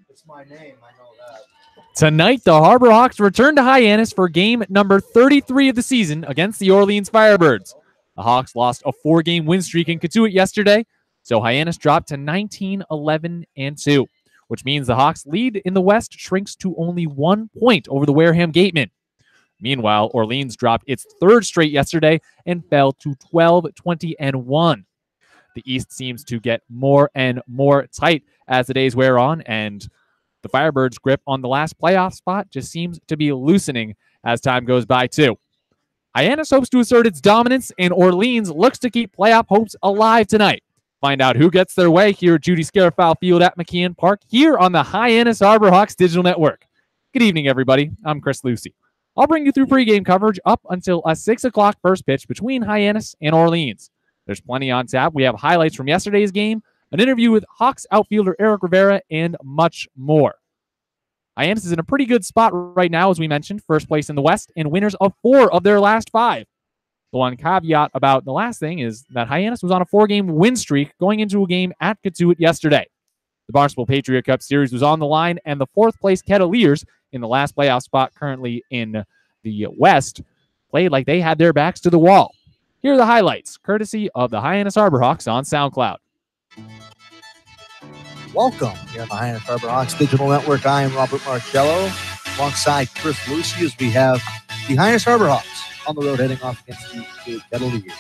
It's my name. I know that. Tonight, the Harbor Hawks return to Hyannis for game number 33 of the season against the Orleans Firebirds. The Hawks lost a 4-game win streak in Cotuit yesterday, so Hyannis dropped to 19-11-2, which means the Hawks' lead in the West shrinks to only 1 point over the Wareham Gatemen. Meanwhile, Orleans dropped its 3rd straight yesterday and fell to 12-20-1. The East seems to get more and more tight as the days wear on, and the Firebirds' grip on the last playoff spot just seems to be loosening as time goes by, too. Hyannis hopes to assert its dominance, and Orleans looks to keep playoff hopes alive tonight. Find out who gets their way here at Judy Scarafile Field at McKeon Park here on the Hyannis Harbor Hawks Digital Network. Good evening, everybody. I'm Chris Lucy. I'll bring you through pregame coverage up until a 6 o'clock first pitch between Hyannis and Orleans. There's plenty on tap. We have highlights from yesterday's game, an interview with Hawks outfielder Eric Rivera, and much more. Hyannis is in a pretty good spot right now, as we mentioned, first place in the West and winners of 4 of their last 5. The one caveat about the last thing is that Hyannis was on a 4-game win streak going into a game at Cotuit yesterday. The Barnstable Patriot Cup Series was on the line, and the 4th-place Kettleers in the last playoff spot currently in the West played like they had their backs to the wall. Here are the highlights, courtesy of the Hyannis Harbor Hawks on SoundCloud. Welcome here on the Hyannis Harbor Hawks Digital Network. I am Robert Marcello, alongside Chris Lucy, as we have the Hyannis Harbor Hawks on the road heading off against the Kettleers.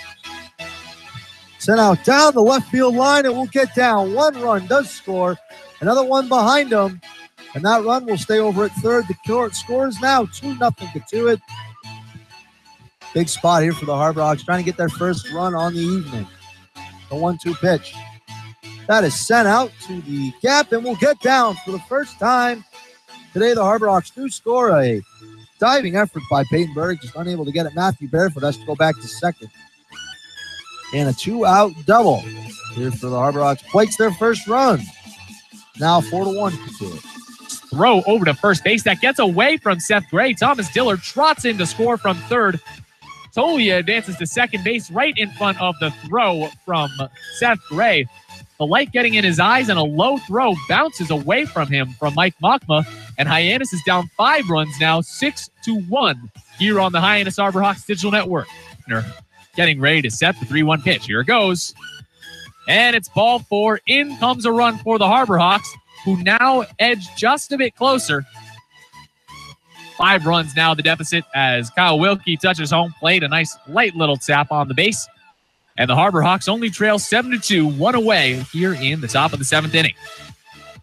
Sent out down the left field line, and will get down. 1 run does score, another one behind them, and that run will stay over at third. The score is now 2-0 Cotuit. Big spot here for the Harbor Hawks, trying to get their first run on the evening. The 1-2 pitch. That is sent out to the gap and will get down for the first time today. The Harbor Hawks do score a diving effort by Peyton Berg, just unable to get it. Matthew Barefoot has to go back to second. And a 2-out double here for the Harbor Hawks. Plates their first run. Now 4-1 Cotuit. Throw over to first base. That gets away from Seth Gray. Thomas Dillard trots in to score from third. Tolia advances to second base right in front of the throw from Seth Gray. The light getting in his eyes, and a low throw bounces away from him from Mike Mockma, and Hyannis is down 5 runs now, 6-1 here on the Hyannis Harbor Hawks Digital Network. They're getting ready to set the 3-1 pitch. Here it goes. And it's ball 4. In comes a run for the Harbor Hawks, who now edge just a bit closer. 5 runs now the deficit as Kyle Wilkie touches home plate. A nice light little tap on the base. And the Harbor Hawks only trail 7-2, 1 away here in the top of the 7th inning.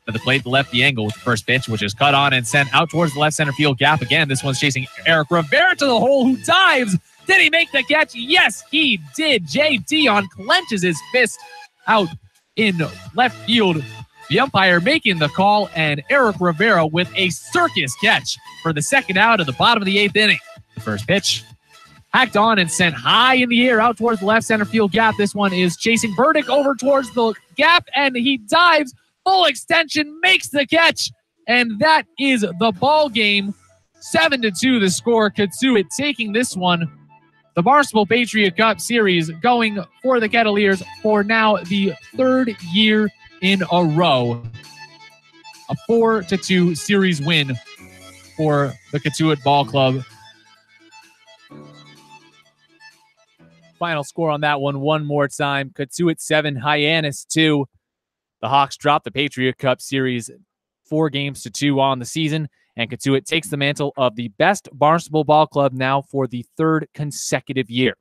To the plate, the lefty angle with the first pitch, which is cut on and sent out towards the left center field gap again. This one's chasing Eric Rivera to the hole, who dives. Did he make the catch? Yes, he did. Jay Dion clenches his fist out in left field. The umpire making the call, and Eric Rivera with a circus catch for the second out of the bottom of the 8th inning. The first pitch hacked on and sent high in the air out towards the left center field gap. This one is chasing Burdick over towards the gap, and he dives. Full extension, makes the catch, and that is the ball game. 7-2 the score. Cotuit taking this one. The Barnstable Patriot Cup Series going for the Kettleers for now the 3rd year in a row. A 4-2 series win for the Cotuit Ball Club. Final score on that one more time. Cotuit 7, Hyannis 2. The Hawks dropped the Patriot Cup Series 4-2 on the season, and Cotuit takes the mantle of the best Barnstable ball club now for the 3rd consecutive year.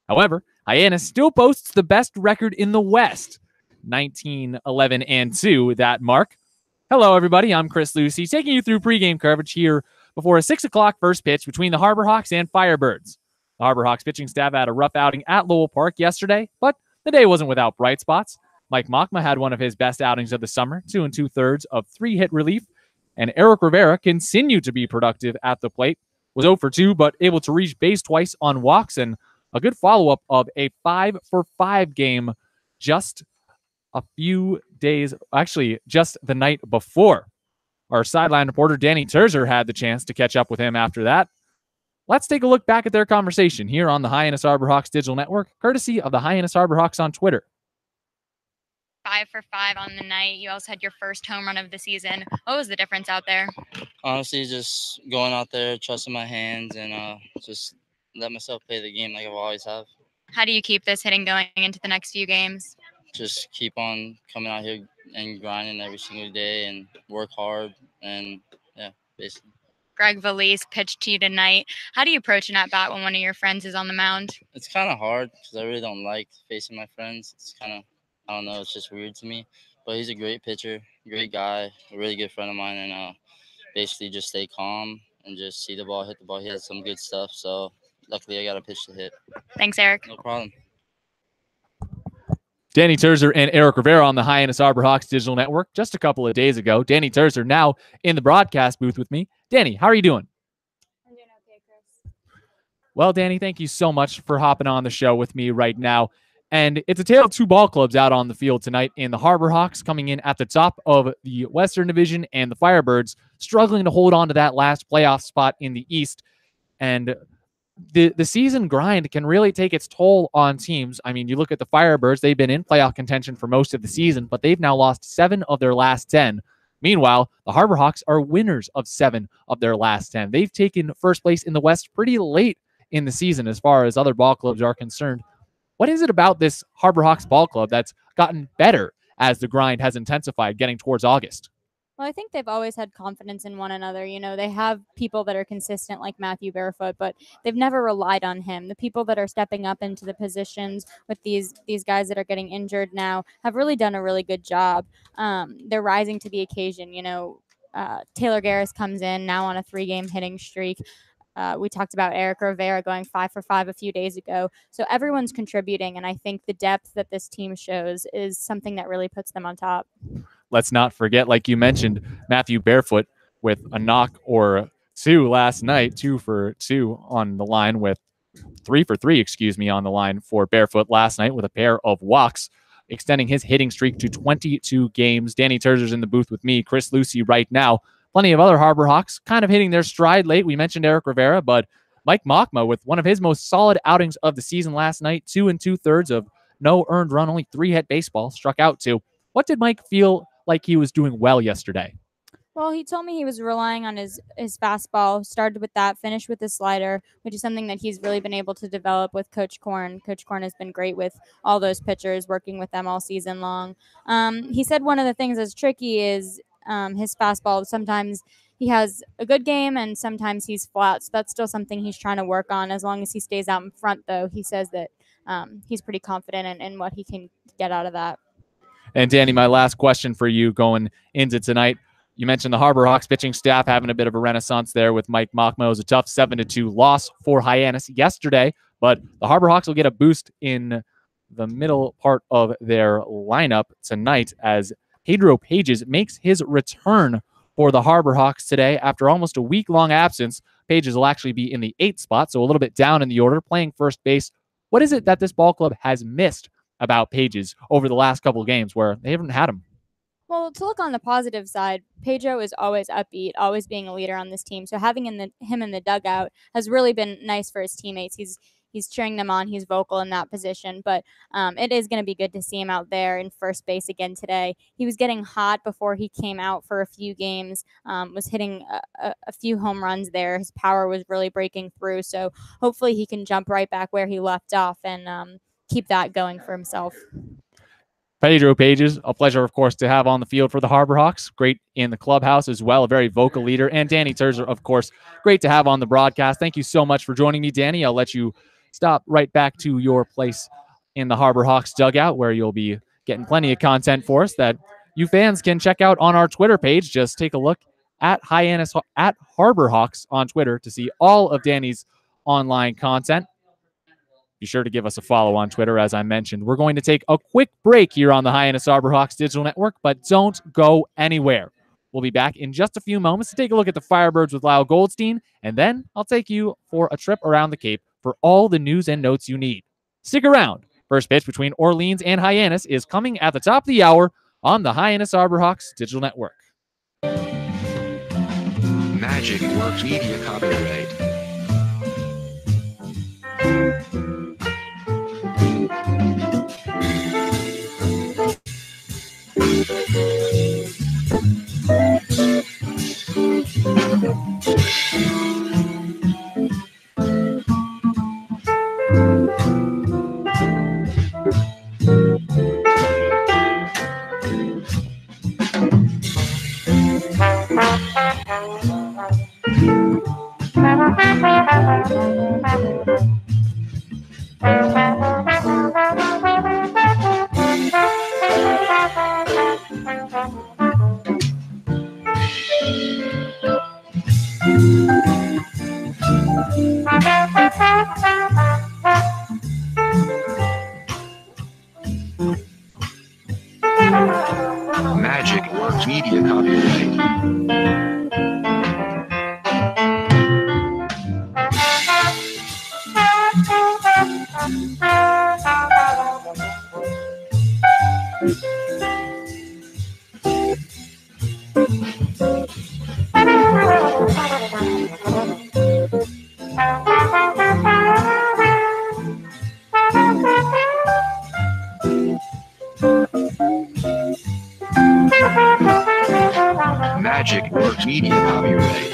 However, Hyannis still boasts the best record in the West, 19-11-2, that mark. Hello, everybody. I'm Chris Lucy, taking you through pregame coverage here before a 6 o'clock first pitch between the Harbor Hawks and Firebirds. The Harbor Hawks pitching staff had a rough outing at Lowell Park yesterday, but the day wasn't without bright spots. Mike Mockma had one of his best outings of the summer, 2 2/3 of 3-hit relief, and Eric Rivera continued to be productive at the plate. Was 0 for 2, but able to reach base twice on walks, and a good follow-up of a 5-for-5 game just a few days, actually just the night before. Our sideline reporter Danny Terzer had the chance to catch up with him after that. Let's take a look back at their conversation here on the Hyannis Harbor Hawks Digital Network, courtesy of the Hyannis Harbor Hawks on Twitter. 5 for 5 on the night. You also had your first home run of the season. What was the difference out there? Honestly, just going out there, trusting my hands, and just let myself play the game like I've always have. How do you keep this hitting going into the next few games? Just keep on coming out here and grinding every single day and work hard, and yeah, basically. Greg Valise pitched to you tonight. How do you approach an at-bat when one of your friends is on the mound? It's kind of hard because I really don't like facing my friends. It's kind of, I don't know, it's just weird to me. But he's a great pitcher, great guy, a really good friend of mine, and basically just stay calm and just see the ball, hit the ball. He has some good stuff, so luckily I got a pitch to hit. Thanks, Eric. No problem. Danny Terzer and Eric Rivera on the Hyannis Arborhawks Digital Network just a couple of days ago. Danny Terzer now in the broadcast booth with me. Danny, how are you doing? I'm doing okay, Chris. Well, Danny, thank you so much for hopping on the show with me right now. And it's a tale of two ball clubs out on the field tonight in the Harborhawks coming in at the top of the Western Division and the Firebirds struggling to hold on to that last playoff spot in the East. And the season grind can really take its toll on teams. I mean, you look at the Firebirds, they've been in playoff contention for most of the season, but they've now lost 7 of their last 10. Meanwhile, the Harborhawks are winners of 7 of their last 10. They've taken first place in the West pretty late in the season as far as other ball clubs are concerned. What is it about this Harborhawks ball club that's gotten better as the grind has intensified getting towards August? Well, I think they've always had confidence in one another. You know, they have people that are consistent like Matthew Barefoot, but they've never relied on him. The people that are stepping up into the positions with these guys that are getting injured now have really done a really good job. They're rising to the occasion. You know, Taylor Garris comes in now on a 3-game hitting streak. We talked about Eric Rivera going 5 for 5 a few days ago. So everyone's contributing, and I think the depth that this team shows is something that really puts them on top. Let's not forget, like you mentioned, Matthew Barefoot with a knock or 2 last night, 2 for 2 on the line with 3 for 3, on the line for Barefoot last night with a pair of walks, extending his hitting streak to 22 games. Danny Terzer's in the booth with me, Chris Lucy right now. Plenty of other Harborhawks kind of hitting their stride late. We mentioned Eric Rivera, but Mike Mockma with one of his most solid outings of the season last night, 2 2/3 of no earned run, only 3 hit baseball, struck out 2. What did Mike feel like he was doing well yesterday? Well, he told me he was relying on his fastball, started with that, finished with the slider, which is something that he's really been able to develop with Coach Korn. Coach Korn has been great with all those pitchers, working with them all season long. He said one of the things that's tricky is his fastball. Sometimes he has a good game and sometimes he's flat. So that's still something he's trying to work on. As long as he stays out in front, though, he says that he's pretty confident in what he can get out of that. And Danny, my last question for you going into tonight. You mentioned the Harborhawks pitching staff having a bit of a renaissance there with Mike Mockma. It was a tough 7-2 loss for Hyannis yesterday, but the Harborhawks will get a boost in the middle part of their lineup tonight as Pedro Pages makes his return for the Harborhawks today after almost a week-long absence. Pages will actually be in the 8th spot, so a little bit down in the order, playing first base. What is it that this ball club has missed about Pages over the last couple of games where they haven't had him? Well, to look on the positive side, Pedro is always upbeat, always being a leader on this team. So having him in the dugout has really been nice for his teammates. He's cheering them on. He's vocal in that position. But it is going to be good to see him out there in first base again today. He was getting hot before he came out for a few games, was hitting a few home runs there. His power was really breaking through. So hopefully he can jump right back where he left off and keep that going for himself. Pedro Pages, a pleasure, of course, to have on the field for the Harborhawks. Great in the clubhouse as well, a very vocal leader. And Danny Terzer, of course, great to have on the broadcast. Thank you so much for joining me, Danny. I'll let you stop right back to your place in the Harborhawks dugout where you'll be getting plenty of content for us that you fans can check out on our Twitter page. Just take a look at Hyannis, at Harborhawks on Twitter to see all of Danny's online content. Be sure to give us a follow on Twitter, as I mentioned. We're going to take a quick break here on the Hyannis Arborhawks Digital Network, but don't go anywhere. We'll be back in just a few moments to take a look at the Firebirds with Lyle Goldstein, and then I'll take you for a trip around the Cape for all the news and notes you need. Stick around. First pitch between Orleans and Hyannis is coming at the top of the hour on the Hyannis Arborhawks Digital Network. Magic Works Media copyright. Magic Works Media copyright. Magic Works Media copyright.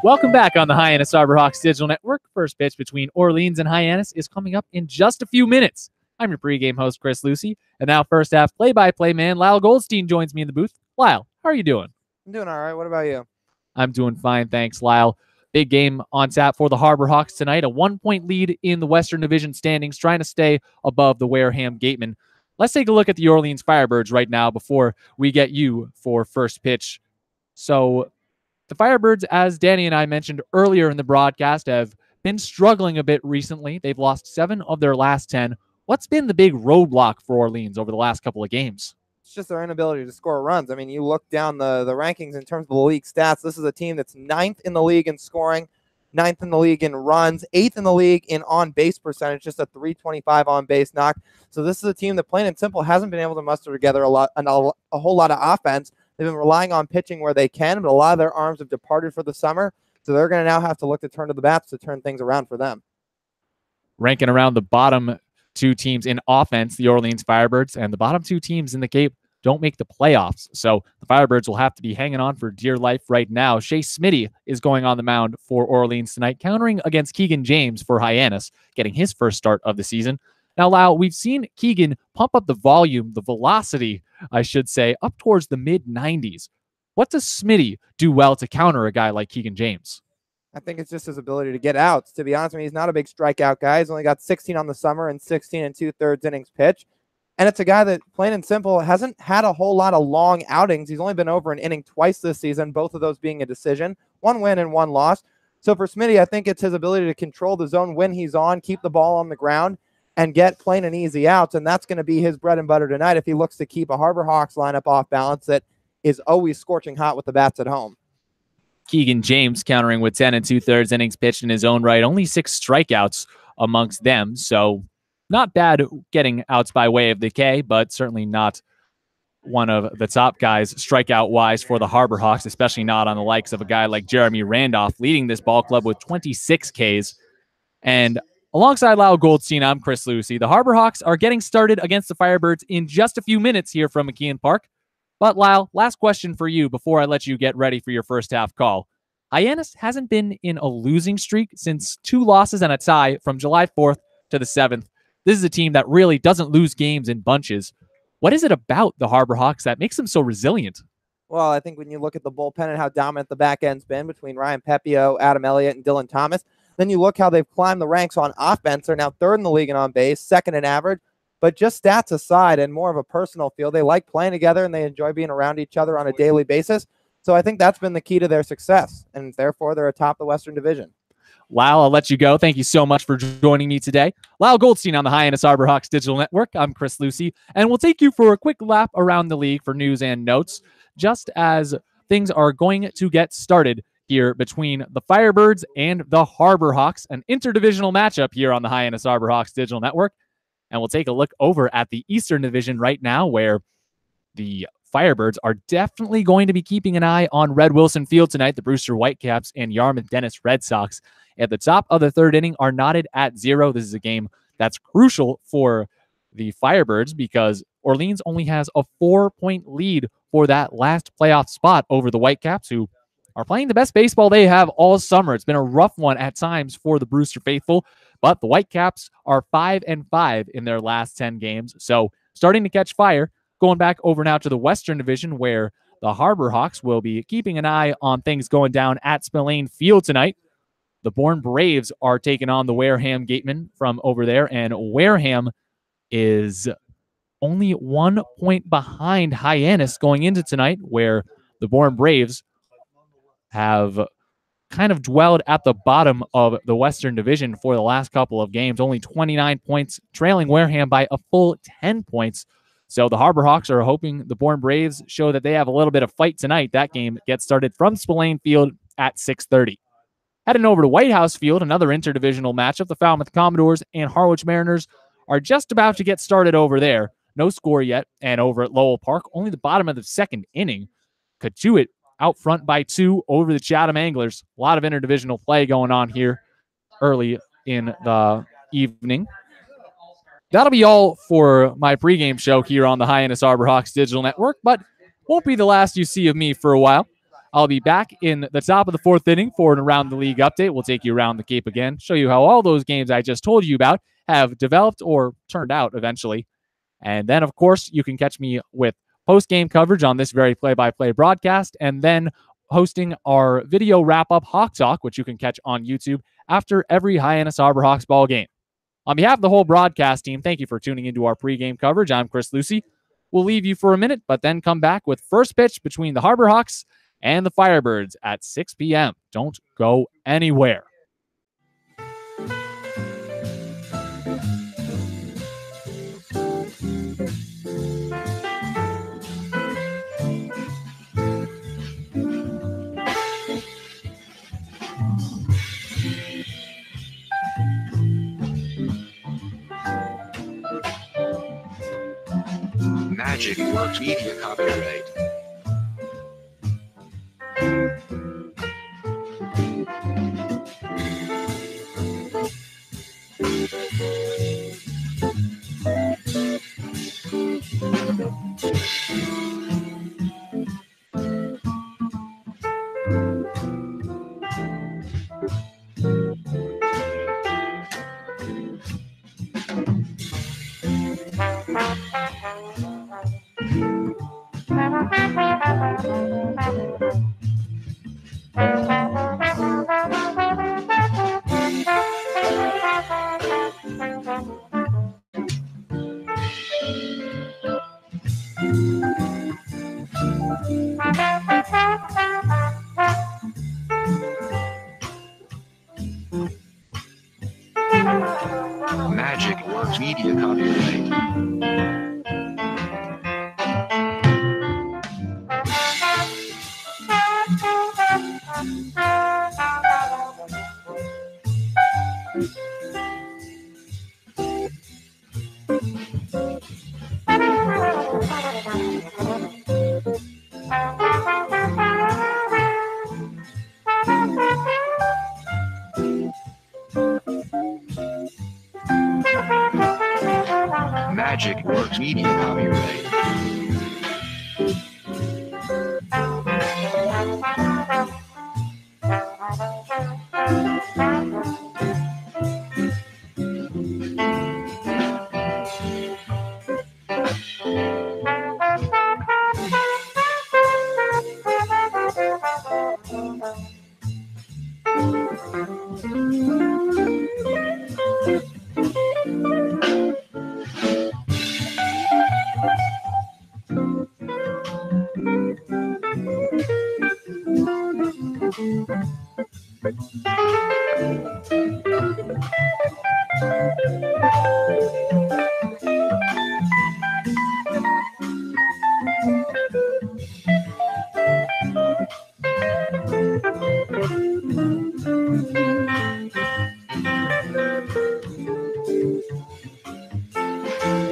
Welcome back on the Hyannis Harbor Digital Network. First pitch between Orleans and Hyannis is coming up in just a few minutes. I'm your pregame host, Chris Lucy, and now first half play-by-play man Lyle Goldstein joins me in the booth. Lyle, how are you doing? I'm doing all right. What about you? I'm doing fine, thanks, Lyle. Big game on tap for the Harbor Hawks tonight. A 1-point lead in the Western Division standings, trying to stay above the Wareham Gatemen. Let's take a look at the Orleans Firebirds right now before we get you for first pitch. So the Firebirds, as Danny and I mentioned earlier in the broadcast, have been struggling a bit recently. They've lost 7 of their last 10. What's been the big roadblock for Orleans over the last couple of games? It's just their inability to score runs. I mean, you look down the rankings in terms of the league stats. This is a team that's 9th in the league in scoring, 9th in the league in runs, 8th in the league in on-base percentage, just a .325 on-base knock. So this is a team that, plain and simple, hasn't been able to muster together a whole lot of offense. They've been relying on pitching where they can, but a lot of their arms have departed for the summer. So they're going to now have to look to turn to the bats to turn things around for them. Ranking around the bottom 2 teams in offense, the Orleans Firebirds, and the bottom 2 teams in the Cape don't make the playoffs. So the Firebirds will have to be hanging on for dear life right now. Shea Smitty is going on the mound for Orleans tonight, countering against Keegan James for Hyannis, getting his first start of the season. Now, Lyle, we've seen Keegan pump up the volume, the velocity, I should say, up towards the mid-90s. What does Smitty do well to counter a guy like Keegan James? I think it's just his ability to get outs. To be honest with me, he's not a big strikeout guy. He's only got 16 on the summer and 16 2/3 innings pitch. And it's a guy that, plain and simple, hasn't had a whole lot of long outings. He's only been over an inning twice this season, both of those being a decision, 1 win and 1 loss. So for Smitty, I think it's his ability to control the zone when he's on, keep the ball on the ground, and get plain and easy outs. And that's going to be his bread and butter tonight if he looks to keep a Harbor Hawks lineup off balance that is always scorching hot with the bats at home. Keegan James countering with 10 2/3 innings pitched in his own right. Only 6 strikeouts amongst them. So not bad getting outs by way of the K, but certainly not one of the top guys strikeout-wise for the Harbor Hawks, especially not on the likes of a guy like Jeremy Randolph, leading this ball club with 26 Ks. And alongside Lyle Goldstein, I'm Chris Lucy. The Harbor Hawks are getting started against the Firebirds in just a few minutes here from McKeon Park. But Lyle, last question for you before I let you get ready for your first half call. Hyannis hasn't been in a losing streak since 2 losses and a tie from July 4th to the 7th. This is a team that really doesn't lose games in bunches. What is it about the Harbor Hawks that makes them so resilient? Well, I think when you look at the bullpen and how dominant the back end's been between Ryan Pepio, Adam Elliott, and Dylan Thomas, then you look how they've climbed the ranks on offense. They're now 3rd in the league in on base, 2nd in average. But just stats aside and more of a personal feel, they like playing together and they enjoy being around each other on a daily basis. So I think that's been the key to their success, and therefore they're atop the Western Division. Lyle, I'll let you go. Thank you so much for joining me today. Lyle Goldstein on the Hyannis Harbor Hawks Digital Network. I'm Chris Lucy, and we'll take you for a quick lap around the league for news and notes, just as things are going to get started here between the Firebirds and the Harbor Hawks, an interdivisional matchup here on the Hyannis Harbor Hawks Digital Network. And we'll take a look over at the Eastern Division right now, where the Firebirds are definitely going to be keeping an eye on Red Wilson Field tonight. The Brewster Whitecaps and Yarmouth Dennis Red Sox at the top of the 3rd inning are knotted at 0. This is a game that's crucial for the Firebirds because Orleans only has a 4-point lead for that last playoff spot over the Whitecaps, who are playing the best baseball they have all summer. It's been a rough one at times for the Brewster faithful, but the Whitecaps are 5-5 in their last 10 games. So starting to catch fire. Going back over now to the Western Division, where the Harbor Hawks will be keeping an eye on things going down at Spillane Field tonight. The Bourne Braves are taking on the Wareham Gatemen from over there, and Wareham is only 1 point behind Hyannis going into tonight, where the Bourne Braves have kind of dwelled at the bottom of the Western Division for the last couple of games, only 29 points, trailing Wareham by a full 10 points. So the Harbor Hawks are hoping the Bourne Braves show that they have a little bit of fight tonight. That game gets started from Spillane Field at 6:30. Heading over to White House Field, another interdivisional matchup. The Falmouth Commodores and Harwich Mariners are just about to get started over there. No score yet. And over at Lowell Park, only the bottom of the second inning. Cotuit out front by 2 over the Chatham Anglers. A lot of interdivisional play going on here early in the evening. That'll be all for my pregame show here on the Hyannis Harbor Hawks Digital Network, but won't be the last you see of me for a while. I'll be back in the top of the 4th inning for an Around the League update. We'll take you around the Cape again, show you how all those games I just told you about have developed or turned out eventually. And then, of course, you can catch me with post-game coverage on this very play-by-play broadcast, and then hosting our video wrap-up Hawk Talk, which you can catch on YouTube after every Hyannis Harbor Hawks ball game. On behalf of the whole broadcast team, thank you for tuning into our pregame coverage. I'm Chris Lucy. We'll leave you for a minute, but then come back with first pitch between the Harbor Hawks and the Firebirds at 6 p.m. Don't go anywhere. Magic Works Media copyright. Magic Works Media copyright. Magic Works Media copyright.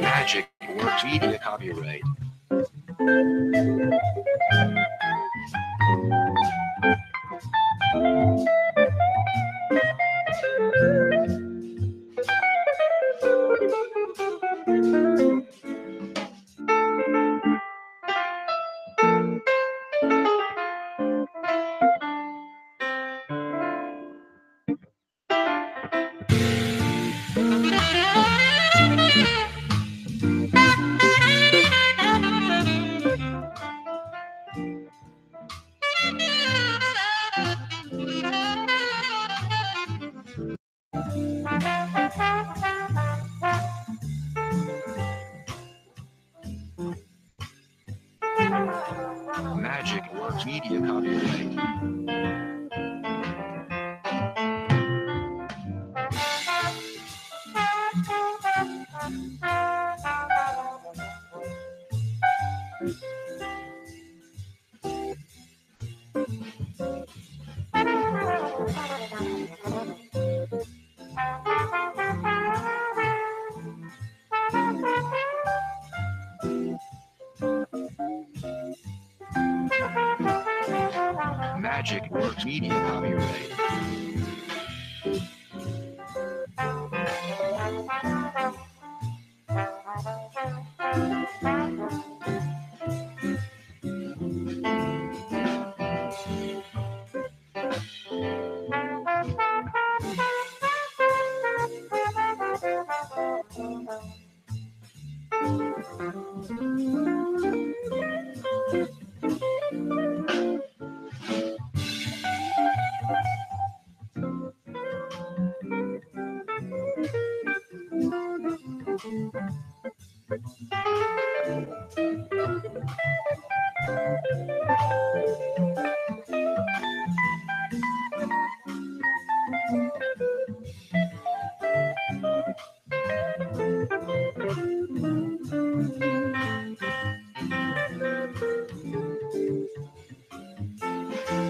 Magic Works Media copyright. Works Media copyright. Magic Works Media copyright.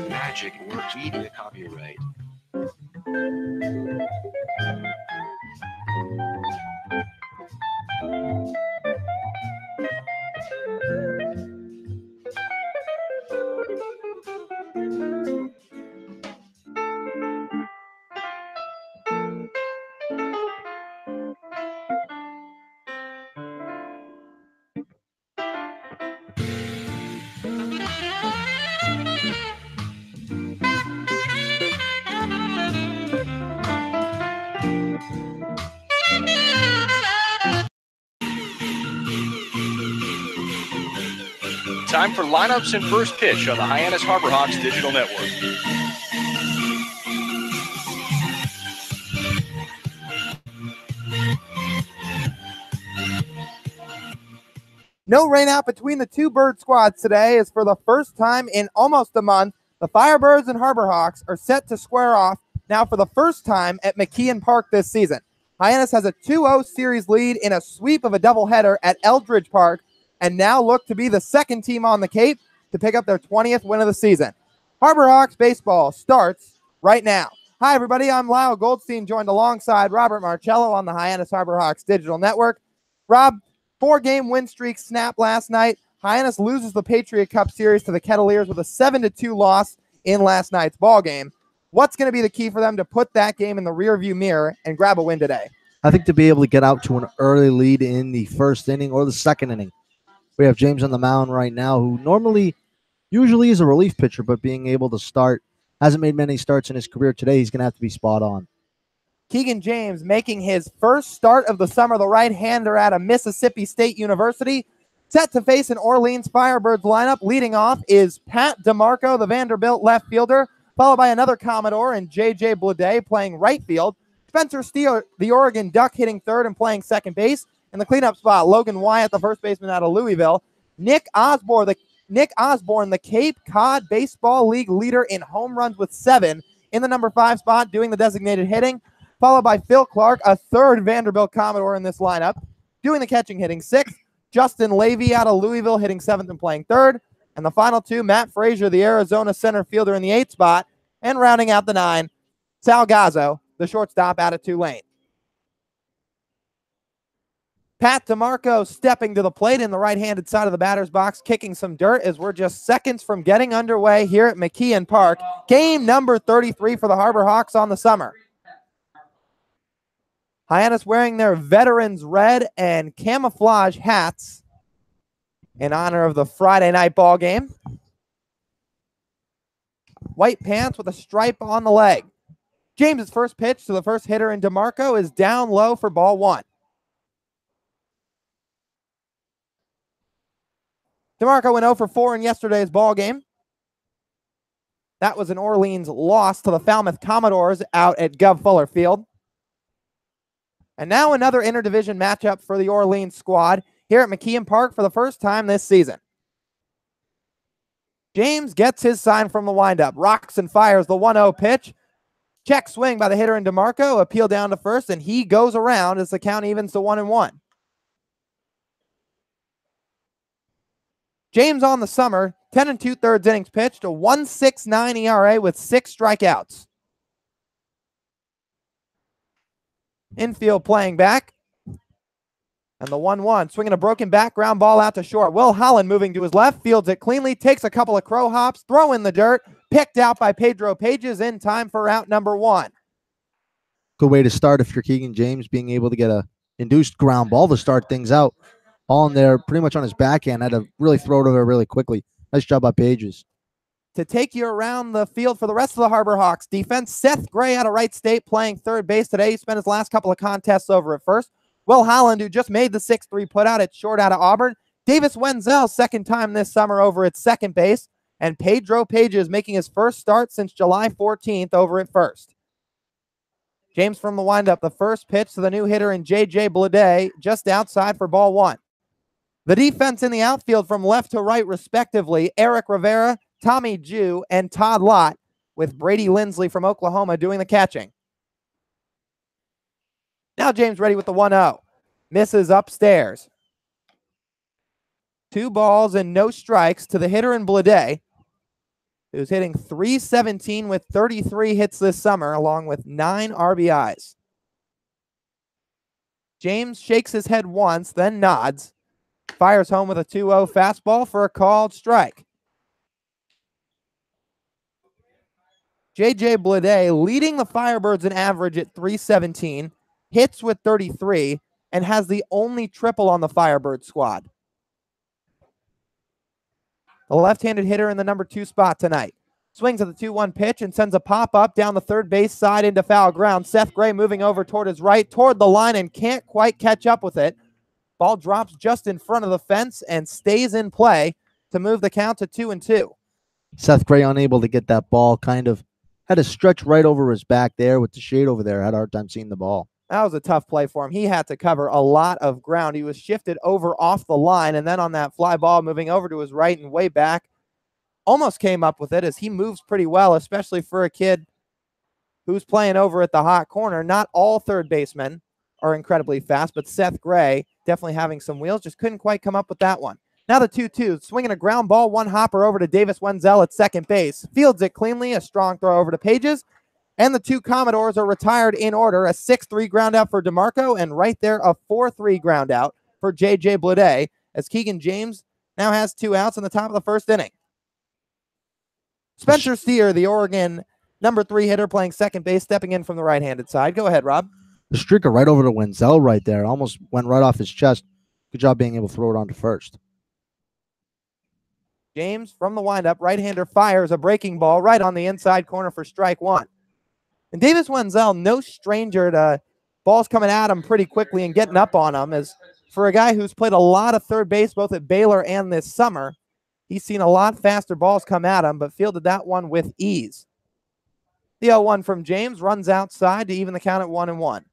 Magic Works Media copyright. Time for lineups and first pitch on the Hyannis Harborhawks Digital Network. No rain out between the two bird squads today, as for the first time in almost a month, the Firebirds and Harborhawks are set to square off now for the first time at McKeon Park this season. Hyannis has a 2-0 series lead in a sweep of a doubleheader at Eldridge Park, and now look to be the second team on the Cape to pick up their 20th win of the season. Harborhawks baseball starts right now. Hi, everybody. I'm Lyle Goldstein, joined alongside Robert Marcello on the Hyannis Harborhawks Digital Network. Rob, 4-game win streak snapped last night. Hyannis loses the Patriot Cup Series to the Kettleers with a 7-2 loss in last night's ball game. What's going to be the key for them to put that game in the rearview mirror and grab a win today? I think to be able to get out to an early lead in the first inning or the second inning. We have James on the mound right now, who usually is a relief pitcher, but being able to start, hasn't made many starts in his career. Today, he's going to have to be spot on. Keegan James making his first start of the summer, the right-hander out of Mississippi State University, set to face an Orleans Firebirds lineup. Leading off is Pat DeMarco, the Vanderbilt left fielder, followed by another Commodore and J.J. Blade playing right field. Spencer Steele, the Oregon Duck, hitting third and playing second base. In the cleanup spot, Logan Wyatt, the first baseman out of Louisville. Nick Osborne, the Cape Cod Baseball League leader in home runs with 7, in the number 5 spot, doing the designated hitting. Followed by Phil Clark, a third Vanderbilt Commodore in this lineup, doing the catching, hitting 6th. Justin Levy out of Louisville, hitting 7th and playing 3rd. And the final 2, Matt Frazier, the Arizona center fielder in the 8th spot. And rounding out the 9, Sal Gazzo, the shortstop out of Tulane. Pat DeMarco stepping to the plate in the right-handed side of the batter's box, kicking some dirt as we're just seconds from getting underway here at McKeon Park. Game number 33 for the Harborhawks on the summer. Hyannis wearing their veterans red and camouflage hats in honor of the Friday night ball game. White pants with a stripe on the leg. James's first pitch to the first hitter in DeMarco is down low for ball 1. DeMarco went 0 for 4 in yesterday's ball game. That was an Orleans loss to the Falmouth Commodores out at Gov Fuller Field. And now another interdivision matchup for the Orleans squad here at McKeon Park for the first time this season. James gets his sign from the windup, rocks and fires the 1-0 pitch. Check swing by the hitter in DeMarco, appeal down to first, and he goes around as the count evens to 1-1. James on the summer, 10 2/3 innings pitched, a 1.69 ERA with 6 strikeouts. Infield playing back. And the 1-1, swinging a broken back, ground ball out to short. Will Holland moving to his left, fields it cleanly, takes a couple of crow hops, throw in the dirt, picked out by Pedro Pages in time for out number 1. Good way to start if you're Keegan James, being able to get a induced ground ball to start things out. Ball in there pretty much on his backhand. Had to really throw it over really quickly. Nice job by Pages. To take you around the field for the rest of the Harbor Hawks defense, Seth Gray out of Wright State playing third base today. He spent his last couple of contests over at first. Will Holland, who just made the 6-3 putout at short out of Auburn. Davis Wenzel, second time this summer over at second base. And Pedro Pages making his first start since July 14th over at first. James from the windup, the first pitch to the new hitter in J.J. Blade, just outside for ball 1. The defense in the outfield from left to right, respectively, Eric Rivera, Tommy Jew, and Todd Lott, with Brady Lindsley from Oklahoma doing the catching. Now James ready with the 1-0. Misses upstairs. 2 balls and no strikes to the hitter in Blade, who's hitting .317 with 33 hits this summer, along with 9 RBIs. James shakes his head once, then nods. Fires home with a 2-0 fastball for a called strike. J.J. Blade leading the Firebirds in average at .317, hits with 33, and has the only triple on the Firebird squad. The left-handed hitter in the number 2 spot tonight. Swings at the 2-1 pitch and sends a pop-up down the third base side into foul ground. Seth Gray moving over toward his right, toward the line, and can't quite catch up with it. Ball drops just in front of the fence and stays in play to move the count to 2-2. Seth Gray unable to get that ball, kind of had to stretch right over his back there with the shade over there. Had a hard time seeing the ball. That was a tough play for him. He had to cover a lot of ground. He was shifted over off the line, and then on that fly ball moving over to his right and way back, almost came up with it as he moves pretty well, especially for a kid who's playing over at the hot corner. Not all third basemen are incredibly fast, but Seth Gray definitely having some wheels. Just couldn't quite come up with that one. Now the 2-2, swinging a ground ball, 1 hopper over to Davis Wenzel at second base. Fields it cleanly, a strong throw over to Pages. And the 2 Commodores are retired in order. A 6-3 ground out for DeMarco, and right there a 4-3 ground out for J.J. Blade, as Keegan James now has 2 outs in the top of the first inning. Spencer Steer, the Oregon number 3 hitter, playing second base, stepping in from the right-handed side. Go ahead, Rob. The streaker right over to Wenzel right there. Almost went right off his chest. Good job being able to throw it on to first. James from the windup, right-hander fires a breaking ball right on the inside corner for strike 1. And Davis Wenzel, no stranger to balls coming at him pretty quickly and getting up on him. As for a guy who's played a lot of third base both at Baylor and this summer, he's seen a lot faster balls come at him, but fielded that one with ease. The 0-1 from James runs outside to even the count at 1-1.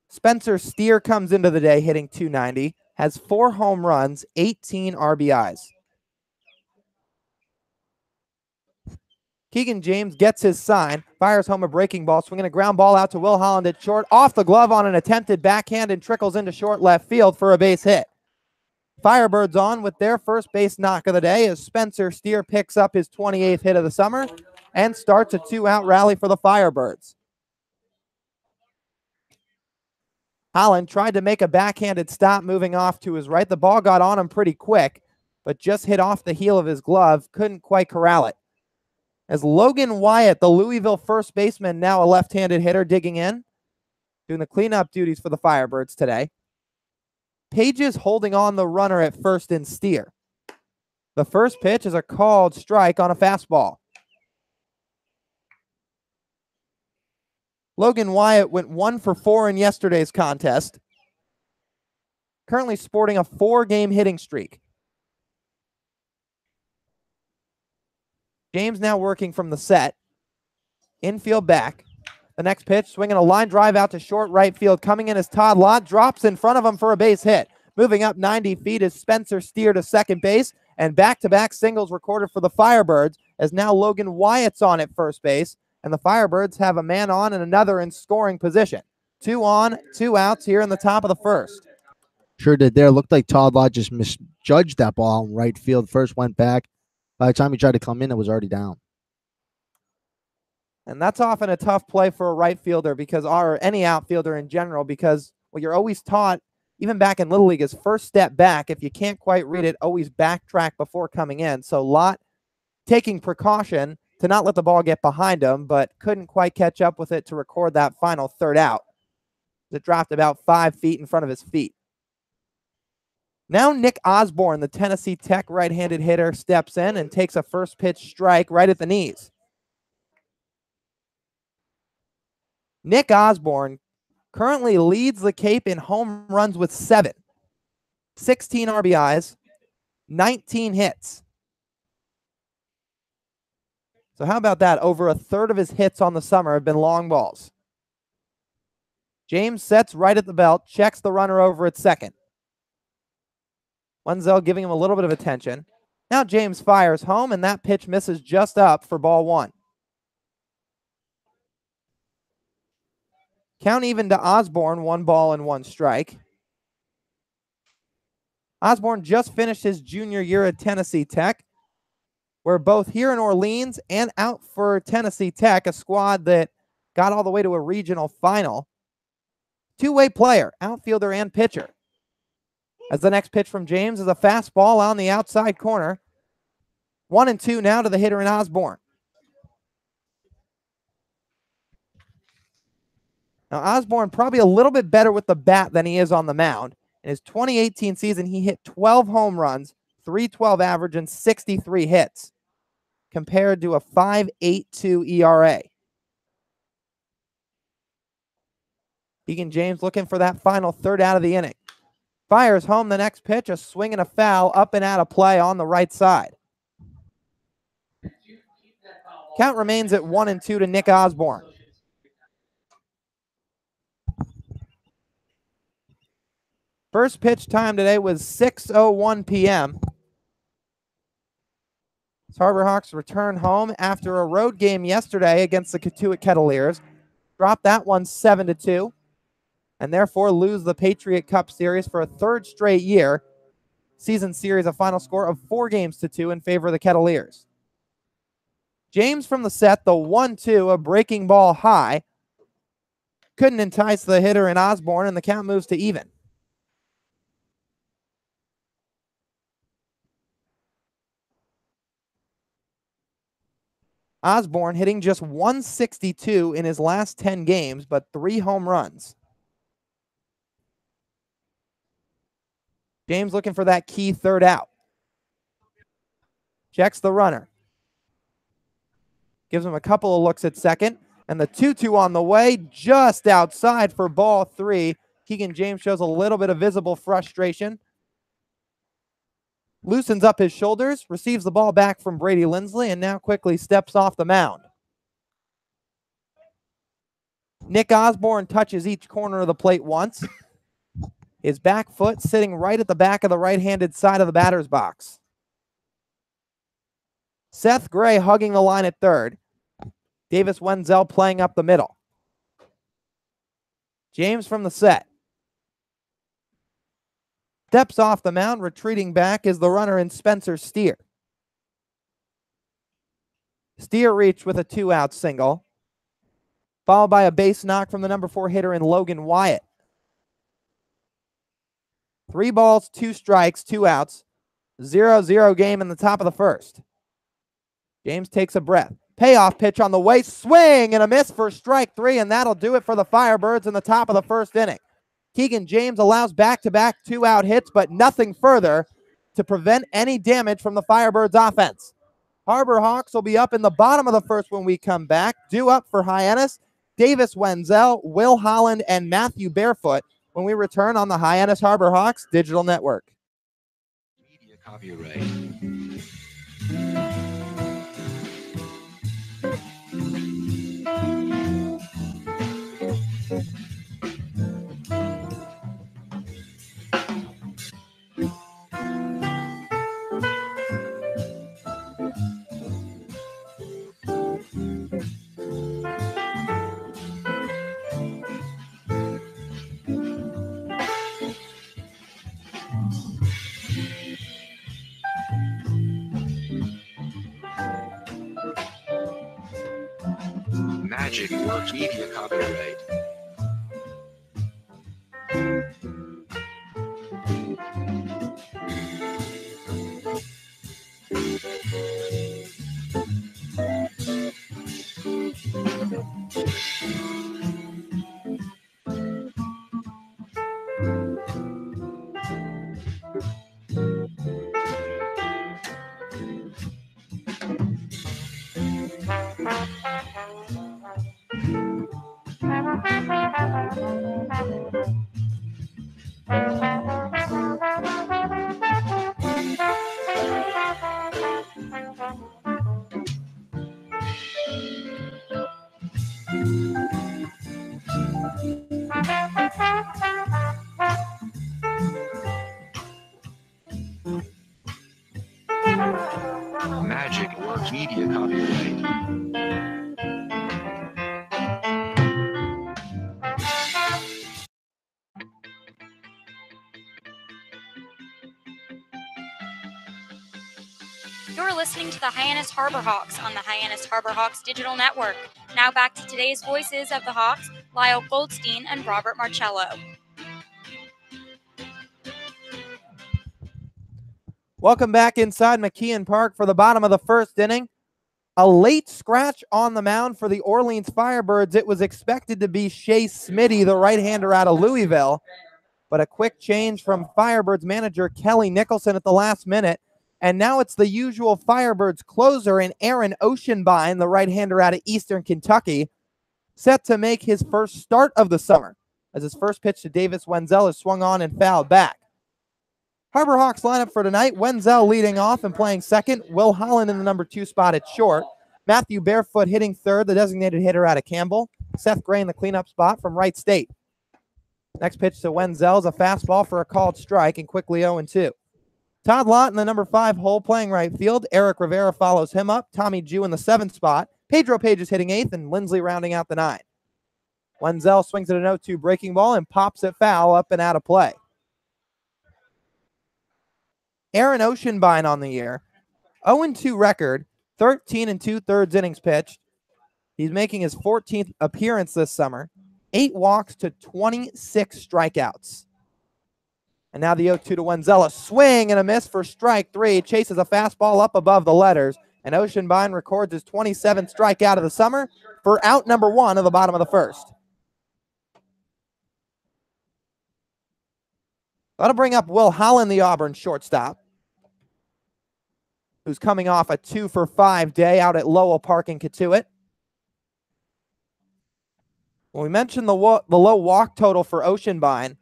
Spencer Steer comes into the day hitting .290, has 4 home runs, 18 RBIs. Keegan James gets his sign, fires home a breaking ball, swinging a ground ball out to Will Holland at short, off the glove on an attempted backhand, and trickles into short left field for a base hit. Firebirds on with their first base knock of the day as Spencer Steer picks up his 28th hit of the summer and starts a 2-out rally for the Firebirds. Holland tried to make a backhanded stop moving off to his right. The ball got on him pretty quick, but just hit off the heel of his glove. Couldn't quite corral it. As Logan Wyatt, the Louisville first baseman, now a left-handed hitter, digging in, doing the cleanup duties for the Firebirds today. Pages holding on the runner at first in Steer. The first pitch is a called strike on a fastball. Logan Wyatt went 1 for 4 in yesterday's contest. Currently sporting a 4-game hitting streak. James now working from the set. Infield back. The next pitch, swinging a line drive out to short right field. Coming in as Todd Lott drops in front of him for a base hit. Moving up 90 feet is Spencer Steer to second base, and back-to-back singles recorded for the Firebirds, as now Logan Wyatt's on at first base, and the Firebirds have a man on and another in scoring position. 2 on, 2 outs here in the top of the first. Sure did there. Looked like Todd Law just misjudged that ball in right field. First went back. By the time he tried to come in, it was already down. And that's often a tough play for a right fielder or any outfielder in general, because what you're always taught, even back in Little League, is first step back. If you can't quite read it, always backtrack before coming in. So Lott taking precaution to not let the ball get behind him, but couldn't quite catch up with it to record that final third out. It dropped about 5 feet in front of his feet. Now Nick Osborne, the Tennessee Tech right-handed hitter, steps in and takes a first pitch strike right at the knees. Nick Osborne currently leads the Cape in home runs with 7, 16 RBIs, 19 hits. So how about that? Over a third of his hits on the summer have been long balls. James sets right at the belt, checks the runner over at second. Wenzel giving him a little bit of attention. Now James fires home, and that pitch misses just up for ball 1. Count even to Osborne, 1 ball and 1 strike. Osborne just finished his junior year at Tennessee Tech. We're both here in Orleans and out for Tennessee Tech, a squad that got all the way to a regional final. Two-way player, outfielder and pitcher. As the next pitch from James is a fastball on the outside corner. 1-2 now to the hitter in Osborne. Now Osborne probably a little bit better with the bat than he is on the mound. In his 2018 season, he hit 12 home runs, .312 average, and 63 hits, compared to a .582 ERA. Keegan James looking for that final third out of the inning. Fires home the next pitch, a swing and a foul, up and out of play on the right side. Count remains at 1-2 to Nick Osborne. First pitch time today was 6:01 p.m. Harbor Hawks return home after a road game yesterday against the Catuit Kettleers. Dropped that one 7-2, and therefore lose the Patriot Cup Series for a third straight year. Season series, a final score of 4-2 in favor of the Kettleers. James from the set, the 1-2, a breaking ball high. Couldn't entice the hitter in Osborne, and the count moves to even. Osborne hitting just .162 in his last 10 games, but 3 home runs. James looking for that key third out. Checks the runner. Gives him a couple of looks at second. And the 2-2 on the way, just outside for ball 3. Keegan James shows a little bit of visible frustration. Loosens up his shoulders, receives the ball back from Brady Lindsley, and now quickly steps off the mound. Nick Osborne touches each corner of the plate once. His back foot sitting right at the back of the right-handed side of the batter's box. Seth Gray hugging the line at third. Davis Wenzel playing up the middle. James from the set. Steps off the mound, retreating back is the runner in Spencer Steer. Steer reached with a 2-out single, followed by a base knock from the number 4 hitter in Logan Wyatt. 3 balls, 2 strikes, 2 outs. 0-0 game in the top of the first. James takes a breath. Payoff pitch on the way. Swing and a miss for strike 3, and that'll do it for the Firebirds in the top of the first inning. Keegan James allows back-to-back 2-out hits, but nothing further to prevent any damage from the Firebirds offense. Harbor Hawks will be up in the bottom of the first when we come back. Due up for Hyannis, Davis Wenzel, Will Holland, and Matthew Barefoot when we return on the Hyannis Harbor Hawks Digital Network. Media copyright. Magic Works Media copyright. Magic Works Media copyright. You're listening to the Hyannis Harbor Hawks on the Hyannis Harbor Hawks Digital Network. Now back to today's voices of the Hawks, Lyle Goldstein and Robert Marcello. Welcome back inside McKeon Park for the bottom of the first inning. A late scratch on the mound for the Orleans Firebirds. It was expected to be Shea Smitty, the right-hander out of Louisville, but a quick change from Firebirds manager Kelly Nicholson at the last minute. And now it's the usual Firebirds closer in Aaron Oceanbine, the right-hander out of Eastern Kentucky, set to make his first start of the summer, as his first pitch to Davis Wenzel is swung on and fouled back. Harbor Hawks lineup for tonight: Wenzel leading off and playing second, Will Holland in the number 2 spot at short, Matthew Barefoot hitting third, the designated hitter out of Campbell, Seth Gray in the cleanup spot from Wright State. Next pitch to Wenzel is a fastball for a called strike and quickly 0-2. Todd Lott in the number 5 hole playing right field. Eric Rivera follows him up. Tommy Jew in the 7th spot. Pedro Page is hitting 8th, and Lindsley rounding out the 9. Wenzel swings at an 0-2 breaking ball and pops it foul up and out of play. Aaron Oceanbine on the year. 0-2 record, 13 2/3 innings pitched. He's making his 14th appearance this summer. 8 walks to 26 strikeouts. And now the 0-2 to Wenzel. A swing and a miss for strike 3. Chases a fastball up above the letters. And Oceanbine records his 27th strikeout of the summer for out number 1 of the bottom of the first. That'll bring up Will Holland, the Auburn shortstop, who's coming off a 2-for-5 day out at Lowell Park in Catuit. When we mentioned the low walk total for Oceanbine,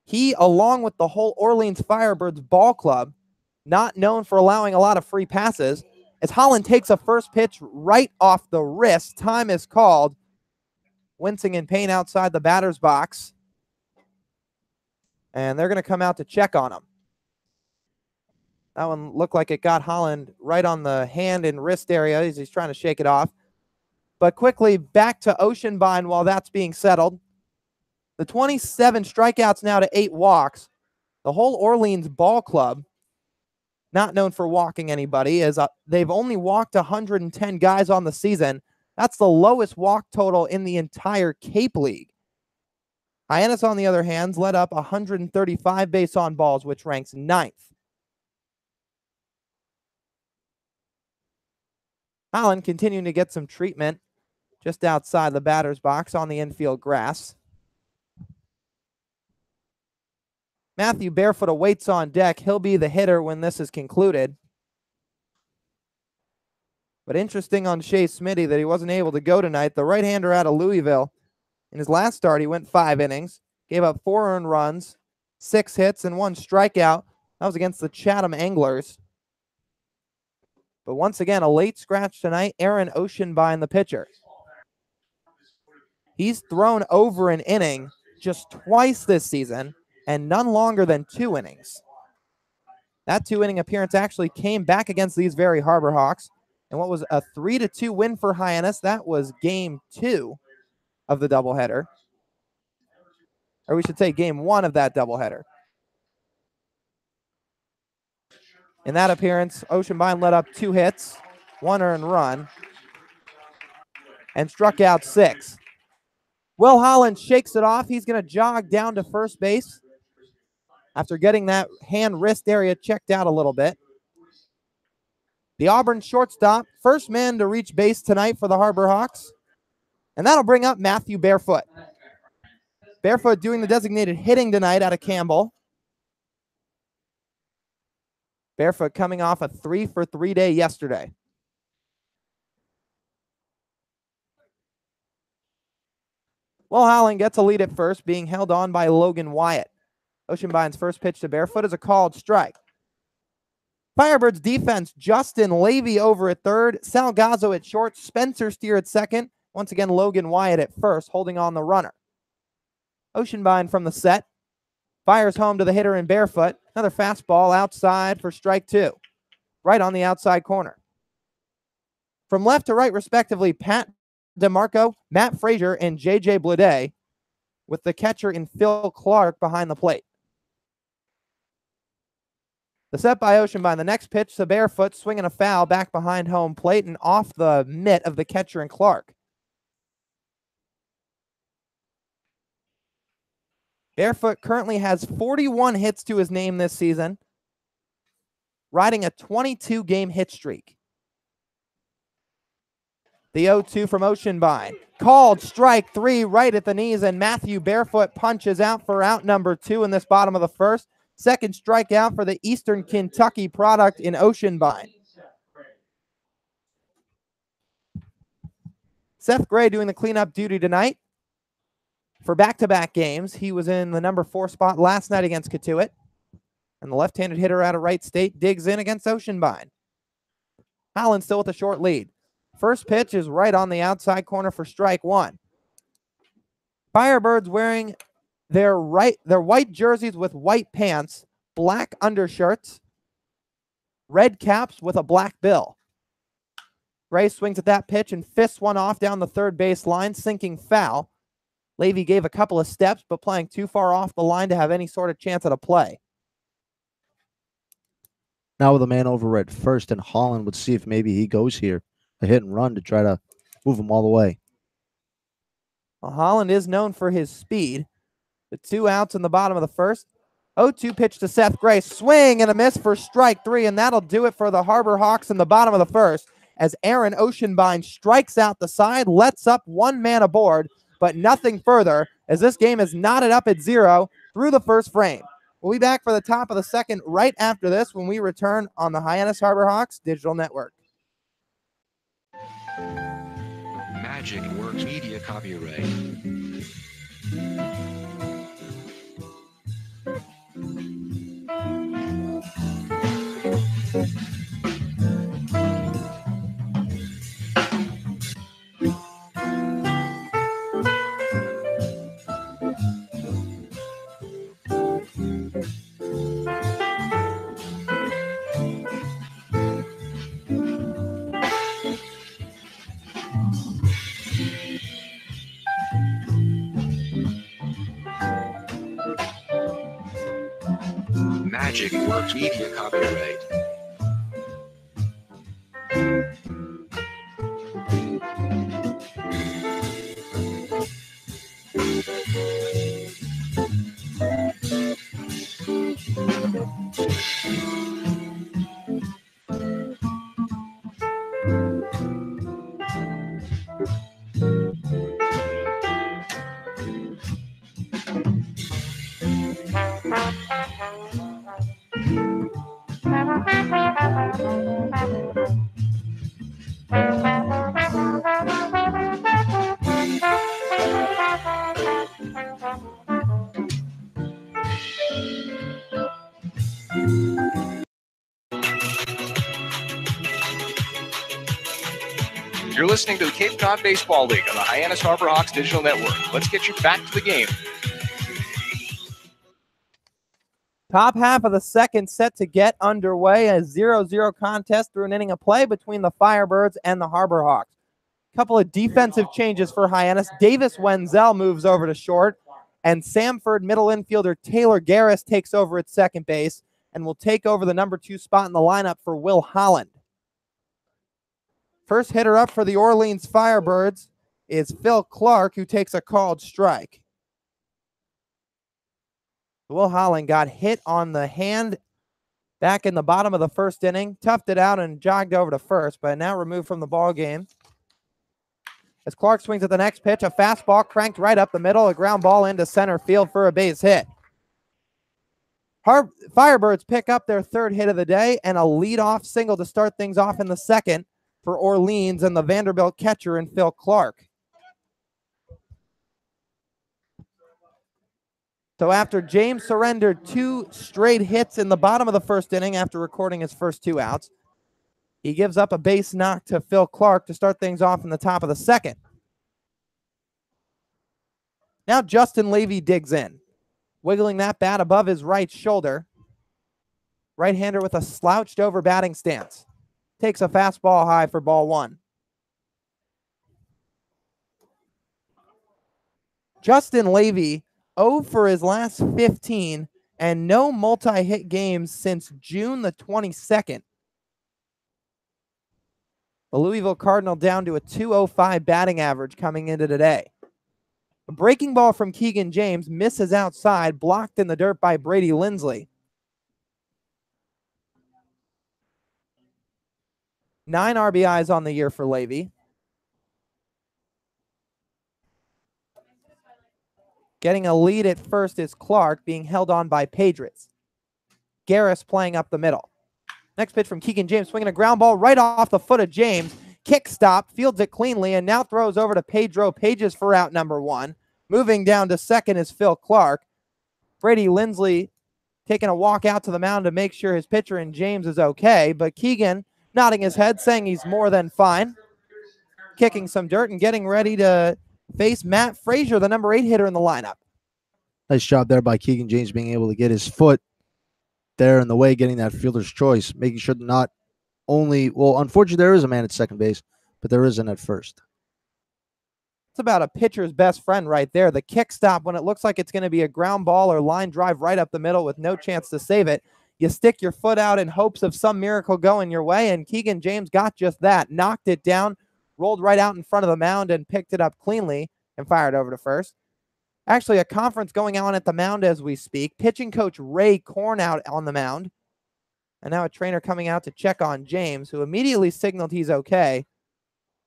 he, along with the whole Orleans Firebirds ball club, not known for allowing a lot of free passes, as Holland takes a first pitch right off the wrist. Time is called. Wincing in pain outside the batter's box. And they're going to come out to check on him. That one looked like it got Holland right on the hand and wrist area as he's trying to shake it off. But quickly back to Oceanbine while that's being settled. The 27 strikeouts now to 8 walks. The whole Orleans ball club, not known for walking anybody, is they've only walked 110 guys on the season. That's the lowest walk total in the entire Cape League. Hyannis, on the other hand, led up 135 base on balls, which ranks 9th. Holland continuing to get some treatment just outside the batter's box on the infield grass. Matthew Barefoot awaits on deck. He'll be the hitter when this is concluded. But interesting on Shea Smitty that he wasn't able to go tonight. The right-hander out of Louisville, in his last start, he went 5 innings, gave up 4 earned runs, 6 hits, and 1 strikeout. That was against the Chatham Anglers. But once again, a late scratch tonight. Aaron Oceanbine, the pitcher. He's thrown over an inning just twice this season, and none longer than 2 innings. That 2-inning appearance actually came back against these very Harbor Hawks. And what was a 3-2 win for Hyannis, that was game 2 of the doubleheader. Or we should say game 1 of that doubleheader. In that appearance, Oceanbine let up 2 hits, 1 earned run. and struck out 6. Will Holland shakes it off. He's going to jog down to first base after getting that hand-wrist area checked out a little bit. The Auburn shortstop, first man to reach base tonight for the Harbor Hawks. And that'll bring up Matthew Barefoot. Barefoot doing the designated hitting tonight out of Campbell. Barefoot coming off a 3-for-3 day yesterday. Will Holland gets a lead at first, being held on by Logan Wyatt. Oceanbine's first pitch to Barefoot is a called strike. Firebirds defense, Justin Levy over at third, Salgazzo at short, Spencer Steer at second. Once again, Logan Wyatt at first, holding on the runner. Oceanbine from the set. Fires home to the hitter in Barefoot. Another fastball outside for strike 2. Right on the outside corner. From left to right, respectively, Pat DeMarco, Matt Frazier, and J.J. Blade, with the catcher in Phil Clark behind the plate. The set by Oceanbine. The next pitch to Barefoot, swinging a foul back behind home plate and off the mitt of the catcher in Clark. Barefoot currently has 41 hits to his name this season, riding a 22-game hit streak. The 0-2 from Oceanbine. Called strike 3 right at the knees, and Matthew Barefoot punches out for out number 2 in this bottom of the first. Second strikeout for the Eastern Kentucky product in Oceanbine. Seth Gray doing the cleanup duty tonight for back-to-back games. He was in the number 4 spot last night against Catuit. And the left-handed hitter out of Wright State digs in against Oceanbine. Holland still with a short lead. First pitch is right on the outside corner for strike 1. Firebirds wearing their white jerseys with white pants, black undershirts, red caps with a black bill. Gray swings at that pitch and fists one off down the third base line, sinking foul. Levy gave a couple of steps, but playing too far off the line to have any sort of chance at a play. Now with a man over at first, and Holland would see if maybe he goes here, a hit and run to try to move him all the way. Well, Holland is known for his speed. The 2 outs in the bottom of the first. 0-2 pitch to Seth Gray. Swing and a miss for strike 3, and that'll do it for the Harbor Hawks in the bottom of the first as Aaron Oceanbine strikes out the side, lets up one man aboard, but nothing further as this game is knotted up at 0 through the first frame. We'll be back for the top of the second right after this when we return on the Hyannis Harbor Hawks Digital Network. Magic Works Media copyright. Magic Works Media copyright. You're listening to the Cape Cod Baseball League on the Hyannis Harbor Hawks Digital Network. Let's get you back to the game. Top half of the second set to get underway. A 0-0 contest through an inning of play between the Firebirds and the Harbor Hawks. Couple of defensive changes for Hyannis. Davis Wenzel moves over to short, and Samford middle infielder Taylor Garris takes over at second base and will take over the number 2 spot in the lineup for Will Holland. First hitter up for the Orleans Firebirds is Phil Clark, who takes a called strike. Will Holland got hit on the hand back in the bottom of the first inning, toughed it out and jogged over to first, but now removed from the ball game. As Clark swings at the next pitch, a fastball cranked right up the middle, a ground ball into center field for a base hit. Firebirds pick up their third hit of the day and a leadoff single to start things off in the second for Orleans and the Vanderbilt catcher in Phil Clark. So after James surrendered 2 straight hits in the bottom of the first inning after recording his first 2 outs, he gives up a base knock to Phil Clark to start things off in the top of the second. Now Justin Levy digs in, wiggling that bat above his right shoulder. Right-hander with a slouched over batting stance. Takes a fastball high for ball 1. Justin Levy 0 for his last 15 and no multi-hit games since June the 22nd. The Louisville Cardinal down to a .205 batting average coming into today. A breaking ball from Keegan James misses outside, blocked in the dirt by Brady Lindsley. 9 RBIs on the year for Levy. Getting a lead at first is Clark, being held on by Pedres. Garris playing up the middle. Next pitch from Keegan James, swinging a ground ball right off the foot of James. Kick stop, fields it cleanly, and now throws over to Pedro Pages for out number 1. Moving down to second is Phil Clark. Brady Lindsley taking a walk out to the mound to make sure his pitcher and James is okay, but Keegan nodding his head, saying he's more than fine. Kicking some dirt and getting ready to face Matt Frazier, the number 8 hitter in the lineup. Nice job there by Keegan James being able to get his foot there in the way, getting that fielder's choice, making sure that not only, well, unfortunately there is a man at second base, but there isn't at first. It's about a pitcher's best friend right there. The kick stop when it looks like it's going to be a ground ball or line drive right up the middle with no chance to save it. You stick your foot out in hopes of some miracle going your way, and Keegan James got just that. Knocked it down, rolled right out in front of the mound and picked it up cleanly and fired over to first. Actually, a conference going on at the mound as we speak. Pitching coach Ray Korn out on the mound. And now a trainer coming out to check on James, who immediately signaled he's okay.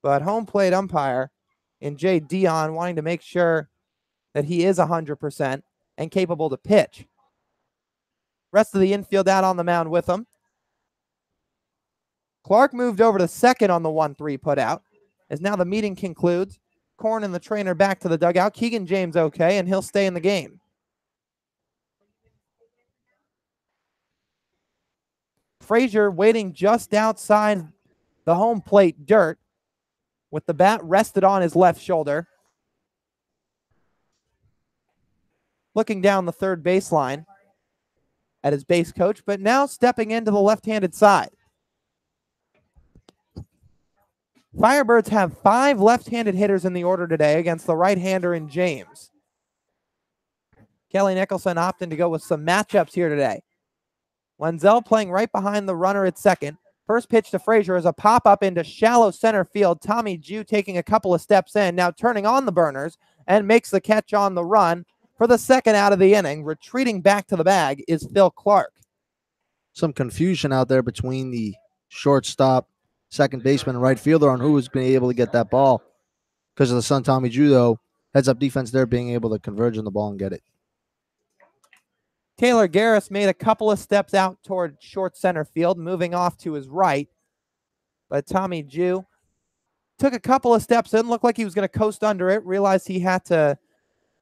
But home plate umpire in Jay Dion wanting to make sure that he is 100% and capable to pitch. Rest of the infield out on the mound with him. Clark moved over to second on the 1-3 put out. As now the meeting concludes, Korn and the trainer back to the dugout. Keegan James okay, and he'll stay in the game. Frazier waiting just outside the home plate dirt with the bat rested on his left shoulder. Looking down the third baseline at his base coach, but now stepping into the left-handed side. Firebirds have 5 left-handed hitters in the order today against the right-hander in James. Kelly Nicholson opting to go with some matchups here today. Lenzel playing right behind the runner at second. First pitch to Frazier is a pop-up into shallow center field. Tommy Jew taking a couple of steps in, now turning on the burners and makes the catch on the run for the second out of the inning. Retreating back to the bag is Phil Clark. Some confusion out there between the shortstop, second baseman, and right fielder on who was being able to get that ball. Because of the son, Tommy Jew, though, heads up defense there being able to converge on the ball and get it. Taylor Garris made a couple of steps out toward short center field, moving off to his right. But Tommy Jew took a couple of steps in, looked like he was going to coast under it, realized he had to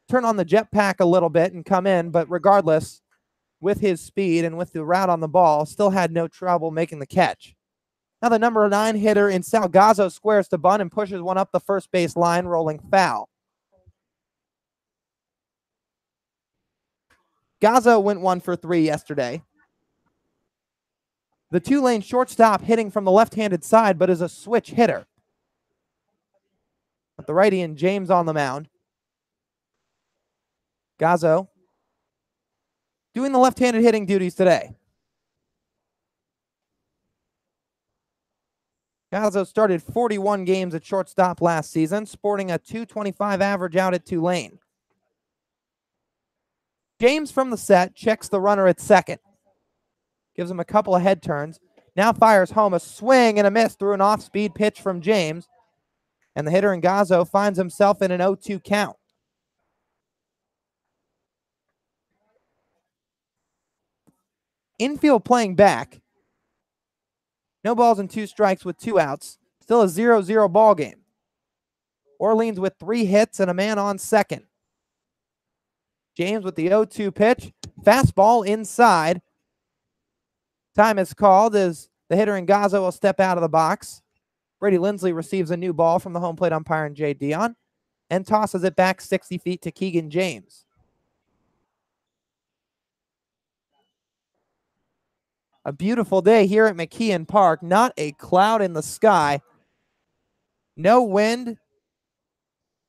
turn on the jetpack a little bit and come in, but regardless, with his speed and with the route on the ball, still had no trouble making the catch. Now the number 9 hitter in Salgazzo squares to bunt and pushes one up the first base line, rolling foul. Gazzo went 1 for 3 yesterday. The Tulane shortstop hitting from the left-handed side, but is a switch hitter. With the righty and James on the mound. Gazzo doing the left-handed hitting duties today. Gazzo started 41 games at shortstop last season, sporting a .225 average out at Tulane. James from the set checks the runner at second. Gives him a couple of head turns. Now fires home a swing and a miss through an off-speed pitch from James. And the hitter in Gazzo finds himself in an 0-2 count. Infield playing back. No balls and 2 strikes with 2 outs. Still a 0-0 ball game. Orleans with 3 hits and a man on second. James with the 0-2 pitch. Fastball inside. Time is called as the hitter in Gazzo will step out of the box. Brady Lindsley receives a new ball from the home plate umpire and Jay Dion and tosses it back 60 feet to Keegan James. A beautiful day here at McKeon Park. Not a cloud in the sky. No wind.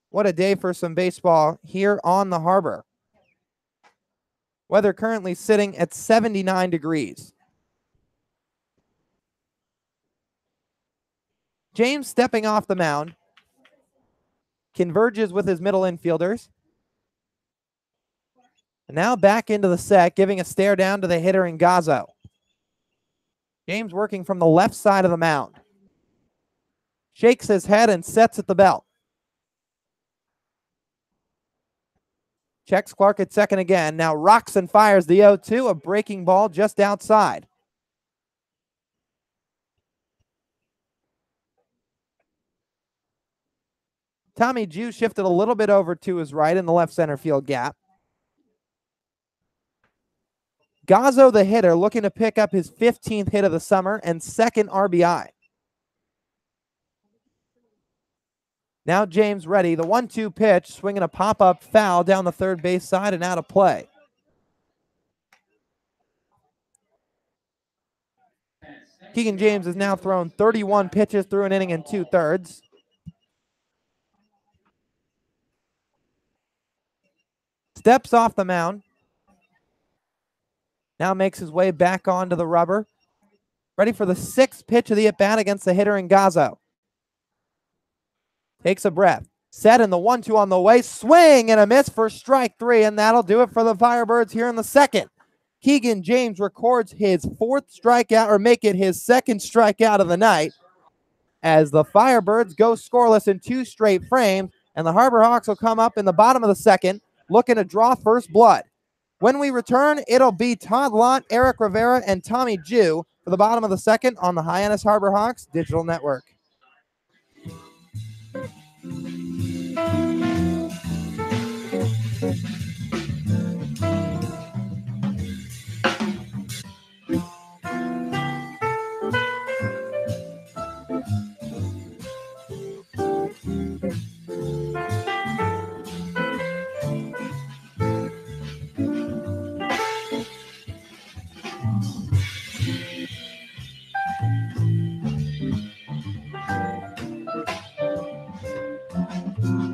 What a day for some baseball here on the harbor. Weather currently sitting at 79 degrees. James stepping off the mound. Converges with his middle infielders. And now back into the set, giving a stare down to the hitter in Gazzo. James working from the left side of the mound. Shakes his head and sets at the belt. Checks Clark at second again. Now rocks and fires the 0-2, a breaking ball just outside. Tommy Jew shifted a little bit over to his right in the left center field gap. Gazzo, the hitter, looking to pick up his 15th hit of the summer and second RBI. Now James ready. The 1-2 pitch, swinging a pop-up foul down the third base side and out of play. Keegan James has now thrown 31 pitches through an inning and 2/3. Steps off the mound. Now makes his way back onto the rubber. Ready for the 6th pitch of the at-bat against the hitter in Gazzo. Takes a breath. Set in the 1-2 on the way. Swing and a miss for strike 3, and that'll do it for the Firebirds here in the second. Keegan James records his 4th strikeout, or make it his 2nd strikeout of the night, as the Firebirds go scoreless in 2 straight frames, and the Harbor Hawks will come up in the bottom of the second, looking to draw first blood. When we return, it'll be Todd Lott, Eric Rivera, and Tommy Jew for the bottom of the second on the Hyannis Harbor Hawks Digital Network.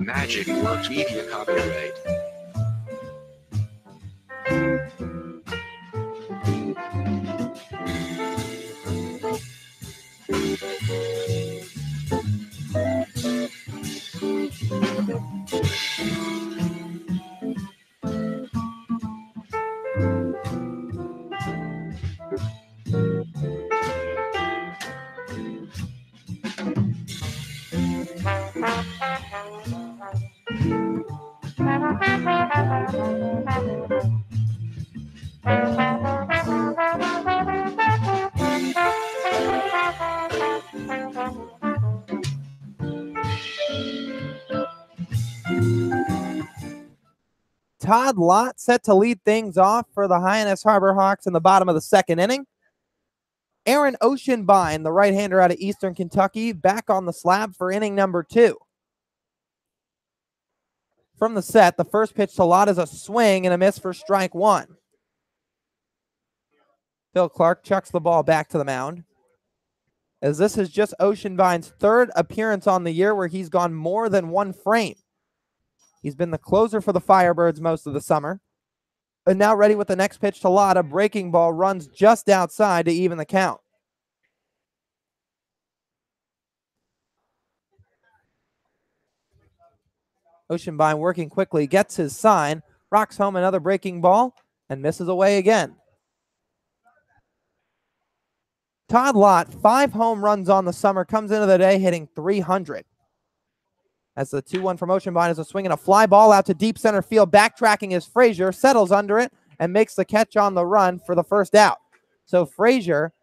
Magic Works Media copyright. Todd Lott set to lead things off for the Hyannis Harbor Hawks in the bottom of the second inning. Aaron Oceanbine, the right-hander out of Eastern Kentucky, back on the slab for inning number 2. From the set, the first pitch to Lott is a swing and a miss for strike 1. Phil Clark chucks the ball back to the mound, as this is just Oceanbine's 3rd appearance on the year where he's gone more than 1 frame. He's been the closer for the Firebirds most of the summer. And now ready with the next pitch to Lott. A breaking ball runs just outside to even the count. Oceanbine working quickly, gets his sign, rocks home another breaking ball, and misses away again. Todd Lott, 5 home runs on the summer, comes into the day hitting .300. As the 2-1 from Oceanbine is a swing and a fly ball out to deep center field. Backtracking is Frazier, settles under it, and makes the catch on the run for the first out. So Frazier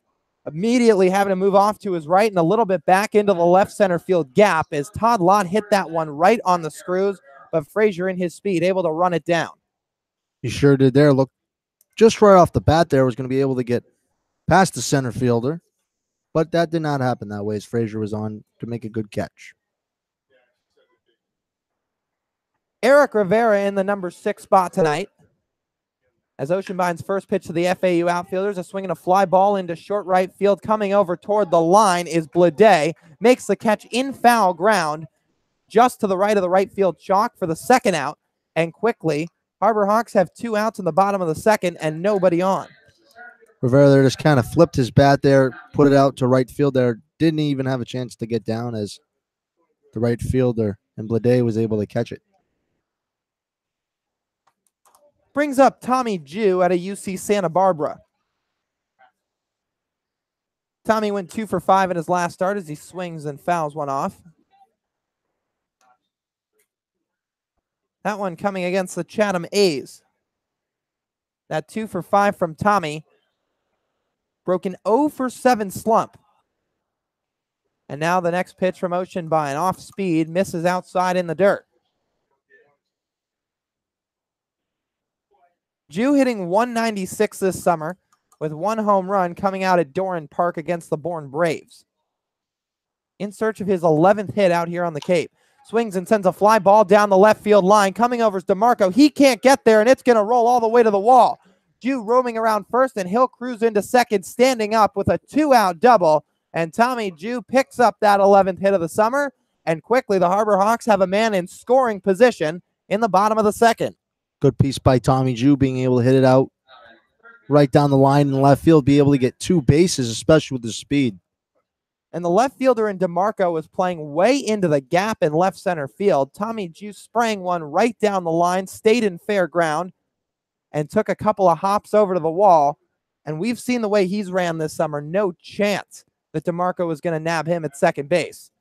immediately having to move off to his right and a little bit back into the left center field gap as Todd Lott hit that one right on the screws, but Frazier in his speed able to run it down. He sure did there. Look, just right off the bat there was going to be able to get past the center fielder, but that did not happen that way as Frazier was on to make a good catch. Eric Rivera in the number 6 spot tonight. As Oceanbine's first pitch to the FAU outfielders, a swing and a fly ball into short right field. Coming over toward the line is Blade. Makes the catch in foul ground just to the right of the right field chalk for the second out. And quickly, Harbor Hawks have 2 outs in the bottom of the second and nobody on. Rivera there just kind of flipped his bat there, put it out to right field there. Didn't even have a chance to get down as the right fielder, and Blade was able to catch it. Brings up Tommy Jew at a UC Santa Barbara. Tommy went 2 for 5 in his last start as he swings and fouls one off. That one coming against the Chatham A's. That 2 for 5 from Tommy broke an 0 for 7 slump. And now the next pitch from Oceanbine. Off speed, misses outside in the dirt. Jew hitting .196 this summer with 1 home run coming out at Doran Park against the Bourne Braves. In search of his 11th hit out here on the Cape. Swings and sends a fly ball down the left field line. Coming over is DeMarco. He can't get there, and it's going to roll all the way to the wall. Jew roaming around first, and he'll cruise into second, standing up with a 2-out double. And Tommy Jew picks up that 11th hit of the summer. And quickly, the Harbor Hawks have a man in scoring position in the bottom of the second. Good piece by Tommy Jew, being able to hit it out right down the line in left field, be able to get 2 bases, especially with the speed. And the left fielder in DeMarco was playing way into the gap in left center field. Tommy Jew sprang one right down the line, stayed in fair ground, and took a couple of hops over to the wall. And we've seen the way he's ran this summer. No chance that DeMarco was going to nab him at second base.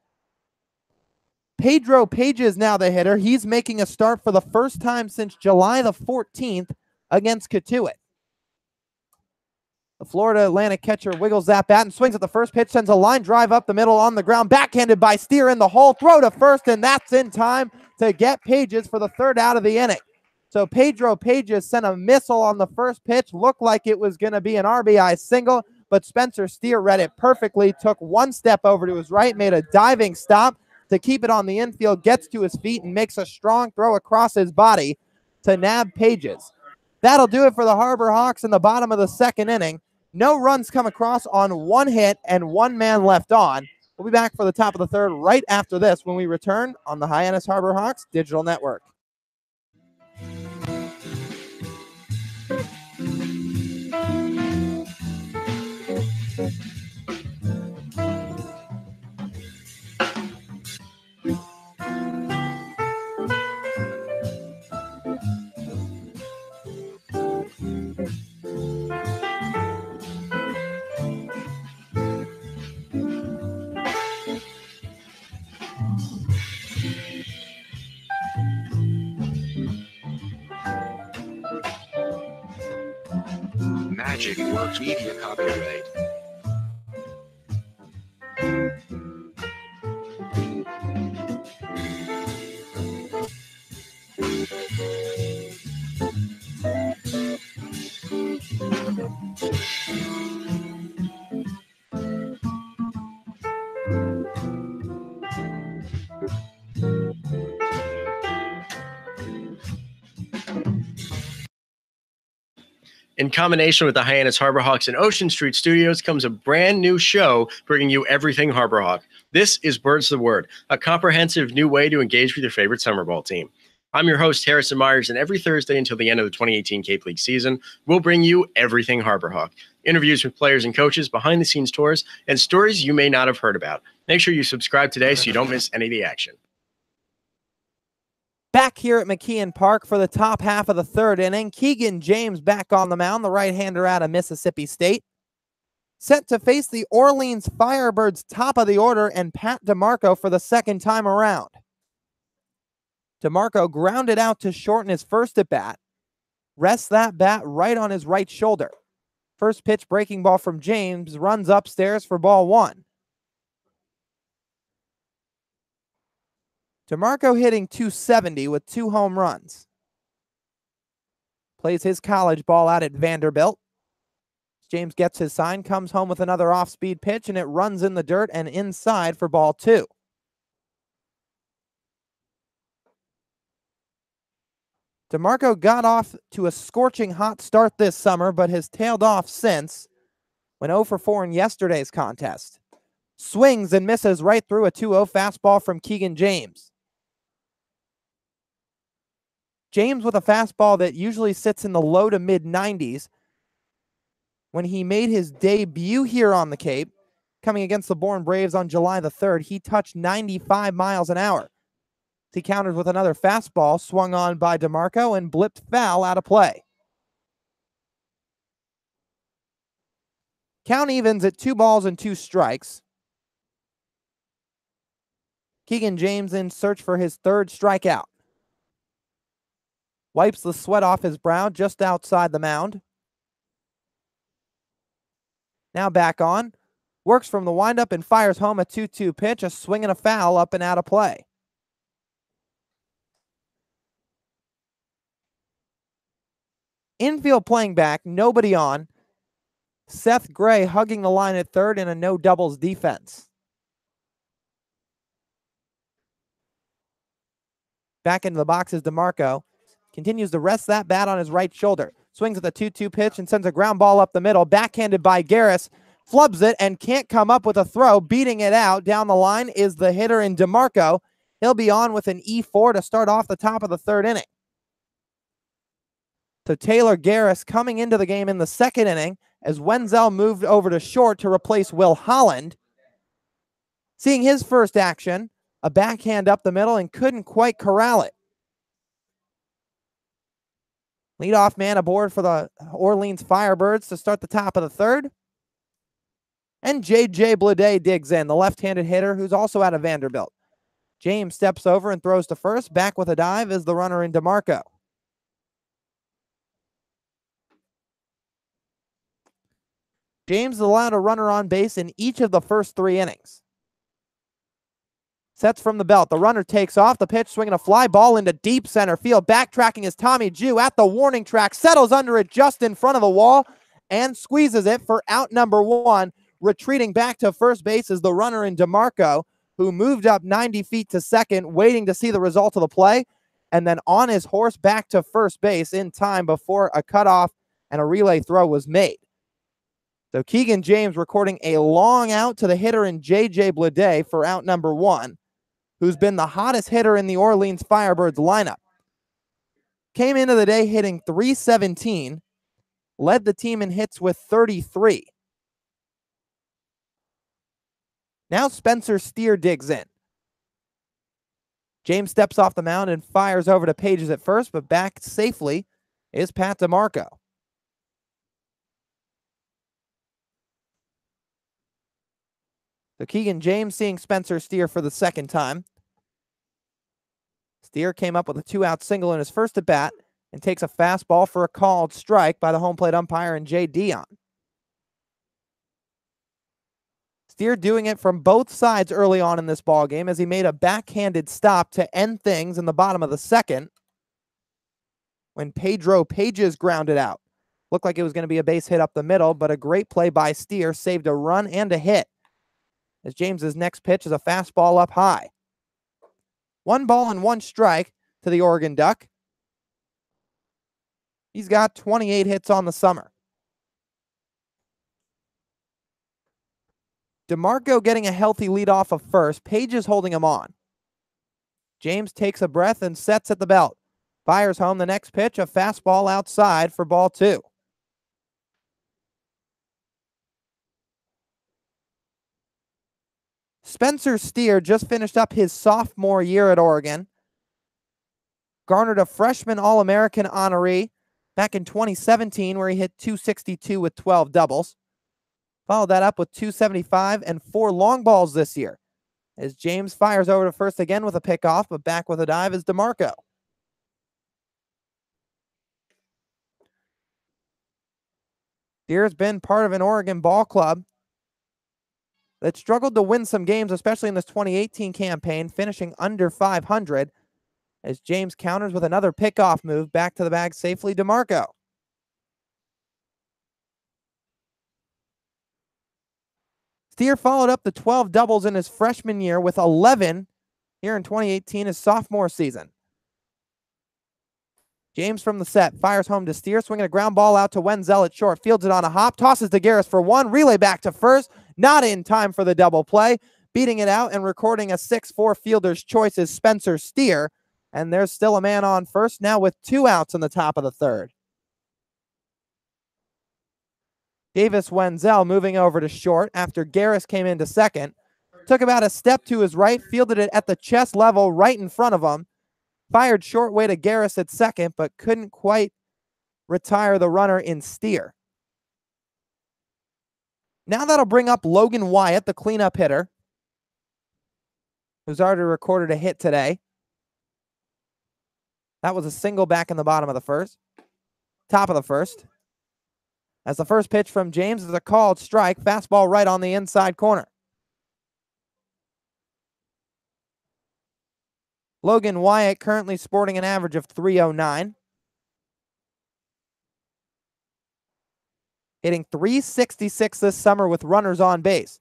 Pedro Page is now the hitter. He's making a start for the first time since July the 14th against Cotuit. The Florida Atlantic catcher wiggles that bat and swings at the first pitch, sends a line drive up the middle on the ground, backhanded by Steer in the hole, throw to first, and that's in time to get Pages for the 3rd out of the inning. So Pedro Pages sent a missile on the first pitch, looked like it was going to be an RBI single, but Spencer Steer read it perfectly, took 1 step over to his right, made a diving stop to keep it on the infield, gets to his feet and makes a strong throw across his body to nab Pages. That'll do it for the Harbor Hawks in the bottom of the second inning. No runs come across on 1 hit and 1 man left on. We'll be back for the top of the third right after this when we return on the Hyannis Harbor Hawks Digital Network. Magic Works Media copyright. In combination with the Hyannis Harbor Hawks and Ocean Street Studios comes a brand new show bringing you everything Harbor Hawk. This is Birds the Word, a comprehensive new way to engage with your favorite summer ball team. I'm your host, Harrison Myers, and every Thursday until the end of the 2018 Cape League season, we'll bring you everything Harbor Hawk. Interviews with players and coaches, behind-the-scenes tours, and stories you may not have heard about. Make sure you subscribe today so you don't miss any of the action. Back here at McKeon Park for the top half of the third inning, Keegan James back on the mound, the right-hander out of Mississippi State. Set to face the Orleans Firebirds top of the order and Pat DeMarco for the second time around. DeMarco grounded out to shorten his first at bat. Rests that bat right on his right shoulder. First pitch breaking ball from James, runs upstairs for ball one. DeMarco hitting .270 with 2 home runs. Plays his college ball out at Vanderbilt. James gets his sign, comes home with another off-speed pitch, and it runs in the dirt and inside for ball two. DeMarco got off to a scorching hot start this summer, but has tailed off since, when 0 for 4 in yesterday's contest. Swings and misses right through a 2-0 fastball from Keegan James. James with a fastball that usually sits in the low to mid-90s. When he made his debut here on the Cape, coming against the Bourne Braves on July the 3rd, he touched 95 miles an hour. He countered with another fastball swung on by DeMarco and blipped foul out of play. Count evens at 2 balls and 2 strikes. Keegan James in search for his third strikeout. Wipes the sweat off his brow just outside the mound. Now back on. Works from the windup and fires home a 2-2 pitch, a swing and a foul up and out of play. Infield playing back, nobody on. Seth Gray hugging the line at third in a no doubles defense. Back into the box is DeMarco. Continues to rest that bat on his right shoulder. Swings at the 2-2 pitch and sends a ground ball up the middle. Backhanded by Garris. Flubs it and can't come up with a throw. Beating it out down the line is the hitter in DeMarco. He'll be on with an E4 to start off the top of the third inning. So Taylor Garris coming into the game in the second inning as Wenzel moved over to short to replace Will Holland. Seeing his first action, a backhand up the middle and couldn't quite corral it. Leadoff man aboard for the Orleans Firebirds to start the top of the third. And J.J. Blade digs in, the left-handed hitter who's also out of Vanderbilt. James steps over and throws to first. Back with a dive is the runner in DeMarco. James allowed a runner on base in each of the first 3 innings. Sets from the belt. The runner takes off. The pitch, swinging a fly ball into deep center field. Backtracking is Tommy Jew at the warning track. Settles under it just in front of the wall and squeezes it for out number 1. Retreating back to first base is the runner in DeMarco, who moved up 90 feet to second, waiting to see the result of the play, and then on his horse back to first base in time before a cutoff and a relay throw was made. So Keegan James recording a long out to the hitter in J.J. Blade for out number 1, who's been the hottest hitter in the Orleans Firebirds lineup. Came into the day hitting .317, led the team in hits with 33. Now Spencer Steer digs in. James steps off the mound and fires over to Pages at first, but back safely is Pat DeMarco. So Keegan James seeing Spencer Steer for the second time. Steer came up with a 2-out single in his first at-bat and takes a fastball for a called strike by the home plate umpire and Jay Dion. Steer doing it from both sides early on in this ballgame as he made a backhanded stop to end things in the bottom of the second when Pedro Pages grounded out. Looked like it was going to be a base hit up the middle, but a great play by Steer saved a run and a hit. As James's next pitch is a fastball up high. 1 ball and 1 strike to the Oregon Duck. He's got 28 hits on the summer. DeMarco getting a healthy lead off of first. Pages holding him on. James takes a breath and sets at the belt. Fires home the next pitch, a fastball outside for ball 2. Spencer Steer just finished up his sophomore year at Oregon. garnered a freshman All-American honoree back in 2017 where he hit 262 with 12 doubles. Followed that up with 275 and 4 long balls this year. As James fires over to first again with a pickoff, but back with a dive is DeMarco. Steer's been part of an Oregon ball club that struggled to win some games, especially in this 2018 campaign, finishing under 500. As James counters with another pickoff move, back to the bag safely, DeMarco. Steer followed up the 12 doubles in his freshman year with 11 here in 2018, his sophomore season. James from the set, fires home to Steer, swinging a ground ball out to Wenzel at short, fields it on a hop, tosses to Garris for one, relay back to first, not in time for the double play, beating it out and recording a 6-4 fielder's choice is Spencer Steer, and there's still a man on first now with 2 outs in the top of the third. Davis Wenzel moving over to short after Garris came into second. Took about a step to his right, fielded it at the chest level right in front of him. Fired short way to Garris at second, but couldn't quite retire the runner in Steer. Now that'll bring up Logan Wyatt, the cleanup hitter, who's already recorded a hit today. That was a single back in the bottom of the first. Top of the first. As the first pitch from James is a called strike, fastball right on the inside corner. Logan Wyatt currently sporting an average of 309. Hitting 366 this summer with runners on base.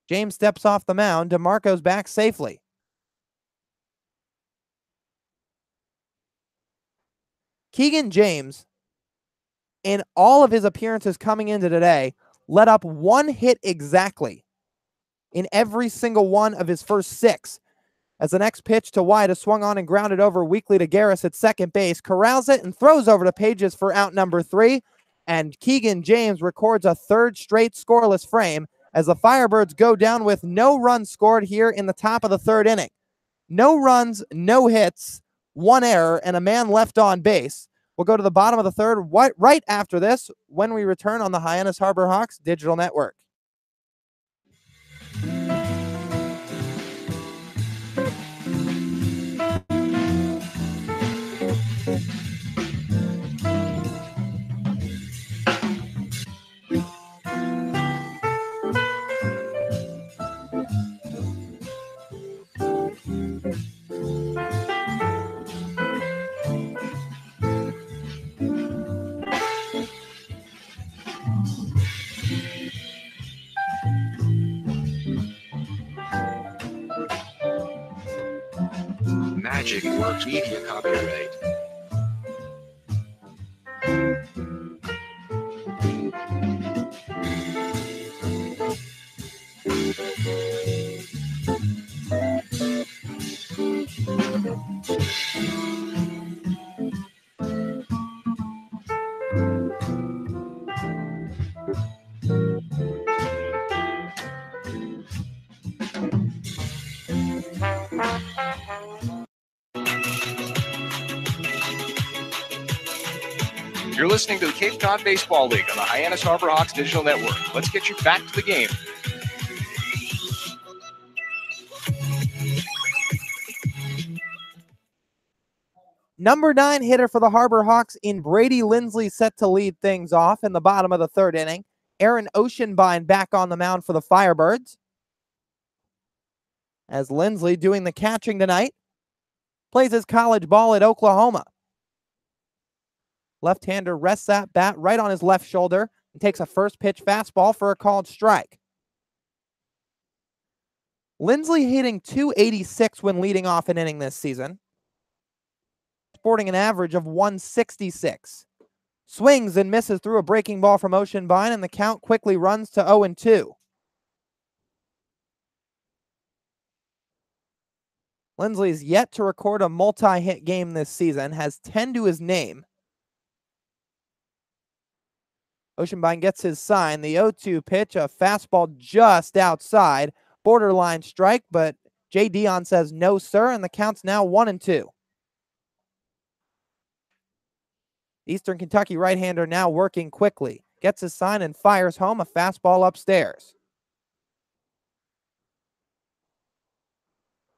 James steps off the mound. DeMarco's back safely. Keegan James, in all of his appearances coming into today, let up 1 hit exactly in every single one of his first 6. As the next pitch to Wyatt is swung on and grounded over weakly to Garris at second base, corrals it and throws over to Pages for out number 3. And Keegan James records a 3rd straight scoreless frame as the Firebirds go down with no runs scored here in the top of the 3rd inning. No runs, no hits, 1 error, and a man left on base. We'll go to the bottom of the 3rd right after this when we return on the Hyannis Harbor Hawks Digital Network. Magic Works Media copyright. You're listening to the Cape Cod Baseball League on the Hyannis Harbor Hawks Digital Network. Let's get you back to the game. Number 9 hitter for the Harbor Hawks in Brady Lindsley set to lead things off in the bottom of the 3rd inning. Aaron Oceanbine back on the mound for the Firebirds. As Lindsley, doing the catching tonight, plays his college ball at Oklahoma. Left-hander rests that bat right on his left shoulder and takes a first pitch fastball for a called strike. Lindsley hitting .286 when leading off an inning this season, sporting an average of 166. Swings and misses through a breaking ball from Oceanbine, and the count quickly runs to 0-2. Lindsley's yet to record a multi-hit game this season, has 10 to his name. Oceanbine gets his sign. The 0-2 pitch, a fastball just outside. Borderline strike, but Jay Dion says no, sir, and the count's now 1-2. Eastern Kentucky right-hander now working quickly. Gets his sign and fires home a fastball upstairs.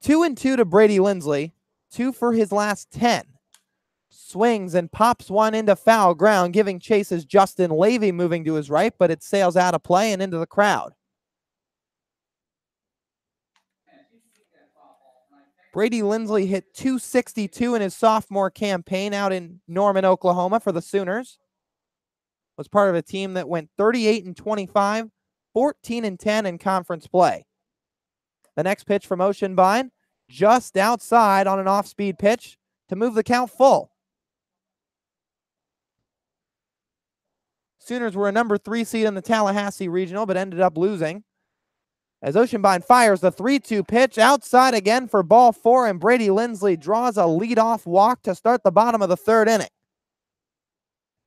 2-2 to Brady Lindsley. 2 for his last 10. Swings and pops one into foul ground, giving chase as Justin Levy moving to his right, but it sails out of play and into the crowd. Brady Lindsley hit .262 in his sophomore campaign out in Norman, Oklahoma for the Sooners. Was part of a team that went 38-25, 14-10 in conference play. The next pitch from Oceanbine, just outside on an off-speed pitch to move the count full. Sooners were a number 3 seed in the Tallahassee Regional, but ended up losing. As Oceanbine fires the 3-2 pitch outside again for ball 4, and Brady Lindsley draws a leadoff walk to start the bottom of the third inning.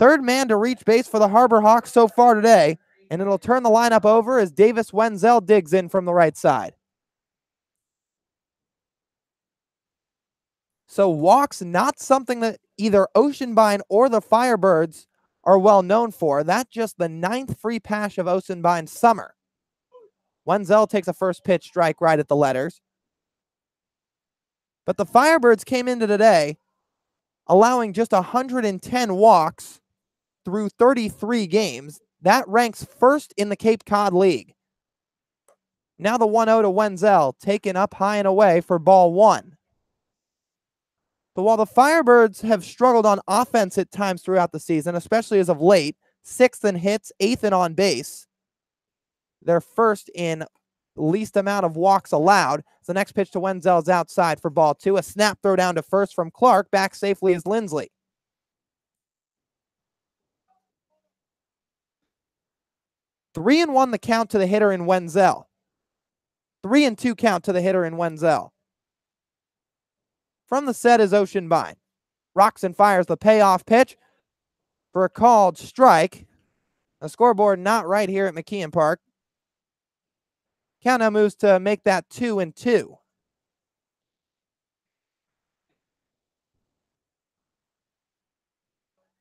Third man to reach base for the Harbor Hawks so far today, and it'll turn the lineup over as Davis Wenzel digs in from the right side. So walks, not something that either Oceanbine or the Firebirds are well known for. That's just the 9th free pass of Oceanbine's summer. Wenzel takes a first pitch strike right at the letters. But the Firebirds came into today allowing just 110 walks through 33 games. That ranks first in the Cape Cod League. Now the 1-0 to Wenzel, taken up high and away for ball 1. But while the Firebirds have struggled on offense at times throughout the season, especially as of late, 6th in hits, 8th in on base, they're first in least amount of walks allowed. The next pitch to Wenzel is outside for ball 2. A snap throw down to first from Clark. Back safely is Lindsley. Three and 1 the count to the hitter in Wenzel. 3-2 count to the hitter in Wenzel. From the set is Oceanbine. Rocks and fires the payoff pitch for a called strike. The scoreboard not right here at McKeon Park. Count now moves to make that 2-2.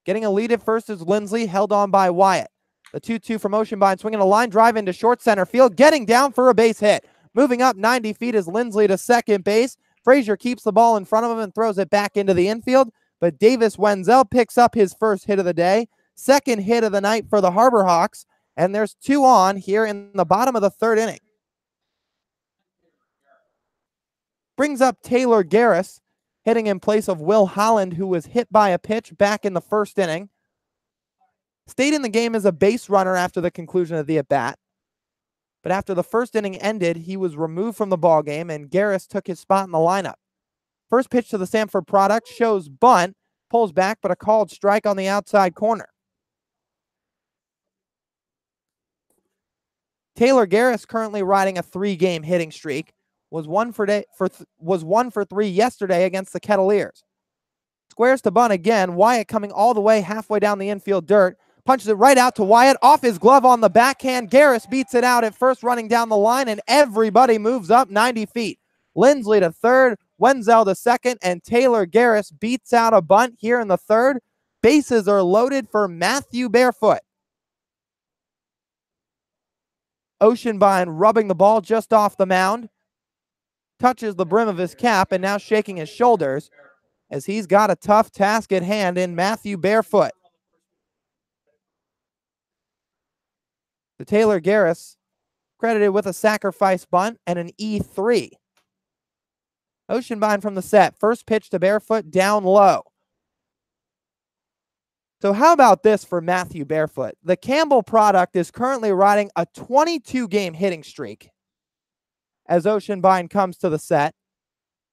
Getting a lead at first is Lindsley, held on by Wyatt. The 2-2 from Oceanbine, swinging a line drive into short center field, getting down for a base hit. Moving up 90 feet is Lindsley to second base. Frazier keeps the ball in front of him and throws it back into the infield, but Davis Wenzel picks up his first hit of the day, second hit of the night for the Harbor Hawks, and there's 2 on here in the bottom of the third inning. Brings up Taylor Garris, hitting in place of Will Holland, who was hit by a pitch back in the first inning. Stayed in the game as a base runner after the conclusion of the at-bat. But after the first inning ended, he was removed from the ballgame, and Garris took his spot in the lineup. First pitch to the Sanford product shows bunt, pulls back, but a called strike on the outside corner. Taylor Garris currently riding a 3-game hitting streak. Was 1 for 3 yesterday against the Kettleers. Squares to bunt again. Wyatt coming all the way halfway down the infield dirt. Punches it right out to Wyatt. Off his glove on the backhand. Garris beats it out at first, running down the line, and everybody moves up 90 feet. Lindsley to third, Wenzel to second, and Taylor Garris beats out a bunt here in the third. Bases are loaded for Matthew Barefoot. Oceanbine rubbing the ball just off the mound. Touches the brim of his cap and now shaking his shoulders as he's got a tough task at hand in Matthew Barefoot. The Taylor Garris credited with a sacrifice bunt and an E3. Oceanbine from the set. First pitch to Barefoot down low. So how about this for Matthew Barefoot? The Campbell product is currently riding a 22-game hitting streak as Oceanbine comes to the set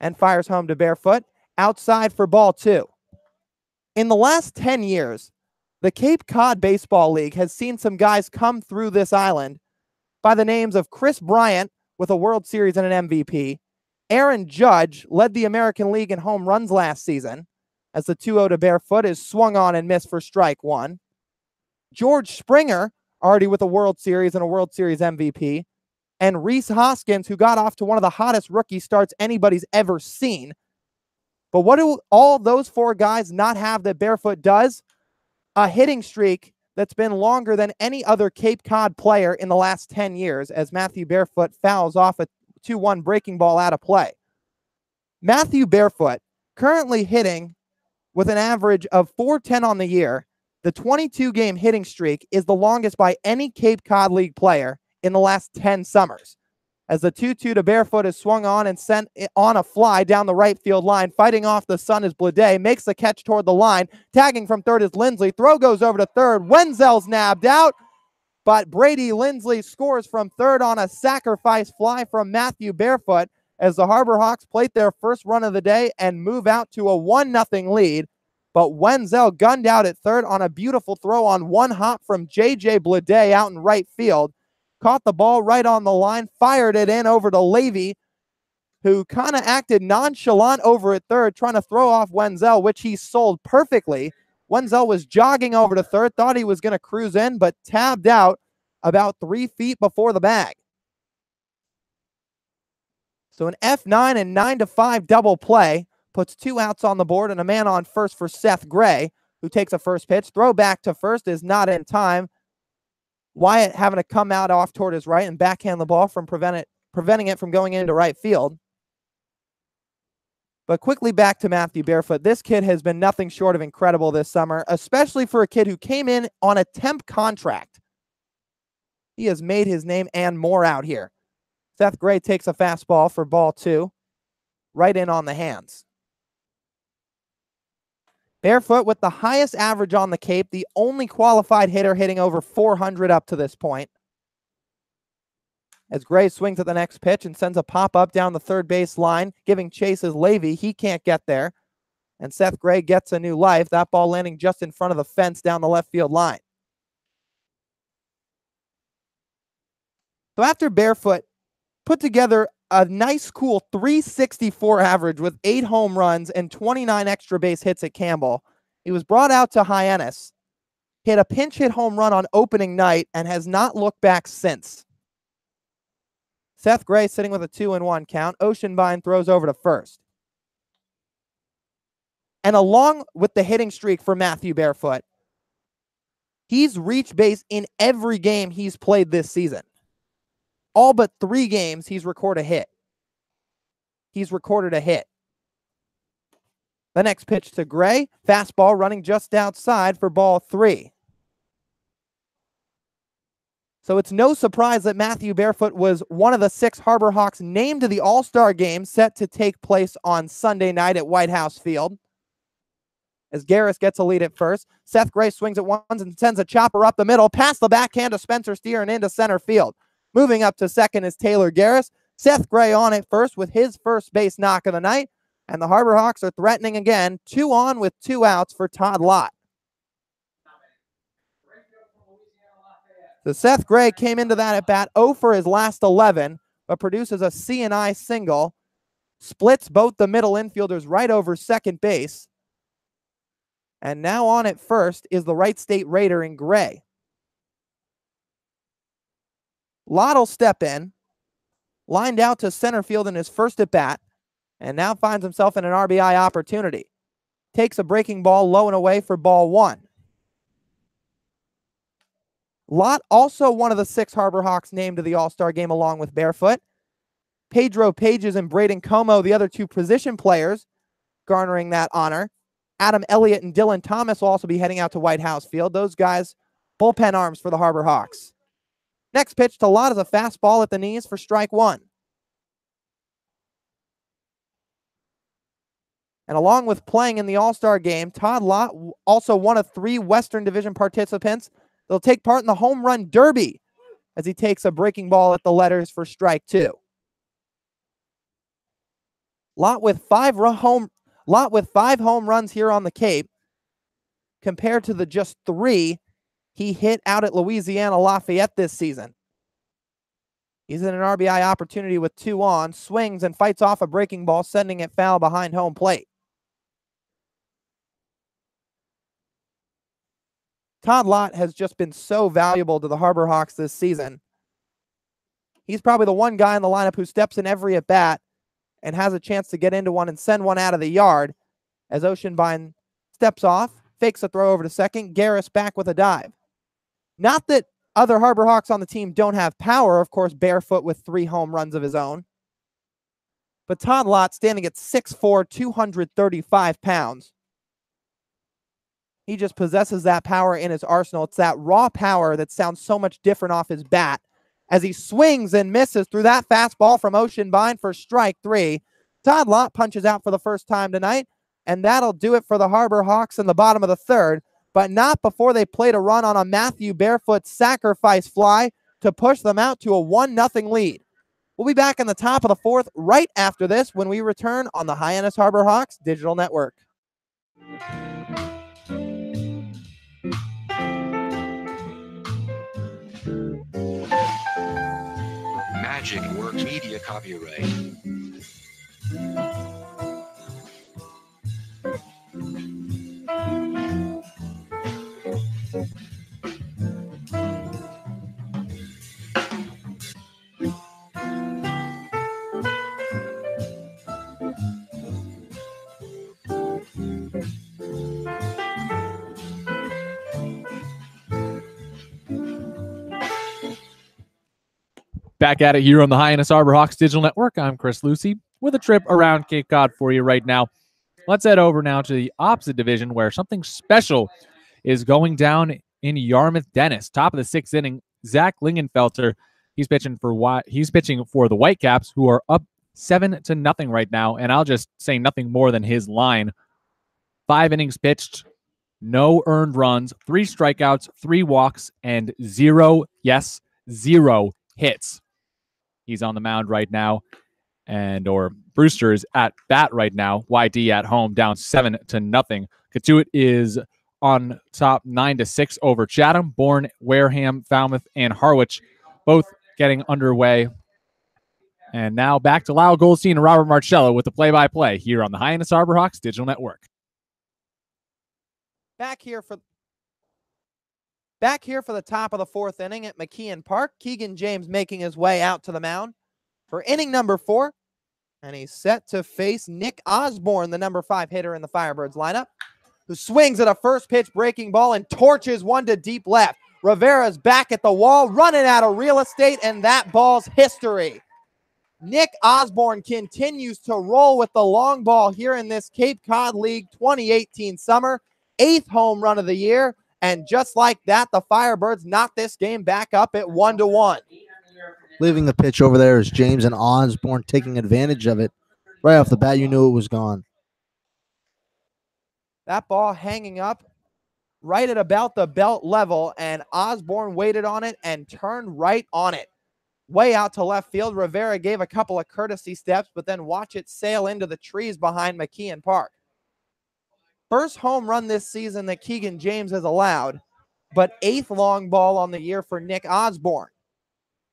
and fires home to Barefoot, outside for ball 2. In the last 10 years, the Cape Cod Baseball League has seen some guys come through this island by the names of Chris Bryant with a World Series and an MVP. Aaron Judge led the American League in home runs last season as the 2-0 to Barefoot is swung on and missed for strike 1. George Springer, already with a World Series and a World Series MVP. And Reese Hoskins, who got off to one of the hottest rookie starts anybody's ever seen. But what do all those 4 guys not have that Barefoot does? a hitting streak that's been longer than any other Cape Cod player in the last 10 years as Matthew Barefoot fouls off a 2-1 breaking ball out of play. Matthew Barefoot currently hitting with an average of .410 on the year. The 22-game hitting streak is the longest by any Cape Cod League player in the last 10 summers. As the 2-2 to Barefoot is swung on and sent on a fly down the right field line, fighting off the sun is Blade, makes the catch toward the line. Tagging from third is Lindsley. Throw goes over to third. Wenzel's nabbed out, but Brady Lindsley scores from third on a sacrifice fly from Matthew Barefoot as the Harbor Hawks plate their first run of the day and move out to a 1-0 lead. But Wenzel gunned out at third on a beautiful throw on one hop from J.J. Blade out in right field. Caught the ball right on the line, fired it in over to Levy, who kind of acted nonchalant over at third, trying to throw off Wenzel, which he sold perfectly. Wenzel was jogging over to third, thought he was going to cruise in, but tabbed out about 3 feet before the bag. So an F9 and 9-5 double play puts 2 outs on the board and a man on first for Seth Gray, who takes a first pitch. Throw back to first is not in time. Wyatt having to come out off toward his right and backhand the ball from preventing it from going into right field. But quickly back to Matthew Barefoot. This kid has been nothing short of incredible this summer, especially for a kid who came in on a temp contract. He has made his name and more out here. Seth Gray takes a fastball for ball 2, right in on the hands. Barefoot with the highest average on the Cape, the only qualified hitter hitting over 400 up to this point. As Gray swings at the next pitch and sends a pop-up down the third base line, giving chase as Levy. He can't get there. And Seth Gray gets a new life, that ball landing just in front of the fence down the left field line. So after Barefoot put together a nice, cool 364 average with 8 home runs and 29 extra base hits at Campbell, he was brought out to Hyannis, hit a pinch hit home run on opening night, and has not looked back since. Seth Gray sitting with a 2-1 count. Oceanbine throws over to first. And along with the hitting streak for Matthew Barefoot, he's reached base in every game he's played this season. All but 3 games, he's recorded a hit. The next pitch to Gray, fastball running just outside for ball 3. So it's no surprise that Matthew Barefoot was one of the 6 Harbor Hawks named to the All-Star game set to take place on Sunday night at White House Field. As Garris gets a lead at first, Seth Gray swings at once and sends a chopper up the middle, past the backhand to Spencer Steer and into center field. Moving up to second is Taylor Garris. Seth Gray on at first with his first base knock of the night. And the Harbor Hawks are threatening again. 2 on with 2 outs for Todd Lott. So Seth Gray came into that at bat 0 for his last 11, but produces a C&I single. Splits both the middle infielders right over second base. And now on at first is the Wright State Raider in Gray. Lott will step in, lined out to center field in his first at bat, and now finds himself in an RBI opportunity. Takes a breaking ball low and away for ball 1. Lott also one of the 6 Harbor Hawks named to the All-Star game along with Barefoot. Pedro Pages and Braden Como, the other 2 position players, garnering that honor. Adam Elliott and Dylan Thomas will also be heading out to White House Field. Those guys, bullpen arms for the Harbor Hawks. Next pitch to Lott is a fastball at the knees for strike 1. And along with playing in the All-Star game, Todd Lott, also one of 3 Western Division participants, they'll take part in the Home Run Derby as he takes a breaking ball at the letters for strike 2. Lott with 5 home runs here on the Cape, compared to the just 3 he hit out at Louisiana Lafayette this season. He's in an RBI opportunity with 2 on, swings and fights off a breaking ball, sending it foul behind home plate. Todd Lott has just been so valuable to the Harbor Hawks this season. He's probably the one guy in the lineup who steps in every at-bat and has a chance to get into one and send one out of the yard as Oceanbine steps off, fakes a throw over to second. Garris back with a dive. Not that other Harbor Hawks on the team don't have power. Of course, Barefoot with 3 home runs of his own. But Todd Lott, standing at 6'4", 235 pounds. He just possesses that power in his arsenal. It's that raw power that sounds so much different off his bat as he swings and misses through that fastball from Ocean Vine for strike 3. Todd Lott punches out for the first time tonight, and that'll do it for the Harbor Hawks in the bottom of the third, but not before they played a run on a Matthew Barefoot sacrifice fly to push them out to a 1-0 lead. We'll be back in the top of the fourth right after this when we return on the Hyannis Harbor Hawks Digital Network. Magic Works Media copyright. Back at it here on the Hyannis Harbor Hawks Digital Network. I'm Chris Lucy with a trip around Cape Cod for you right now. Let's head over now to the opposite division where something special is going down in Yarmouth Dennis. Top of the 6th inning, Zach Lingenfelter. He's pitching for the Whitecaps, who are up 7-0 right now. And I'll just say nothing more than his line. 5 innings pitched, no earned runs, 3 strikeouts, 3 walks, and 0 hits. He's on the mound right now, or Brewster is at bat right now. YD at home, down 7-0. Katuitt is on top 9-6 over Chatham. Bourne, Wareham, Falmouth, and Harwich both getting underway. And now back to Lyle Goldstein and Robert Marcello with the play-by-play here on the Hyannis Harbor Hawks Digital Network. Back here for the top of the 4th inning at McKeon Park. Keegan James making his way out to the mound for inning number 4. And he's set to face Nick Osborne, the number 5 hitter in the Firebirds lineup, who swings at a first pitch breaking ball and torches one to deep left. Rivera's back at the wall, running out of real estate, and that ball's history. Nick Osborne continues to roll with the long ball here in this Cape Cod League 2018 summer. 8th home run of the year. And just like that, the Firebirds knock this game back up at 1-1. Leaving the pitch over there is James, and Osborne taking advantage of it. Right off the bat, you knew it was gone. That ball hanging up right at about the belt level, and Osborne waited on it and turned right on it. Way out to left field, Rivera gave a couple of courtesy steps, but then watch it sail into the trees behind McKeon Park. First home run this season that Keegan James has allowed, but 8th long ball on the year for Nick Osborne.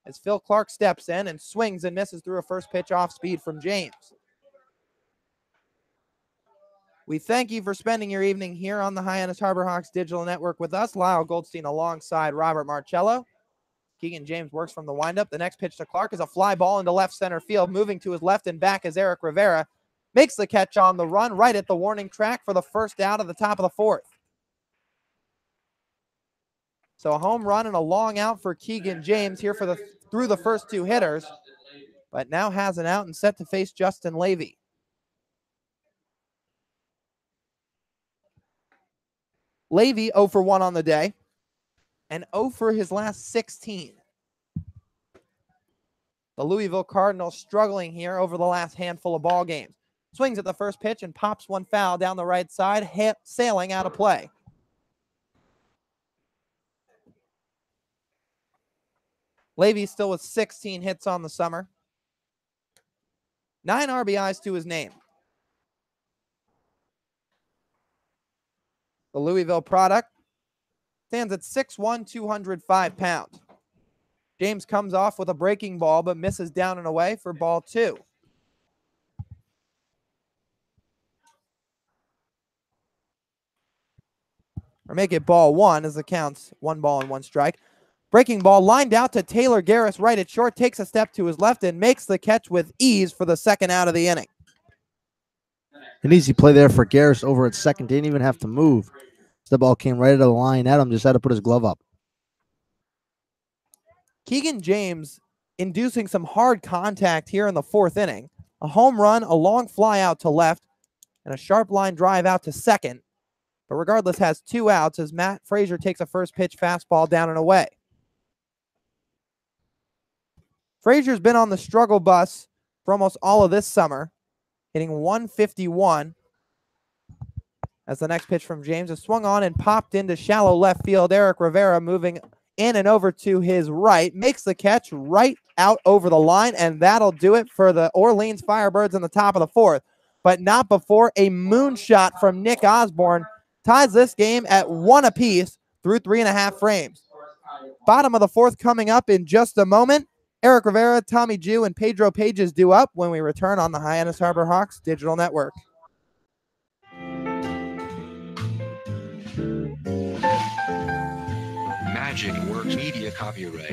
As Phil Clark steps in and swings and misses through a first pitch off speed from James. We thank you for spending your evening here on the Hyannis Harbor Hawks Digital Network with us. Lyle Goldstein alongside Robert Marcello. Keegan James works from the windup. The next pitch to Clark is a fly ball into left center field. Moving to his left and back is Eric Rivera. Makes the catch on the run right at the warning track for the first out of the top of the 4th. So a home run and a long out for Keegan James here through the first 2 hitters, but now has an out and set to face Justin Levy. Levy 0 for 1 on the day and 0 for his last 16. The Louisville Cardinals struggling here over the last handful of ball games. Swings at the first pitch and pops one foul down the right side, sailing out of play. Levy still with 16 hits on the summer. 9 RBIs to his name. The Louisville product stands at 6'1", 205 pounds. James comes off with a breaking ball, but misses down and away for ball 2. Or make it ball 1 as the count's 1 ball and 1 strike. Breaking ball lined out to Taylor Garris right at short, takes a step to his left and makes the catch with ease for the second out of the inning. An easy play there for Garris over at second. Didn't even have to move. The ball came right out of the line at him, just had to put his glove up. Keegan James inducing some hard contact here in the 4th inning. A home run, a long fly out to left, and a sharp line drive out to second. But regardless, has 2 outs as Matt Frazier takes a first pitch fastball down and away. Frazier's been on the struggle bus for almost all of this summer, hitting 151. As the next pitch from James is swung on and popped into shallow left field. Eric Rivera moving in and over to his right, makes the catch right out over the line, and that'll do it for the Orleans Firebirds in the top of the 4th. But not before a moonshot from Nick Osborne ties this game at 1 apiece through 3.5 frames. Bottom of the 4th coming up in just a moment. Eric Rivera, Tommy Jew, and Pedro Pages due up when we return on the Hyannis Harbor Hawks Digital Network. Magic Works Media copyright.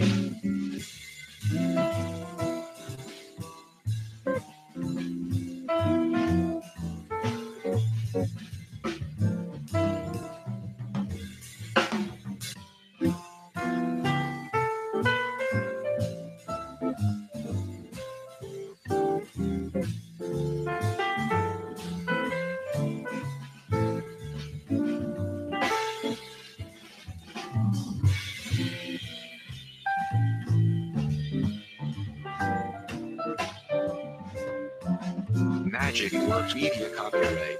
Magic Works Media copyright.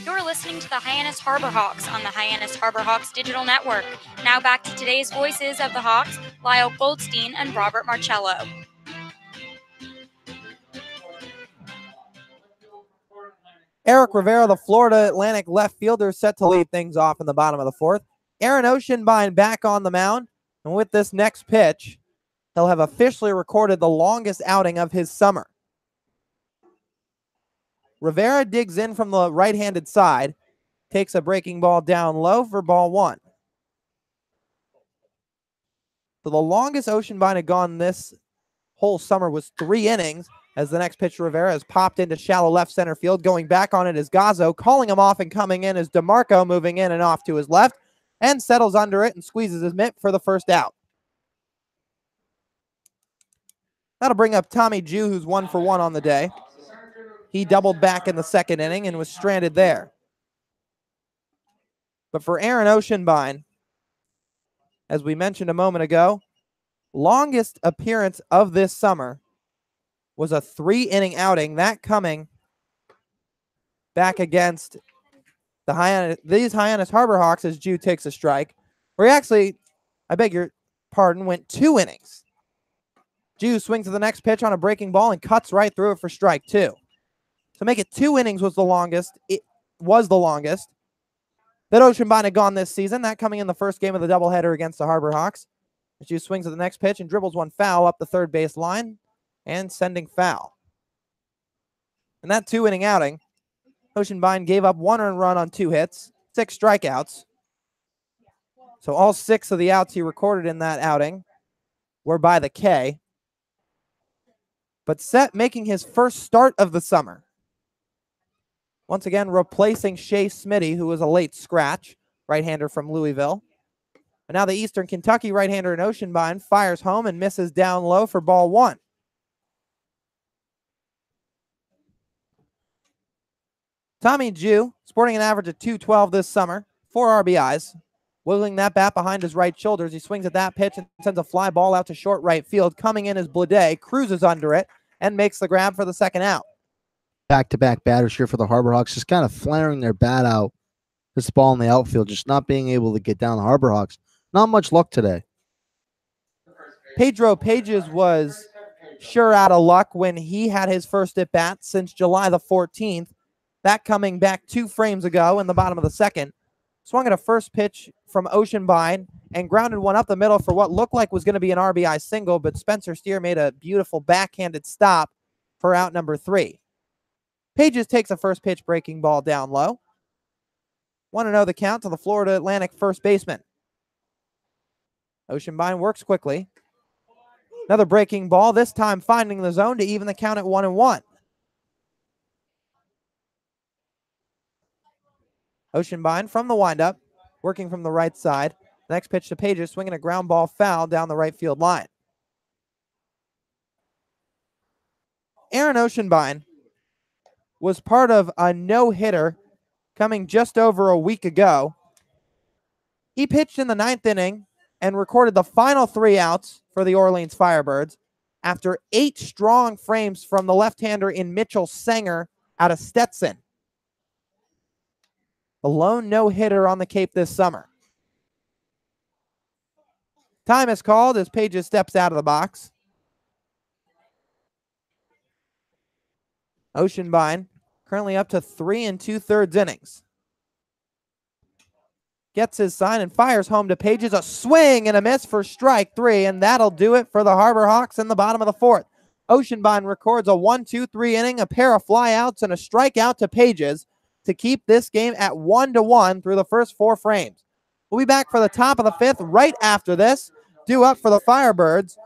You're listening to the Hyannis Harbor Hawks on the Hyannis Harbor Hawks Digital Network. Now back to today's voices of the Hawks, Lyle Goldstein and Robert Marcello. Eric Rivera, the Florida Atlantic left fielder, set to lead things off in the bottom of the 4th. Aaron Oceanbine back on the mound, and with this next pitch, he'll have officially recorded the longest outing of his summer. Rivera digs in from the right-handed side, takes a breaking ball down low for ball 1. So the longest Oceanbine had gone this whole summer was 3 innings, as the next pitch Rivera has popped into shallow left center field. Going back on it is Gazzo. Calling him off and coming in is DeMarco, moving in and off to his left, and settles under it and squeezes his mitt for the first out. That'll bring up Tommy Jew, who's 1 for 1 on the day. He doubled back in the 2nd inning and was stranded there. But for Aaron Oceanbine, as we mentioned a moment ago, longest appearance of this summer was a 3-inning outing, that coming back against these Hyannis Harbor Hawks as Jew takes a strike, where he actually, I beg your pardon, went 2 innings. Jew swings to the next pitch on a breaking ball and cuts right through it for strike 2. So make it 2 innings was the longest. It was the longest that Oceanbine had gone this season. That coming in the first game of the doubleheader against the Harbor Hawks. Jew swings to the next pitch and dribbles one foul up the third base line and sending foul. In that 2-inning outing, Oceanbine gave up 1 earned run on 2 hits, 6 strikeouts. So all 6 of the outs he recorded in that outing were by the K. But Set making his first start of the summer. Once again, replacing Shea Smitty, who was a late scratch, right-hander from Louisville. And now the Eastern Kentucky right-hander in Oceanbine fires home and misses down low for ball 1. Tommy Jew, sporting an average of .212 this summer, 4 RBIs. Wiggling that bat behind his right shoulder as he swings at that pitch and sends a fly ball out to short right field. Coming in is Blade, cruises under it, and makes the grab for the 2nd out. Back-to-back batters here for the Harbor Hawks, just kind of flaring their bat out. This ball in the outfield, just not being able to get down the Harbor Hawks. Not much luck today. Pedro Pages was sure out of luck when he had his first at-bat since July the 14th. That coming back 2 frames ago in the bottom of the 2nd. swung at a first pitch from Oceanbine and grounded one up the middle for what looked like was going to be an RBI single, but Spencer Steer made a beautiful backhanded stop for out number 3. Pages takes a first pitch breaking ball down low. 1-0 the count to the Florida Atlantic first baseman. Oceanbine works quickly. Another breaking ball, this time finding the zone to even the count at 1-1. Oceanbine from the windup, working from the right side. Next pitch to Pages, swinging a ground ball foul down the right field line. Aaron Oceanbine was part of a no-hitter coming just over a week ago. He pitched in the 9th inning and recorded the final 3 outs for the Orleans Firebirds after 8 strong frames from the left-hander in Mitchell Sanger out of Stetson. The lone no-hitter on the Cape this summer. Time is called as Pages steps out of the box. Oceanbine currently up to 3 2/3 innings. Gets his sign and fires home to Pages. A swing and a miss for strike 3, and that'll do it for the Harbor Hawks in the bottom of the 4th. Oceanbine records a 1-2-3 inning, a pair of flyouts, and a strikeout to Pages to keep this game at 1-1 through the first 4 frames. We'll be back for the top of the 5th right after this. Due up for the Firebirds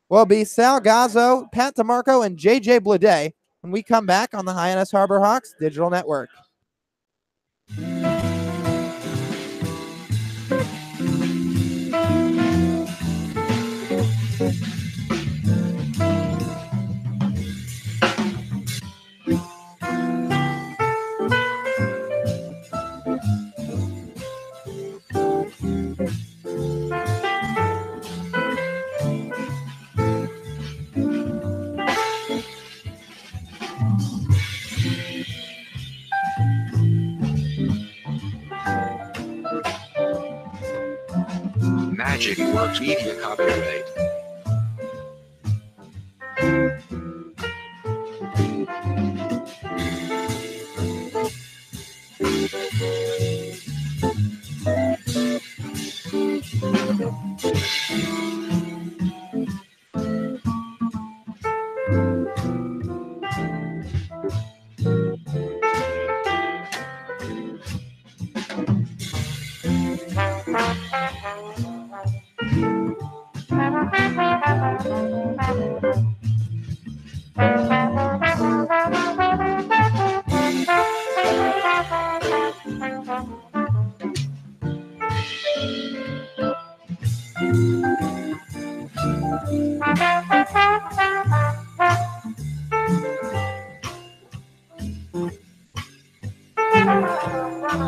will be Sal Gazzo, Pat DeMarco, and JJ Blade when we come back on the Hyannis Harbor Hawks Digital Network. Magic Works Media copyright.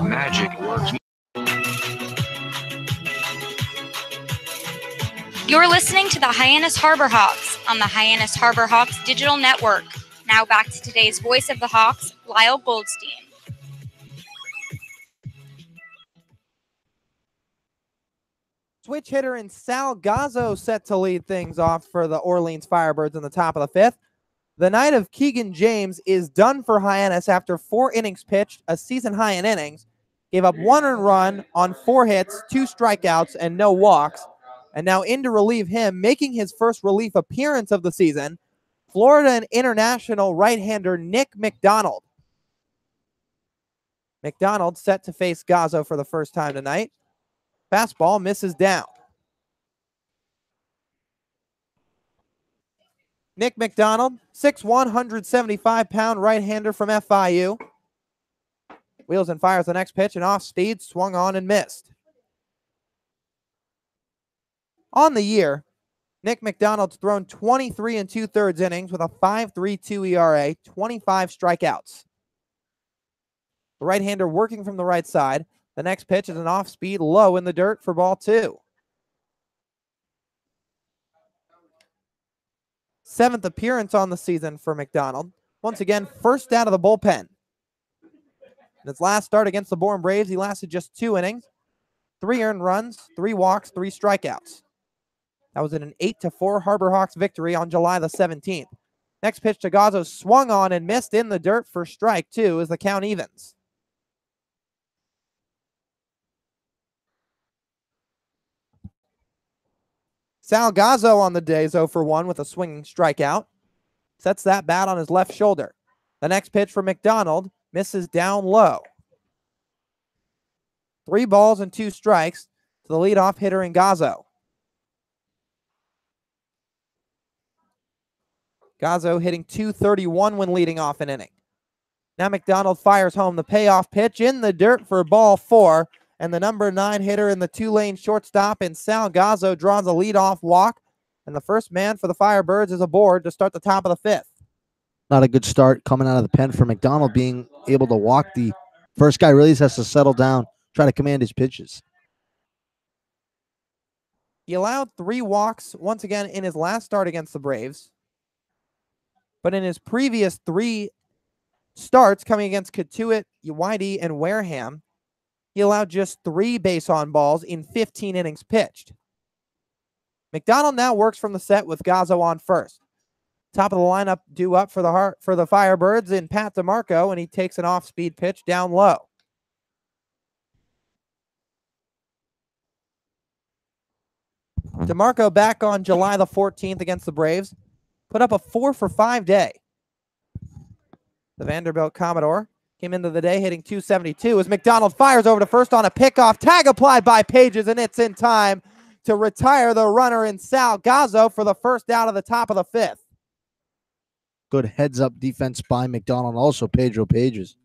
Magic Works. You're listening to the Hyannis Harbor Hawks on the Hyannis Harbor Hawks Digital Network. Now back to today's voice of the Hawks, Lyle Goldstein. Switch hitter and Sal Gazzo set to lead things off for the Orleans Firebirds in the top of the 5th. The night of Keegan James is done for Hyannis after 4 innings pitched, a season high in innings. Gave up 1 earned run on 4 hits, 2 strikeouts, and no walks. And now in to relieve him, making his first relief appearance of the season, Florida and international right-hander Nick McDonald. McDonald set to face Gazzo for the first time tonight. Fastball misses down. Nick McDonald, 6'1", 175-pound right-hander from FIU. Wheels and fires the next pitch, and off speed, swung on and missed. On the year, Nick McDonald's thrown 23 2/3 innings with a 5.32 ERA, 25 strikeouts. The right-hander working from the right side. The next pitch is an off-speed low in the dirt for ball 2. 7th appearance on the season for McDonald. Once again, first out of the bullpen. In his last start against the Bourne Braves, he lasted just 2 innings, 3 earned runs, 3 walks, 3 strikeouts. That was in an 8-4 Harbor Hawks victory on July the 17th. Next pitch to Gazzo swung on and missed in the dirt for strike 2 as the count evens. Salgazzo on the day is 0 for 1 with a swinging strikeout. Sets that bat on his left shoulder. The next pitch for McDonald misses down low. 3 balls and 2 strikes to the leadoff hitter in Gazzo. Gazzo hitting .231 when leading off an inning. Now McDonald fires home the payoff pitch in the dirt for ball 4, and the number 9 hitter in the 2-lane shortstop in Sal Gazzo draws a leadoff walk, and the first man for the Firebirds is aboard to start the top of the 5th. Not a good start coming out of the pen for McDonald, being able to walk the first guy. Really has to settle down, try to command his pitches. He allowed 3 walks once again in his last start against the Braves, but in his previous 3 starts coming against Katuitt, Whitey, and Wareham, he allowed just 3 base on balls in 15 innings pitched. McDonald now works from the set with Gazzo on first. Top of the lineup due up for the Firebirds in Pat DeMarco, and he takes an off-speed pitch down low. DeMarco back on July the 14th against the Braves. Put up a 4 for 5 day. The Vanderbilt Commodore came into the day hitting .272 as McDonald fires over to first on a pickoff. Tag applied by Pages, and it's in time to retire the runner in Sal Gazzo for the first out of the top of the 5th. Good heads-up defense by McDonald. Also Pedro Pages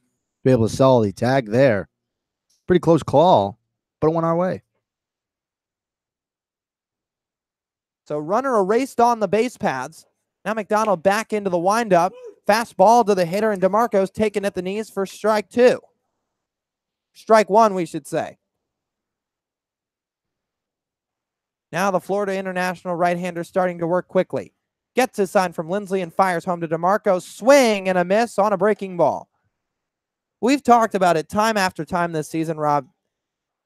be able to sell the tag there. Pretty close call, but it went our way. So runner erased on the base paths. Now McDonald back into the windup. Fastball to the hitter, and DeMarco's taken at the knees for strike 2. Strike 1, we should say. Now the Florida International right-hander starting to work quickly. Gets his sign from Lindsley and fires home to DeMarco. Swing and a miss on a breaking ball. We've talked about it time after time this season, Rob.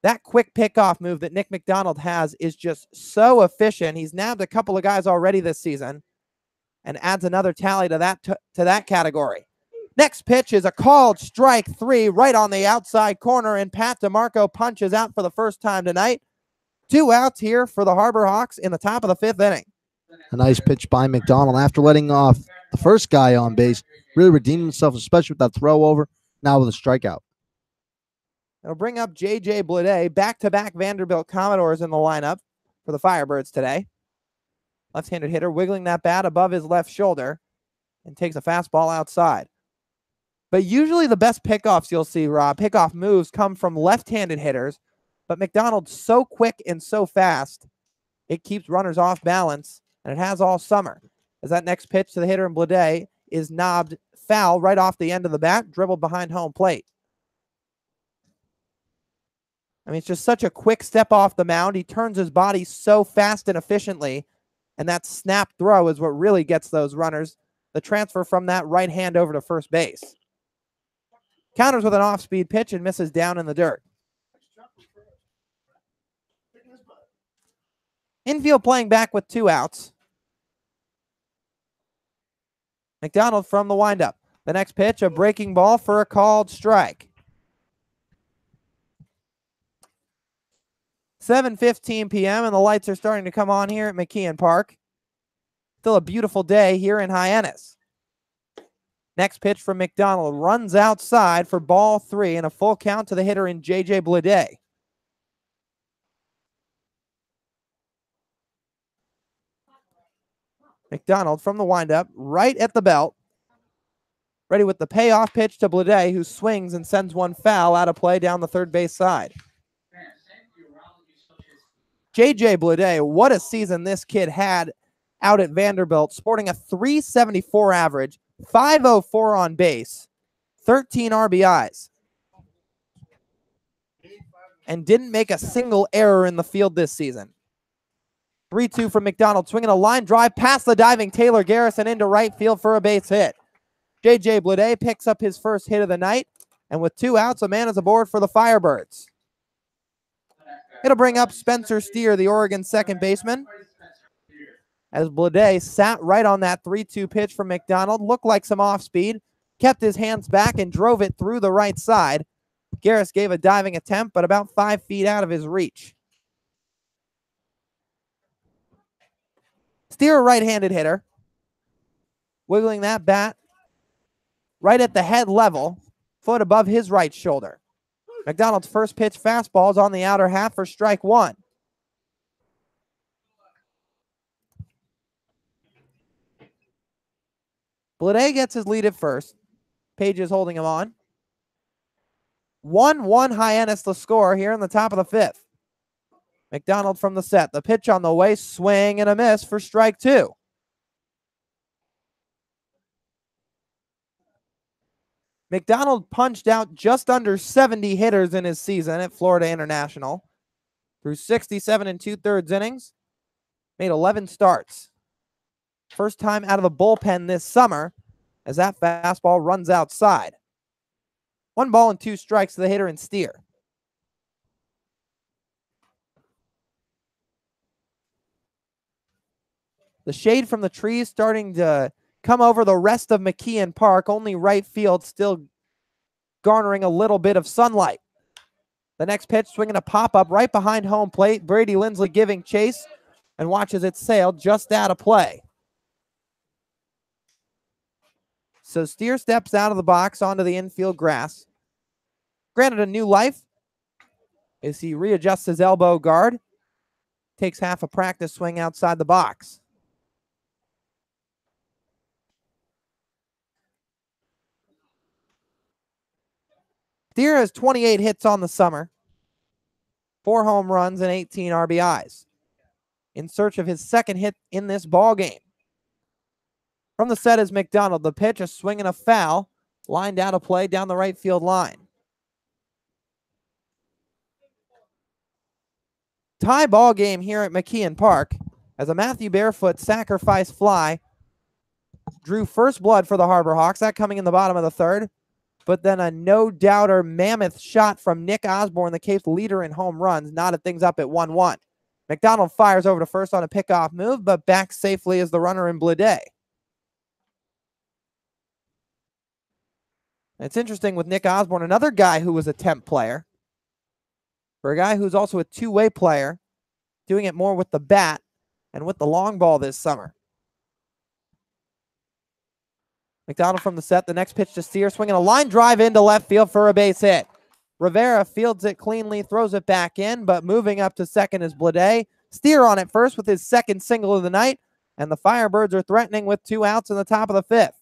That quick pickoff move that Nick McDonald has is just so efficient. He's nabbed a couple of guys already this season and adds another tally to that category. Next pitch is a called strike 3 right on the outside corner, and Pat DeMarco punches out for the first time tonight. 2 outs here for the Harbor Hawks in the top of the 5th inning. A nice pitch by McDonald after letting off the first guy on base. Really redeemed himself, especially with that throw over, now with a strikeout. It'll bring up J.J. Blade, back-to-back Vanderbilt Commodores in the lineup for the Firebirds today. Left-handed hitter wiggling that bat above his left shoulder and takes a fastball outside. But usually the best pickoffs you'll see, Rob, pickoff moves come from left-handed hitters, but McDonald's so quick and so fast, it keeps runners off balance, and it has all summer. As that next pitch to the hitter in Blade is knobbed foul right off the end of the bat, dribbled behind home plate. I mean, it's just such a quick step off the mound. He turns his body so fast and efficiently, and that snap throw is what really gets those runners. The transfer from that right hand over to first base. Counters with an off-speed pitch and misses down in the dirt. Infield playing back with 2 outs. McDonald from the windup. The next pitch, a breaking ball for a called strike. 7:15 p.m. and the lights are starting to come on here at McKeon Park. Still a beautiful day here in Hyannis. Next pitch from McDonald runs outside for ball 3 and a full count to the hitter in J.J. Blade. McDonald from the windup, right at the belt. Ready with the payoff pitch to Blade, who swings and sends one foul out of play down the third base side. J.J. Blade, what a season this kid had out at Vanderbilt, sporting a .374 average, .504 on base, 13 RBIs, and didn't make a single error in the field this season. 3-2 from McDonald, swinging a line drive past the diving Taylor Garrison into right field for a base hit. J.J. Blade picks up his first hit of the night, and with 2 outs, a man is aboard for the Firebirds. It'll bring up Spencer Steer, the Oregon second baseman, as Blade sat right on that 3-2 pitch from McDonald, looked like some off-speed, kept his hands back and drove it through the right side. Garris gave a diving attempt, but about 5 feet out of his reach. Steer, a right-handed hitter. Wiggling that bat right at the head level, foot above his right shoulder. McDonald's first pitch fastball is on the outer half for strike one. Blade gets his lead at first. Page is holding him on. 1-1 Hyannis the score here in the top of the fifth. McDonald from the set. The pitch on the way, swing and a miss for strike two. McDonald punched out just under 70 hitters in his season at Florida International. Through 67 and 2/3 innings. Made 11 starts. First time out of the bullpen this summer as that fastball runs outside. 1 ball and 2 strikes to the hitter and Steer. The shade from the trees starting to come over the rest of McKeon Park. Only right field still garnering a little bit of sunlight. The next pitch, swinging a pop-up right behind home plate. Brady Lindsley giving chase and watches it sail just out of play. So Steer steps out of the box onto the infield grass. Granted a new life as he readjusts his elbow guard. Takes half a practice swing outside the box. Steer has 28 hits on the summer, 4 home runs and 18 RBIs. In search of his second hit in this ball game. From the set is McDonald. The pitch, a swing and a foul, lined out of play down the right field line. Tie ball game here at McKeon Park as a Matthew Barefoot sacrifice fly drew first blood for the Harbor Hawks. That coming in the bottom of the third. But then a no-doubter mammoth shot from Nick Osborne, the Cape's leader in home runs, knotted things up at 1-1. McDonald fires over to first on a pickoff move, but back safely as the runner in Blade. It's interesting with Nick Osborne, another guy who was a temp player. For a guy who's also a two-way player, doing it more with the bat and with the long ball this summer. McDonald from the set. The next pitch to Steer, swinging a line drive into left field for a base hit. Rivera fields it cleanly, throws it back in, but moving up to second is Blade. Steer on it first with his second single of the night, and the Firebirds are threatening with 2 outs in the top of the fifth.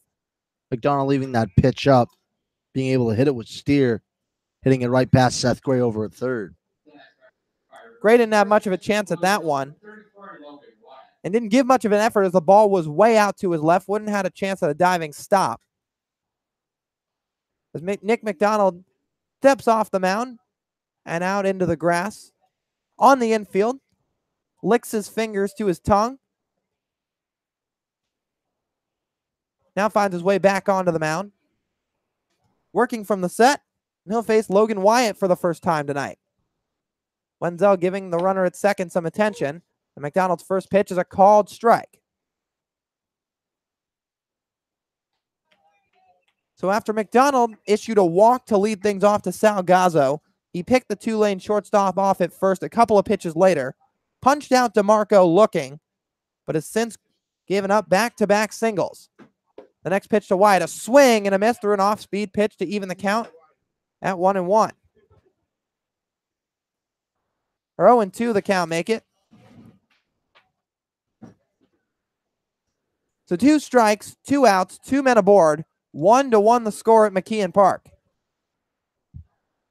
McDonald leaving that pitch up, being able to hit it with Steer, hitting it right past Seth Gray over at third. Gray didn't have much of a chance at that one, and didn't give much of an effort as the ball was way out to his left. Wouldn't have had a chance at a diving stop. As Nick McDonald steps off the mound and out into the grass on the infield, licks his fingers to his tongue. Now finds his way back onto the mound. Working from the set, and he'll face Logan Wyatt for the first time tonight. Wenzel giving the runner at second some attention. And McDonald's first pitch is a called strike. So after McDonald issued a walk to lead things off to Sal Gazzo, he picked the 2-lane shortstop off at first a couple of pitches later, punched out DeMarco looking, but has since given up back-to-back singles. The next pitch to Wyatt, a swing and a miss through an off-speed pitch to even the count at 1-1. Or 0-2 the count make it. So 2 strikes, 2 outs, 2 men aboard, 1-1 the score at McKeon Park.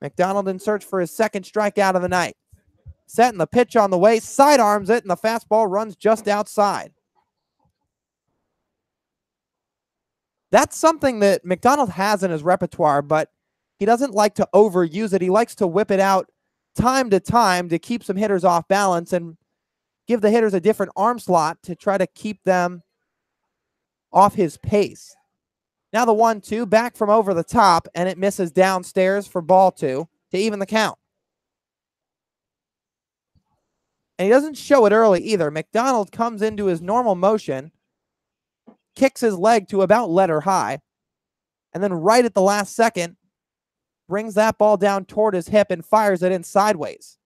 McDonald in search for his second strikeout of the night. Setting the pitch on the way, sidearms it, and the fastball runs just outside. That's something that McDonald has in his repertoire, but he doesn't like to overuse it. He likes to whip it out time to time to keep some hitters off balance and give the hitters a different arm slot to try to keep them off his pace. Now the 1-2 back from over the top, and it misses downstairs for ball 2 to even the count. And he doesn't show it early either. McDonald comes into his normal motion, kicks his leg to about letter high, and then right at the last second, brings that ball down toward his hip and fires it in sideways.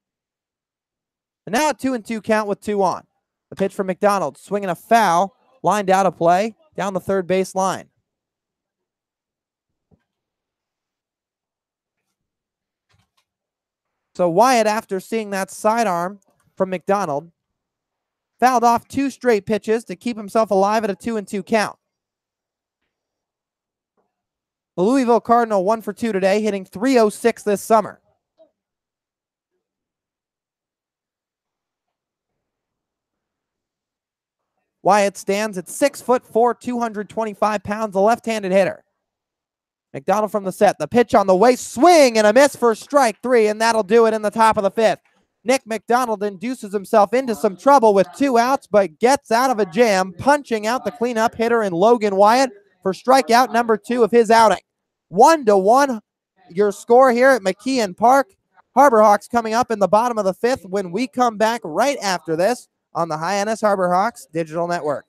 And now a 2-2 count with 2 on. The pitch from McDonald, swinging a foul, lined out of play, down the third base line. So Wyatt, after seeing that sidearm from McDonald, fouled off 2 straight pitches to keep himself alive at a 2-2 count. The Louisville Cardinal 1 for 2 today, hitting .306 this summer. Wyatt stands at 6'4", 225 pounds, a left-handed hitter. McDonald from the set. The pitch on the way, swing and a miss for strike 3, and that'll do it in the top of the 5th. Nick McDonald induces himself into some trouble with 2 outs, but gets out of a jam, punching out the cleanup hitter in Logan Wyatt for strikeout number 2 of his outing. 1-1, your score here at McKeon Park. Harbor Hawks coming up in the bottom of the 5th when we come back right after this on the Hyannis Harbor Hawks Digital Network.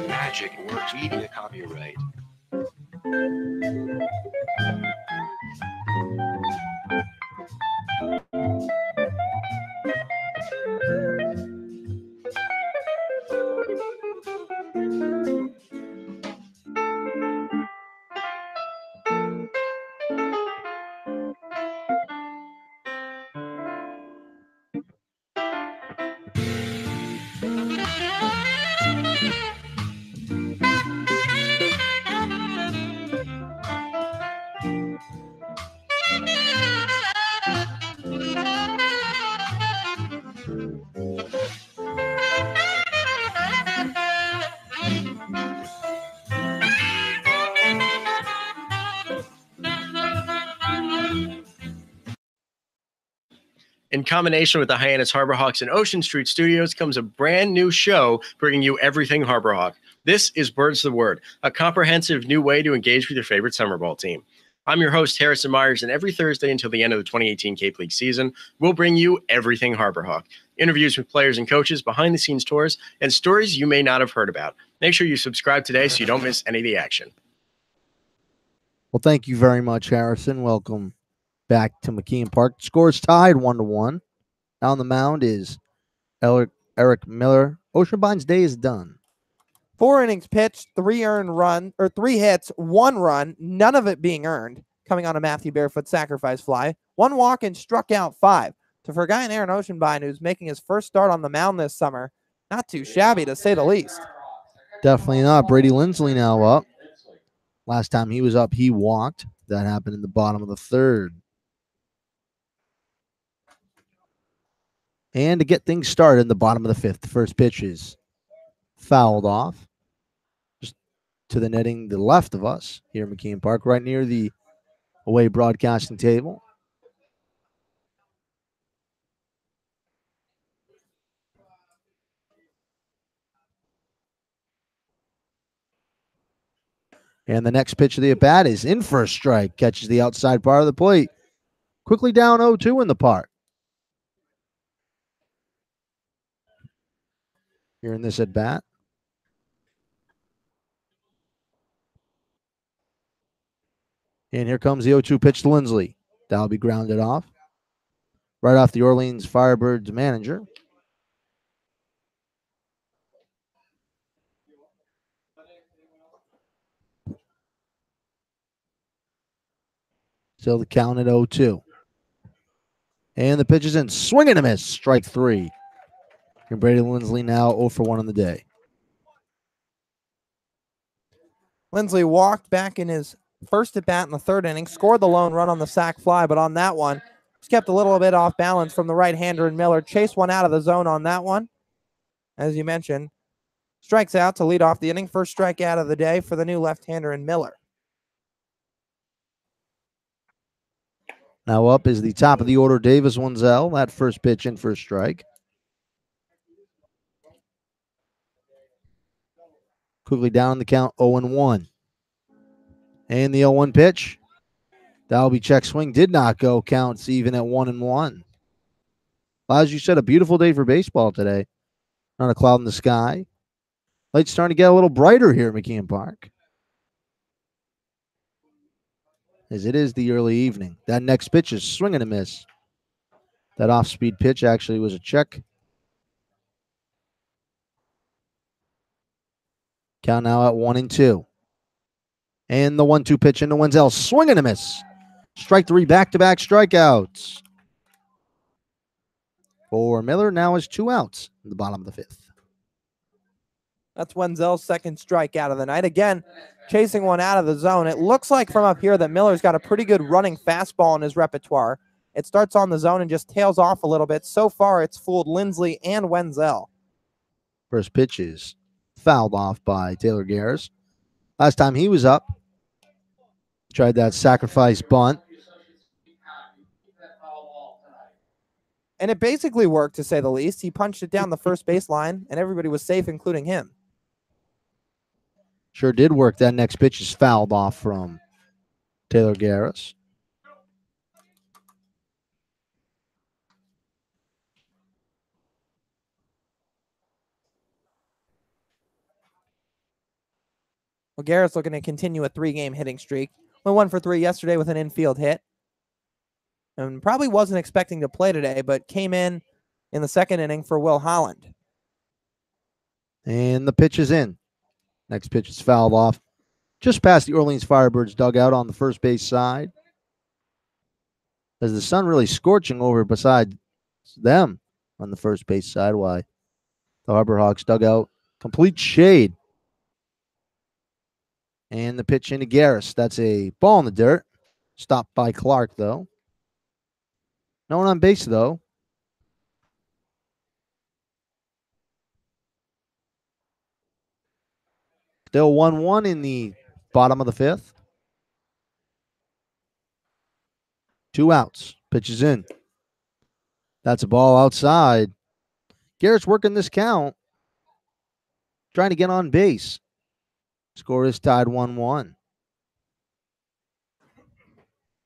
Magic Works Media copyright. In combination with the Hyannis Harbor Hawks and Ocean Street Studios comes a brand new show bringing you everything Harbor Hawk. This is Birds the Word, a comprehensive new way to engage with your favorite summer ball team. I'm your host, Harrison Myers, and every Thursday until the end of the 2018 Cape League season, we'll bring you everything Harbor Hawk. Interviews with players and coaches, behind-the-scenes tours, and stories you may not have heard about. Make sure you subscribe today so you don't miss any of the action. Well, thank you very much, Harrison. Welcome back to McKeon Park. Scores tied 1-1. On the mound is Eric Miller. Oceanbine's day is done. 4 innings pitched, 3 hits, 1 run, none of it being earned, coming on a Matthew Barefoot sacrifice fly. 1 walk and struck out 5. So for a guy in Aaron Oceanbine who's making his first start on the mound this summer, not too shabby to say the least. Definitely not. Brady Lindsley now up. Last time he was up, he walked. That happened in the bottom of the 3rd. And to get things started in the bottom of the 5th, the first pitch is fouled off. Just to the netting the left of us here in McKeon Park, right near the away broadcasting table. And the next pitch of the at-bat is in for a strike. Catches the outside part of the plate. Quickly down 0-2 in the park. Here in this at-bat. And here comes the 0-2 pitch to Lindsley. That'll be grounded off. Right off the Orleans Firebirds manager. Still the count at 0-2. And the pitch is in. Swing and a miss. Strike 3. And Brady Lindsley now 0 for 1 on the day. Lindsley walked back in his first at bat in the 3rd inning, scored the lone run on the sac fly, but on that one, Just kept a little bit off balance from the right-hander in Miller. Chased one out of the zone on that one. As you mentioned, strikes out to lead off the inning. First strikeout of the day for the new left-hander in Miller. Now up is the top of the order, Davis Wenzel. That first pitch in for a strike. Quickly down the count, 0-1. And the 0-1 pitch. That'll be check swing. Did not go. Counts even at 1-1. As you said, a beautiful day for baseball today. Not a cloud in the sky. Lights starting to get a little brighter here at McKeon Park. As it is the early evening. That next pitch is swing and a miss. That off-speed pitch actually was a check. Count now at 1-2. And the 1-2 pitch into Wenzel. Swing and a miss. Strike three, back-to-back strikeouts. For Miller, now is 2 outs in the bottom of the 5th. That's Wenzel's second strikeout of the night. Again, chasing one out of the zone. It looks like from up here that Miller's got a pretty good running fastball in his repertoire. It starts on the zone and just tails off a little bit. So far, it's fooled Lindsley and Wenzel. First pitch is fouled off by Taylor Garris. Last time he was up, tried that sacrifice bunt. And it basically worked, to say the least. He punched it down the first baseline, and everybody was safe, including him. Sure did work. That next pitch is fouled off from Taylor Garris. Well, Garrett's looking to continue a 3-game hitting streak. Went 1 for 3 yesterday with an infield hit. And probably wasn't expecting to play today, but came in the second inning for Will Holland. And the pitch is in. Next pitch is fouled off just past the Orleans Firebirds dugout on the first base side. As the sun really scorching over beside them on the first base side, why the Harbor Hawks dugout, complete shade. And the pitch into Garris. That's a ball in the dirt. Stopped by Clark, though. No one on base, though. Still 1-1 in the bottom of the 5th. 2 outs. Pitches in. That's a ball outside. Garrett's working this count. Trying to get on base. Score is tied 1-1.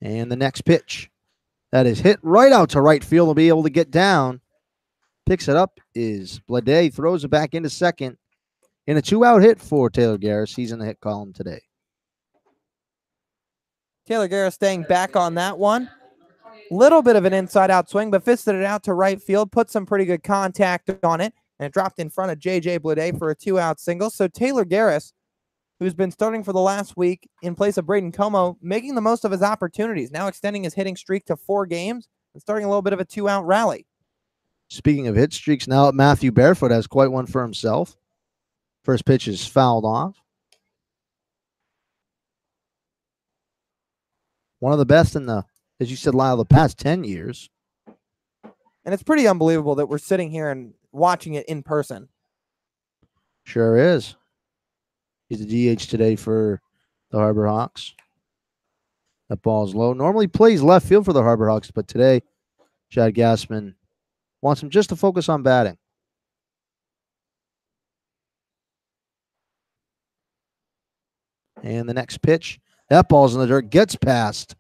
And the next pitch. That is hit right out to right field. Will be able to get down. Picks it up is Blade. Throws it back into second. In a 2-out hit for Taylor Garris. He's in the hit column today. Taylor Garris staying back on that one. Little bit of an inside-out swing, but fisted it out to right field. Put some pretty good contact on it. And it dropped in front of J.J. Blade for a 2-out single. So Taylor Garris, who's been starting for the last week in place of Braden Como, making the most of his opportunities. Now extending his hitting streak to 4 games and starting a little bit of a 2-out rally. Speaking of hit streaks, now Matthew Barefoot has quite one for himself. First pitch is fouled off. One of the best in the, as you said, Lyle, the past 10 years. And it's pretty unbelievable that we're sitting here and watching it in person. Sure is. He's the DH today for the Harbor Hawks. That ball's low. Normally plays left field for the Harbor Hawks, but today Chad Gassman wants him just to focus on batting. And the next pitch, that ball's in the dirt, gets past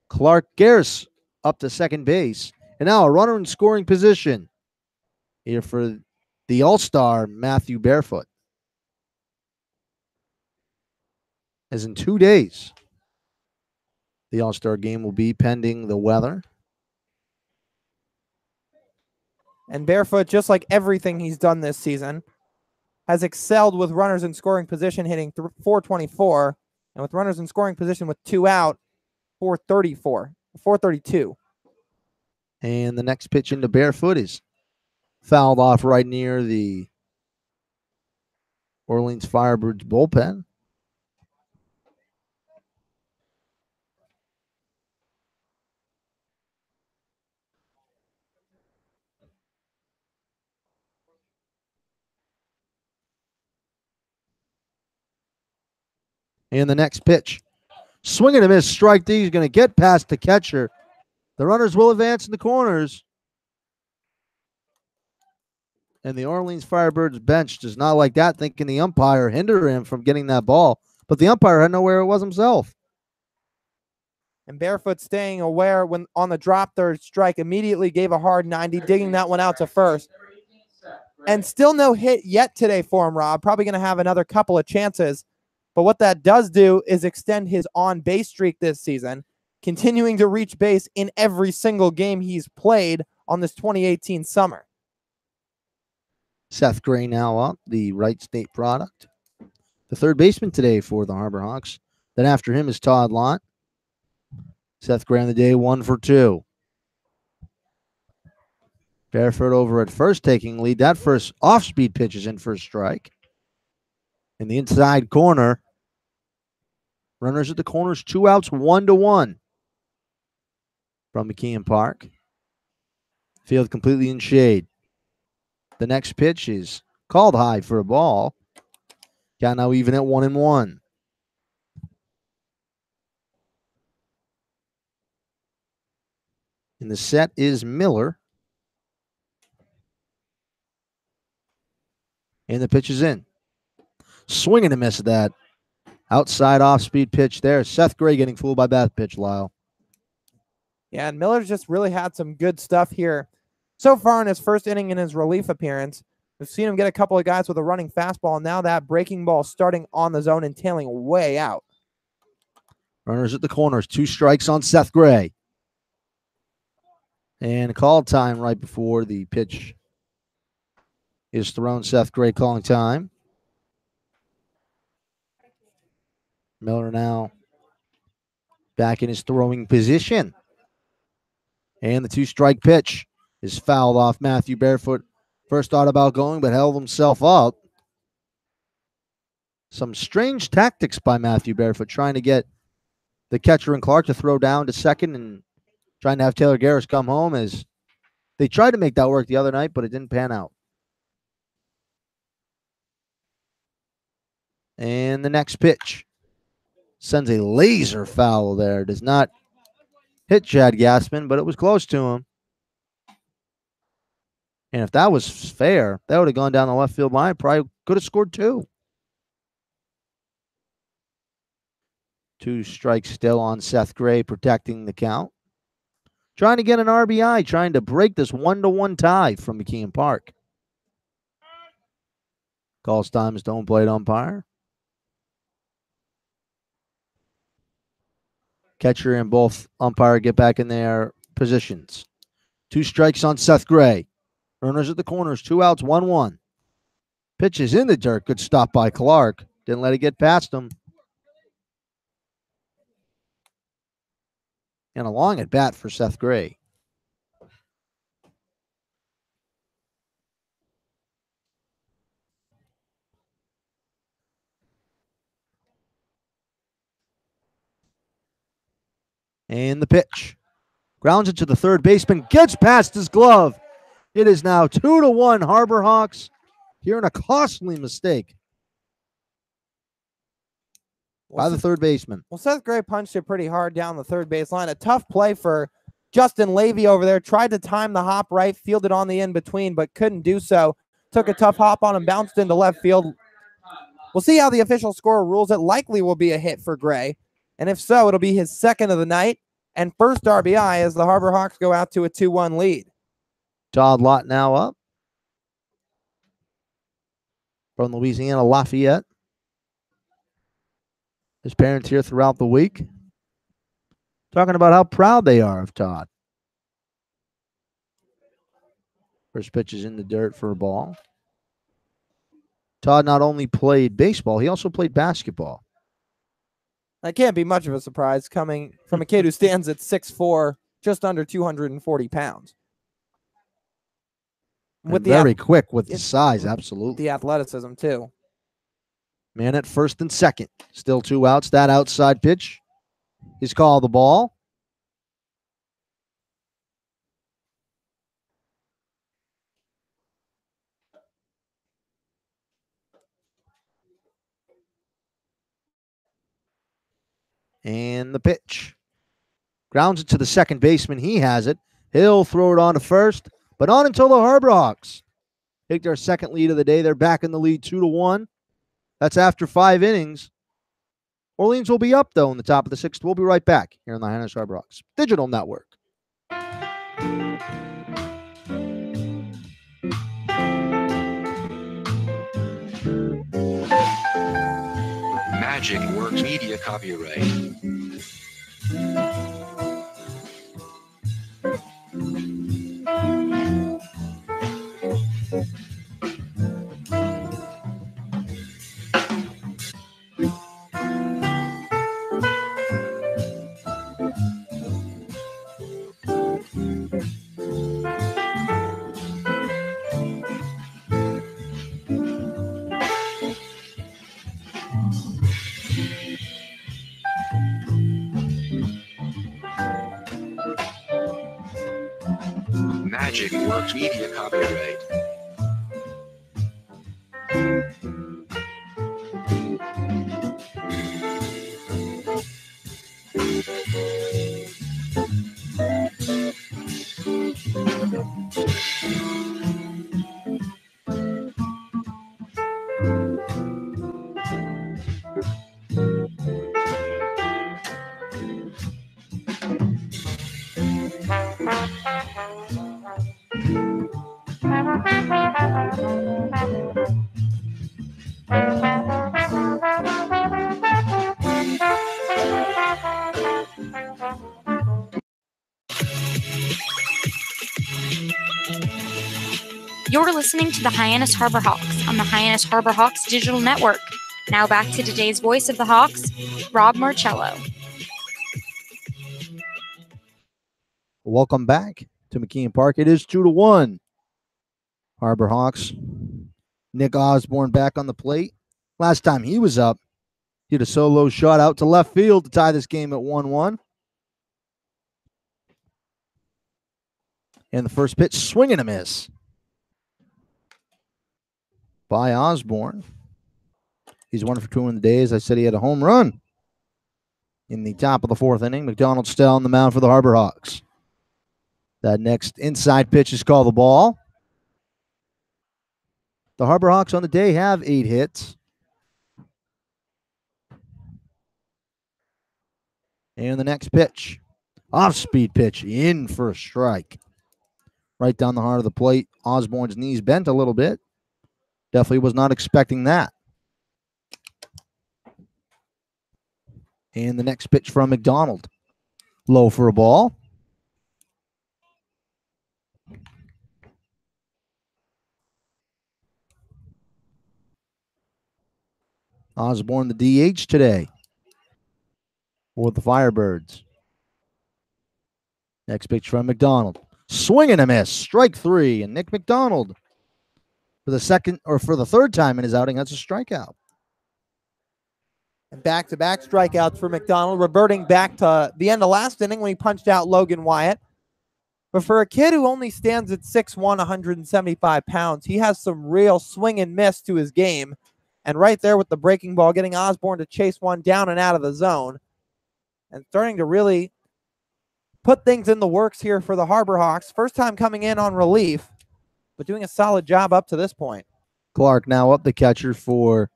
Clark. Garris up to second base. And now a runner in scoring position here for the All-Star Matthew Barefoot. As in 2 days, the All-Star game will be pending the weather. And Barefoot, just like everything he's done this season, has excelled with runners in scoring position, hitting 424, and with runners in scoring position with 2 out, 432. And the next pitch into Barefoot is fouled off right near the Orleans Firebirds bullpen. And the next pitch. Swing and a miss. Strike D. He's going to get past the catcher. The runners will advance in the corners. And the Orleans Firebirds bench does not like that, thinking the umpire hindered him from getting that ball. But the umpire had nowhere it was himself. And Barefoot staying aware when on the drop third strike, immediately gave a hard 90, digging that one out to first. And still no hit yet today for him, Rob. Probably going to have another couple of chances. But what that does do is extend his on-base streak this season, continuing to reach base in every single game he's played on this 2018 summer. Seth Gray now up, the Wright State product. The third baseman today for the Harbor Hawks. Then after him is Todd Lott. Seth Gray on the day, 1 for 2. Barefoot over at first taking lead. That first off-speed pitch is in for a strike. In the inside corner, runners at the corners, 2 outs, 1-1 from McKeon Park. Field completely in shade. The next pitch is called high for a ball. Count now even at 1-1. And the set is Miller. And the pitch is in. Swing and a miss at that. Outside off-speed pitch there. Seth Gray getting fooled by that pitch, Lyle. Yeah, and Miller's just really had some good stuff here so far in his first inning in his relief appearance. We've seen him get a couple of guys with a running fastball, and now that breaking ball starting on the zone and tailing way out. Runners at the corners. 2 strikes on Seth Gray. And call time right before the pitch is thrown. Seth Gray calling time. Miller now back in his throwing position. And the 2-strike pitch is fouled off Matthew Barefoot. First thought about going, but held himself up. Some strange tactics by Matthew Barefoot, trying to get the catcher and Clark to throw down to second and trying to have Taylor Garris come home, as they tried to make that work the other night, but it didn't pan out. And the next pitch sends a laser foul there. Does not hit Chad Gassman, but it was close to him. And if that was fair, that would have gone down the left field line. Probably could have scored 2. 2 strikes still on Seth Gray, protecting the count. Trying to get an RBI, trying to break this 1-1 tie from McKeon Park. Calls time as home plate umpire. Catcher and both umpire get back in their positions. 2 strikes on Seth Gray. Runners at the corners, 2 outs, 1-1. Pitch is in the dirt. Good stop by Clark. Didn't let it get past him. And a long at bat for Seth Gray. And the pitch. Grounds it to the third baseman. Gets past his glove. It is now 2-1 Harbor Hawks. Here in a costly mistake by the third baseman. Well, Seth Gray punched it pretty hard down the third base line. A tough play for Justin Levy over there. Tried to time the hop right, fielded on the in-between, but couldn't do so. Took a tough hop on him, bounced into left field. We'll see how the official score rules. It likely will be a hit for Gray. And if so, it'll be his second of the night and first RBI as the Harbor Hawks go out to a 2-1 lead. Todd Lott now up from Louisiana Lafayette. His parents here throughout the week talking about how proud they are of Todd. First pitch is in the dirt for a ball. Todd not only played baseball, he also played basketball. That can't be much of a surprise coming from a kid who stands at 6'4", just under 240 pounds. With very quick with the size, absolutely. The athleticism, too. Man at first and second. Still 2 outs. That outside pitch is called the ball. And the pitch. Grounds it to the second baseman. He has it. He'll throw it on to first, but not until the Harbor Hawks take their second lead of the day. They're back in the lead 2-1. That's after 5 innings. Orleans will be up, though, in the top of the sixth. We'll be right back here on the Hyannis Harbor Hawks Digital Network. Magic Works Media copyright. Magic Works Media copyright. You're listening to the Hyannis Harbor Hawks on the Hyannis Harbor Hawks Digital Network. Now back to today's voice of the Hawks, Rob Marcello. Welcome back to McKeon Park. It is 2-1. Harbor Hawks. Nick Osborne back on the plate. Last time he was up, he had a solo shot out to left field to tie this game at 1-1. And the first pitch, swing and a miss by Osborne. He's 1 for 2 in the day. As I said, he had a home run in the top of the fourth inning. McDonald still on the mound for the Harbor Hawks. That next inside pitch is called the ball. The Harbor Hawks on the day have 8 hits. And the next pitch, off-speed pitch, in for a strike. Right down the heart of the plate. Osborne's knees bent a little bit. Definitely was not expecting that. And the next pitch from McDonald. Low for a ball. Osborne, the DH today for the Firebirds. Next pitch from McDonald. Swing and a miss. Strike 3. And Nick McDonald, for the third time in his outing, that's a strikeout. And back-to-back strikeouts for McDonald, reverting back to the end of last inning when he punched out Logan Wyatt. But for a kid who only stands at 6'1", 175 pounds, he has some real swing and miss to his game. And right there with the breaking ball, getting Osborne to chase one down and out of the zone. And starting to really put things in the works here for the Harbor Hawks. First time coming in on relief, but doing a solid job up to this point. Clark now up, the catcher for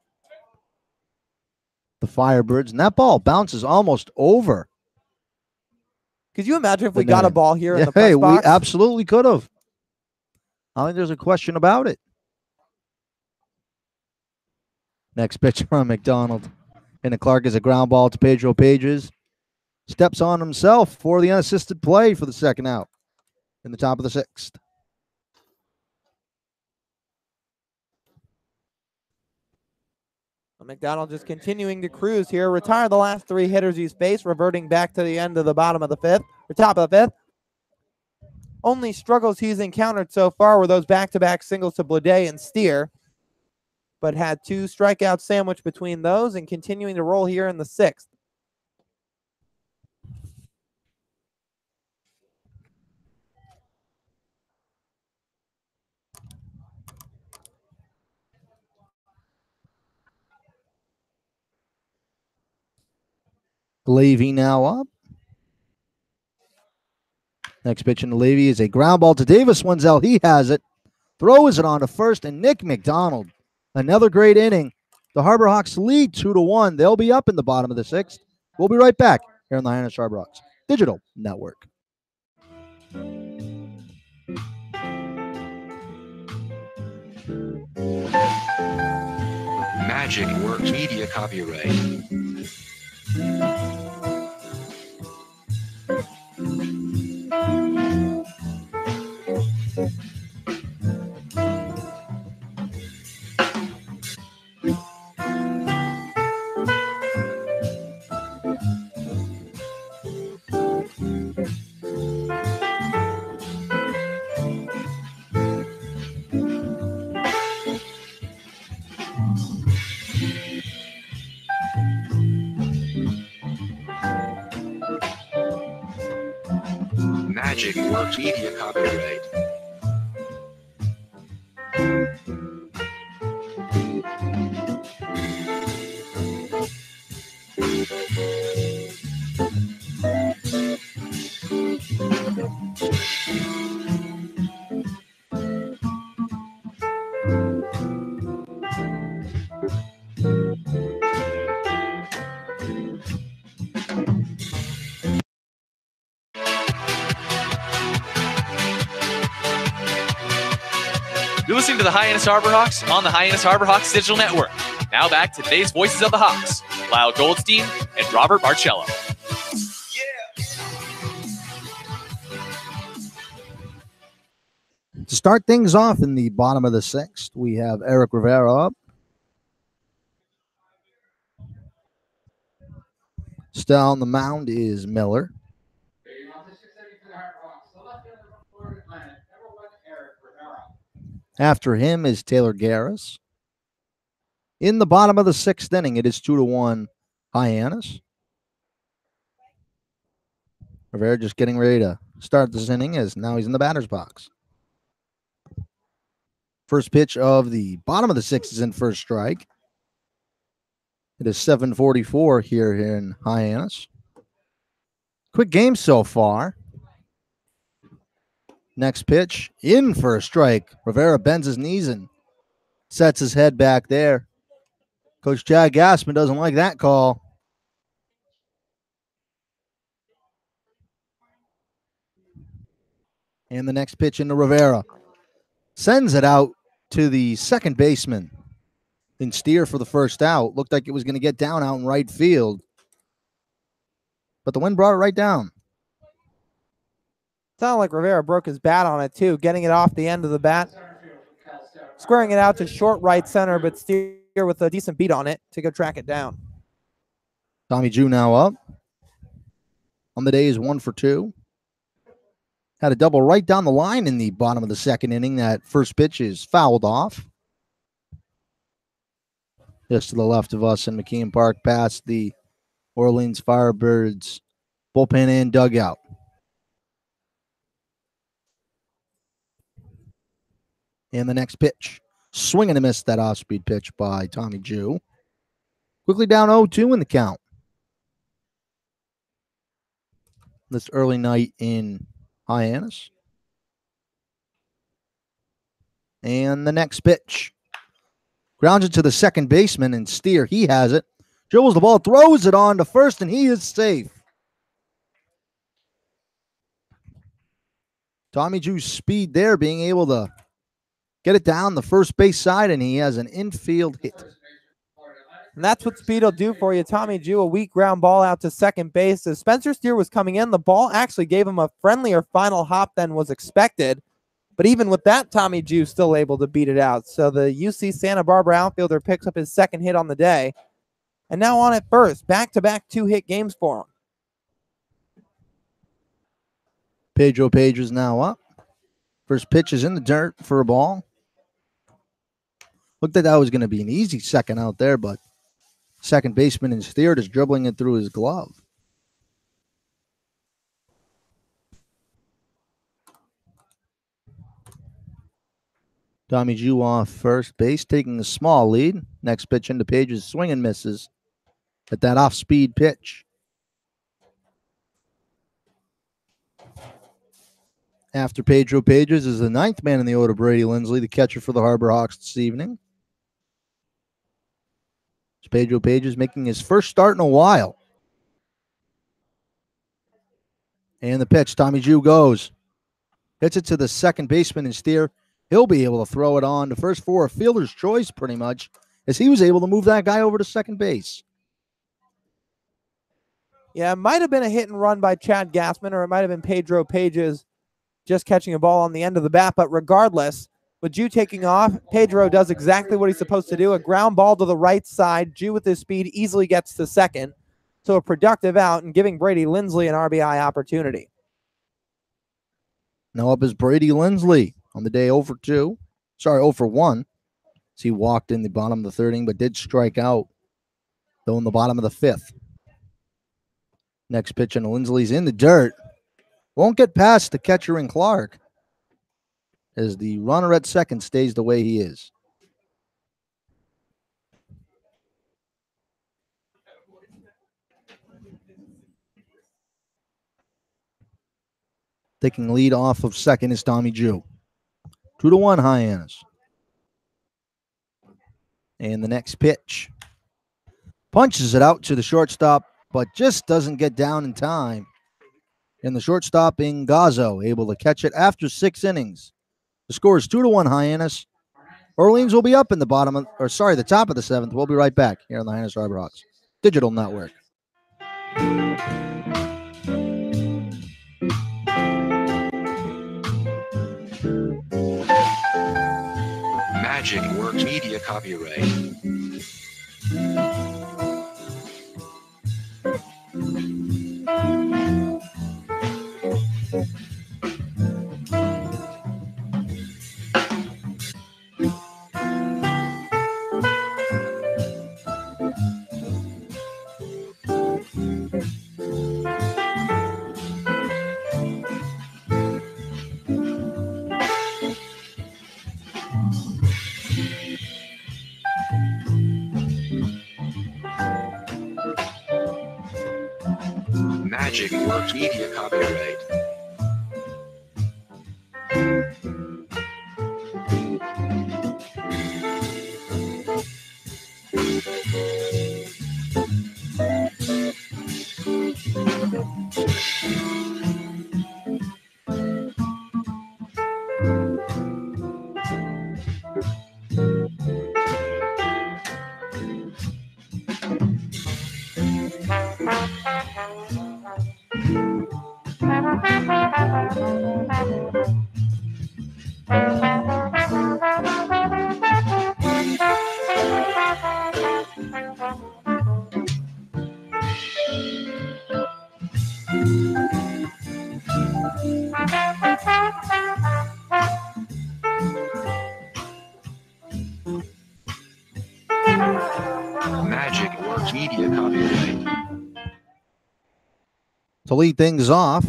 the Firebirds. And that ball bounces almost over. Could you imagine if we got a ball here in the press Hey, box? we absolutely could have. I don't think there's a question about it. Next pitch from McDonald. And Clark is a ground ball to Pedro Pages. Steps on himself for the unassisted play for the second out in the top of the sixth. McDonald just continuing to cruise here. Retire the last 3 hitters he's faced, reverting back to the end of the bottom of the fifth, or top of the fifth. Only struggles he's encountered so far were those back-to-back singles to Blade and Steer, but had 2 strikeouts sandwiched between those and continuing to roll here in the sixth. Levy now up. Next pitch in the Levy is a ground ball to Davis Wenzel. He has it. Throws it on to first, and Nick McDonald. Another great inning. The Harbor Hawks lead 2-1. They'll be up in the bottom of the sixth. We'll be right back here on the Hyannis Harbor Hawks Digital Network. Magic Works Media copyright. Magic Works Media copyright. You're listening to the Hyannis Harbor Hawks on the Hyannis Harbor Hawks Digital Network. Now back to today's voices of the Hawks, Lyle Goldstein and Robert Marcello. To start things off in the bottom of the sixth, we have Eric Rivera up. Still on the mound is Miller. After him is Taylor Garris. In the bottom of the sixth inning, it is 2-1 Hyannis. Rivera just getting ready to start this inning as now he's in the batter's box. First pitch of the bottom of the sixth is in first strike. It is 7:44 here in Hyannis. Quick game so far. Next pitch in for a strike. Rivera bends his knees and sets his head back there. Coach Chad Gassman doesn't like that call. And the next pitch into Rivera. Sends it out to the second baseman. Then Steer for the first out. Looked like it was going to get down out in right field. But the wind brought it right down. Sounded like Rivera broke his bat on it, too, getting it off the end of the bat. Squaring it out to short right center, but Steer with a decent beat on it to go track it down. Tommy Jew now up. On the day is 1 for 2. Had a double right down the line in the bottom of the second inning. That first pitch is fouled off. Just to the left of us in McKeon Park, past the Orleans Firebirds bullpen and dugout. And the next pitch. Swing and a miss, that off-speed pitch by Tommy Jew. Quickly down 0-2 in the count. This early night in Hyannis. And the next pitch. Grounds it to the second baseman and Steer. He has it. Dribbles the ball, throws it on to first, and he is safe. Tommy Jew's speed there, being able to get it down the first base side, and he has an infield hit. And that's what speed will do for you. Tommy Jew, a weak ground ball out to second base. As Spencer Steer was coming in, the ball actually gave him a friendlier final hop than was expected. But even with that, Tommy Jew still able to beat it out. So the UC Santa Barbara outfielder picks up his second hit on the day. And now on at first, back-to-back 2-hit games for him. Pedro Page is now up. First pitch is in the dirt for a ball. Looked like that was going to be an easy second out there, but second baseman in Steer is dribbling it through his glove. Tommy Jew off first base, taking a small lead. Next pitch into Page's swing and misses at that off-speed pitch. After Pedro Pages is the 9th man in the order, Brady Lindsley, the catcher for the Harbor Hawks this evening. Pedro Pages making his first start in a while. And the pitch, Tommy Jew goes. Hits it to the second baseman and Steer. He'll be able to throw it on. The first for a fielder's choice, pretty much, as he was able to move that guy over to second base. Yeah, it might have been a hit and run by Chad Gassman, or it might have been Pedro Pages just catching a ball on the end of the bat. But regardless, with Jew taking off, Pedro does exactly what he's supposed to do. A ground ball to the right side. Jew with his speed easily gets to second. So a productive out and giving Brady Lindsley an RBI opportunity. Now up is Brady Lindsley on the day 0 for 2. Sorry, 0 for 1. As he walked in the bottom of the third inning, but did strike out, though in the bottom of the fifth. Next pitch, and Lindsley's in the dirt. Won't get past the catcher in Clark, as the runner at second stays the way he is. Taking lead off of second is Tommy Jew. 2-1 Hyannis. And the next pitch. Punches it out to the shortstop, but just doesn't get down in time. And the shortstop, Ingazzo, able to catch it after 6 innings. The score is 2-1 Hyannis. Orleans will be up in the top of the 7th. We'll be right back here on the Hyannis Harbor Hawks Digital Network. Magic Works Media copyright. Magic Works Media copyright. Magic Works Media copyright. To lead things off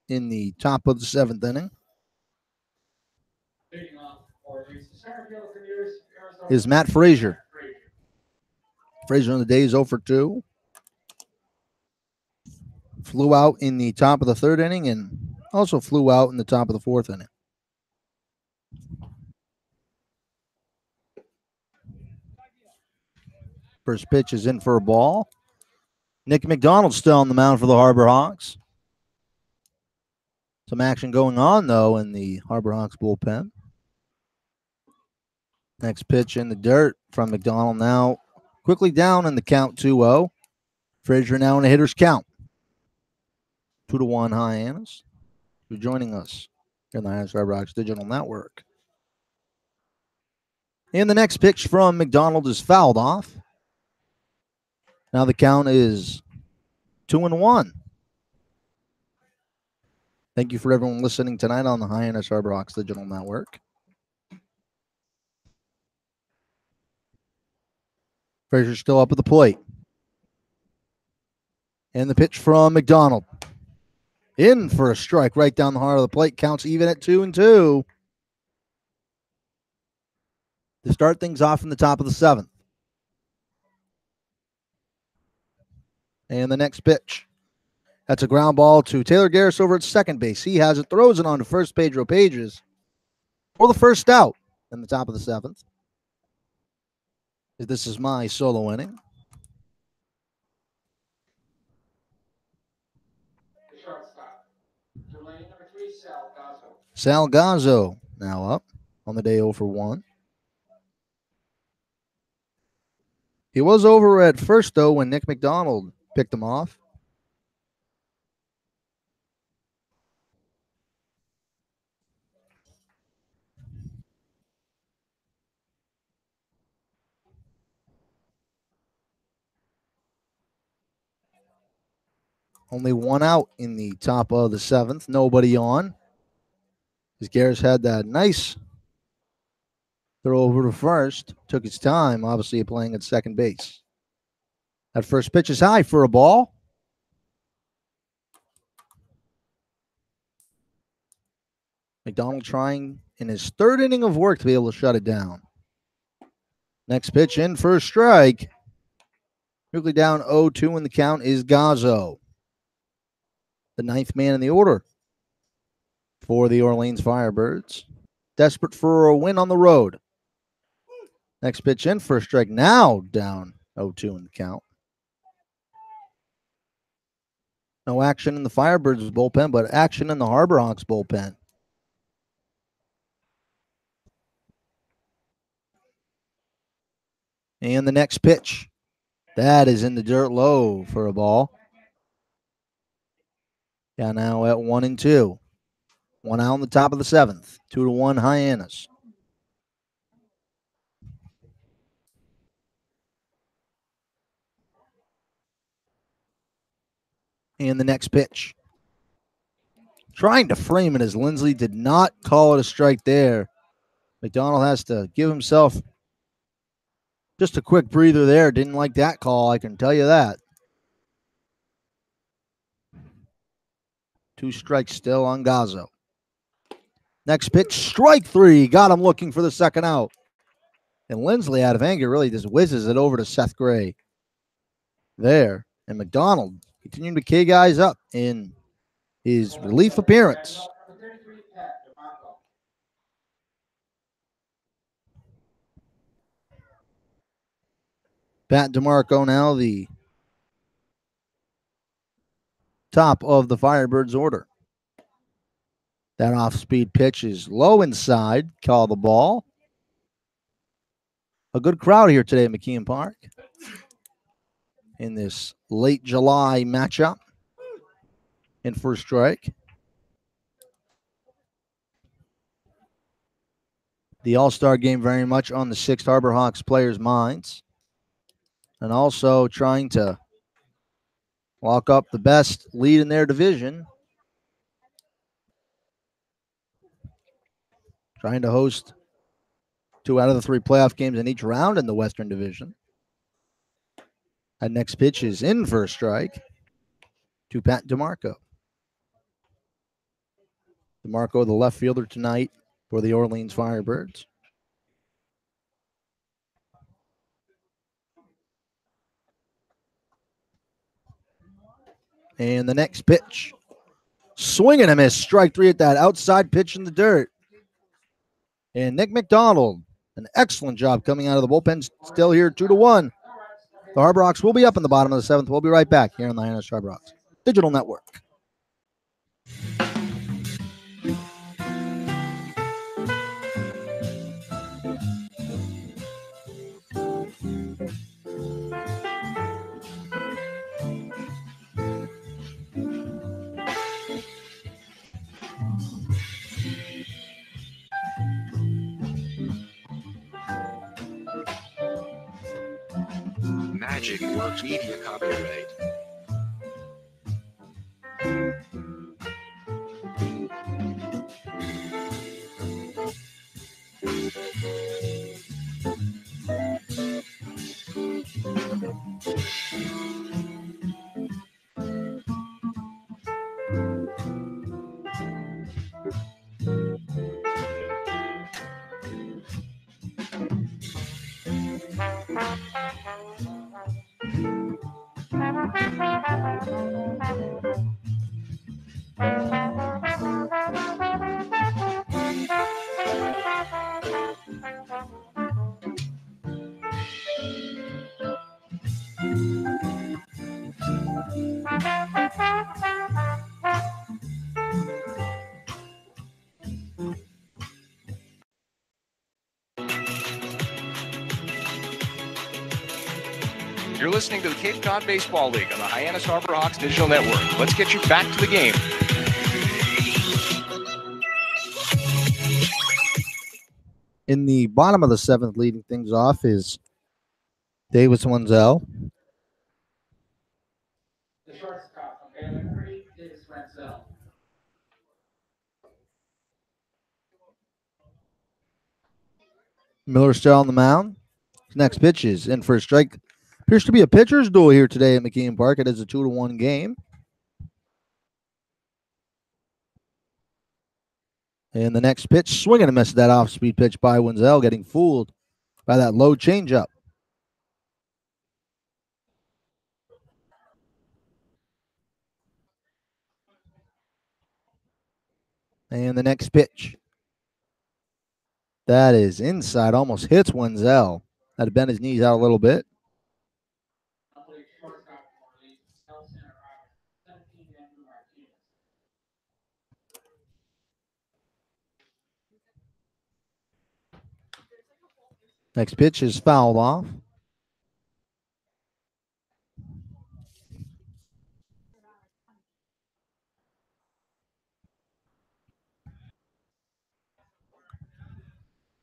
in the top of the 7th inning is Matt Frazier. Frazier on the day is 0 for 2. Flew out in the top of the 3rd inning and also flew out in the top of the 4th inning. First pitch is in for a ball. Nick McDonald still on the mound for the Harbor Hawks. Some action going on, though, in the Harbor Hawks bullpen. Next pitch in the dirt from McDonald now quickly down in the count 2-0. Frazier now in a hitter's count. 2-1 Hyannis. For joining us here on the Hyannis Harbor Hawks Digital Network. And the next pitch from McDonald is fouled off. Now the count is 2-1. Thank you for everyone listening tonight on the Hyannis Harbor Hawks Digital Network. Frazier still up at the plate. And the pitch from McDonald. In for a strike right down the heart of the plate. Counts even at 2-2. To start things off in the top of the 7th. And the next pitch That's a ground ball to Taylor Garris over at second base. He has it, throws it on to first, Pedro Pages for the first out in the top of the seventh. This is my solo inning. Salgazzo now up on the day 0 for 1. He was over at first, though, when Nick McDonald picked him off. Only one out in the top of the seventh. Nobody on. As Garris had that nice throw over to first. Took his time, obviously playing at second base. That first pitch is high for a ball. McDonald trying in his third inning of work to be able to shut it down. Next pitch in for a strike. Quickly down 0-2 in the count is Gazzo, the ninth man in the order for the Orleans Firebirds. Desperate for a win on the road. Next pitch in for a strike. Now down 0-2 in the count. No action in the Firebirds bullpen, but action in the Harbor Hawks bullpen. And the next pitch. That is in the dirt low for a ball. Yeah, now at 1-2. One out on the top of the seventh. 2-1 Hyannis. And the next pitch. Trying to frame it as Lindsley did not call it a strike there. McDonald has to give himself just a quick breather there. Didn't like that call, I can tell you that. 2 strikes still on Gazzo. Next pitch, strike 3. Got him looking for the second out. And Lindsley, out of anger, really just whizzes it over to Seth Gray. There. And McDonald continuing to K guys up in his relief appearance. Pat DeMarco now the top of the Firebirds order. That off-speed pitch is low inside. Call the ball. A good crowd here today at McKeon Park in this late July matchup. In first strike. The All-Star game very much on the 6th Harbor Hawks players' minds. And also trying to lock up the best lead in their division. Trying to host 2 out of the 3 playoff games in each round in the Western Division. That next pitch is in for a strike to Pat DeMarco. DeMarco, the left fielder tonight for the Orleans Firebirds. And the next pitch. Swing and a miss. Strike 3 at that outside pitch in the dirt. And Nick McDonald, an excellent job coming out of the bullpen. Still here, 2-1. The Harbor Hawks will be up in the bottom of the 7th. We'll be right back here on the Hyannis Harbor Hawks Digital Network. Magic Works Media copyright. You're listening to the Cape Cod Baseball League on the Hyannis Harbor Hawks Digital Network. Let's get you back to the game. In the bottom of the 7th, leading things off is Davis Wenzel. The shortstop from Baylor 3, Davis Wenzel. Miller still on the mound. Next pitch is in for a strike. Appears to be a pitcher's duel here today at McKeon Park. It is a 2-1 game. And the next pitch, swinging and missed that off-speed pitch by Wenzel, getting fooled by that low changeup. And the next pitch, that is inside, almost hits Wenzel. Had to bend his knees out a little bit. Next pitch is fouled off.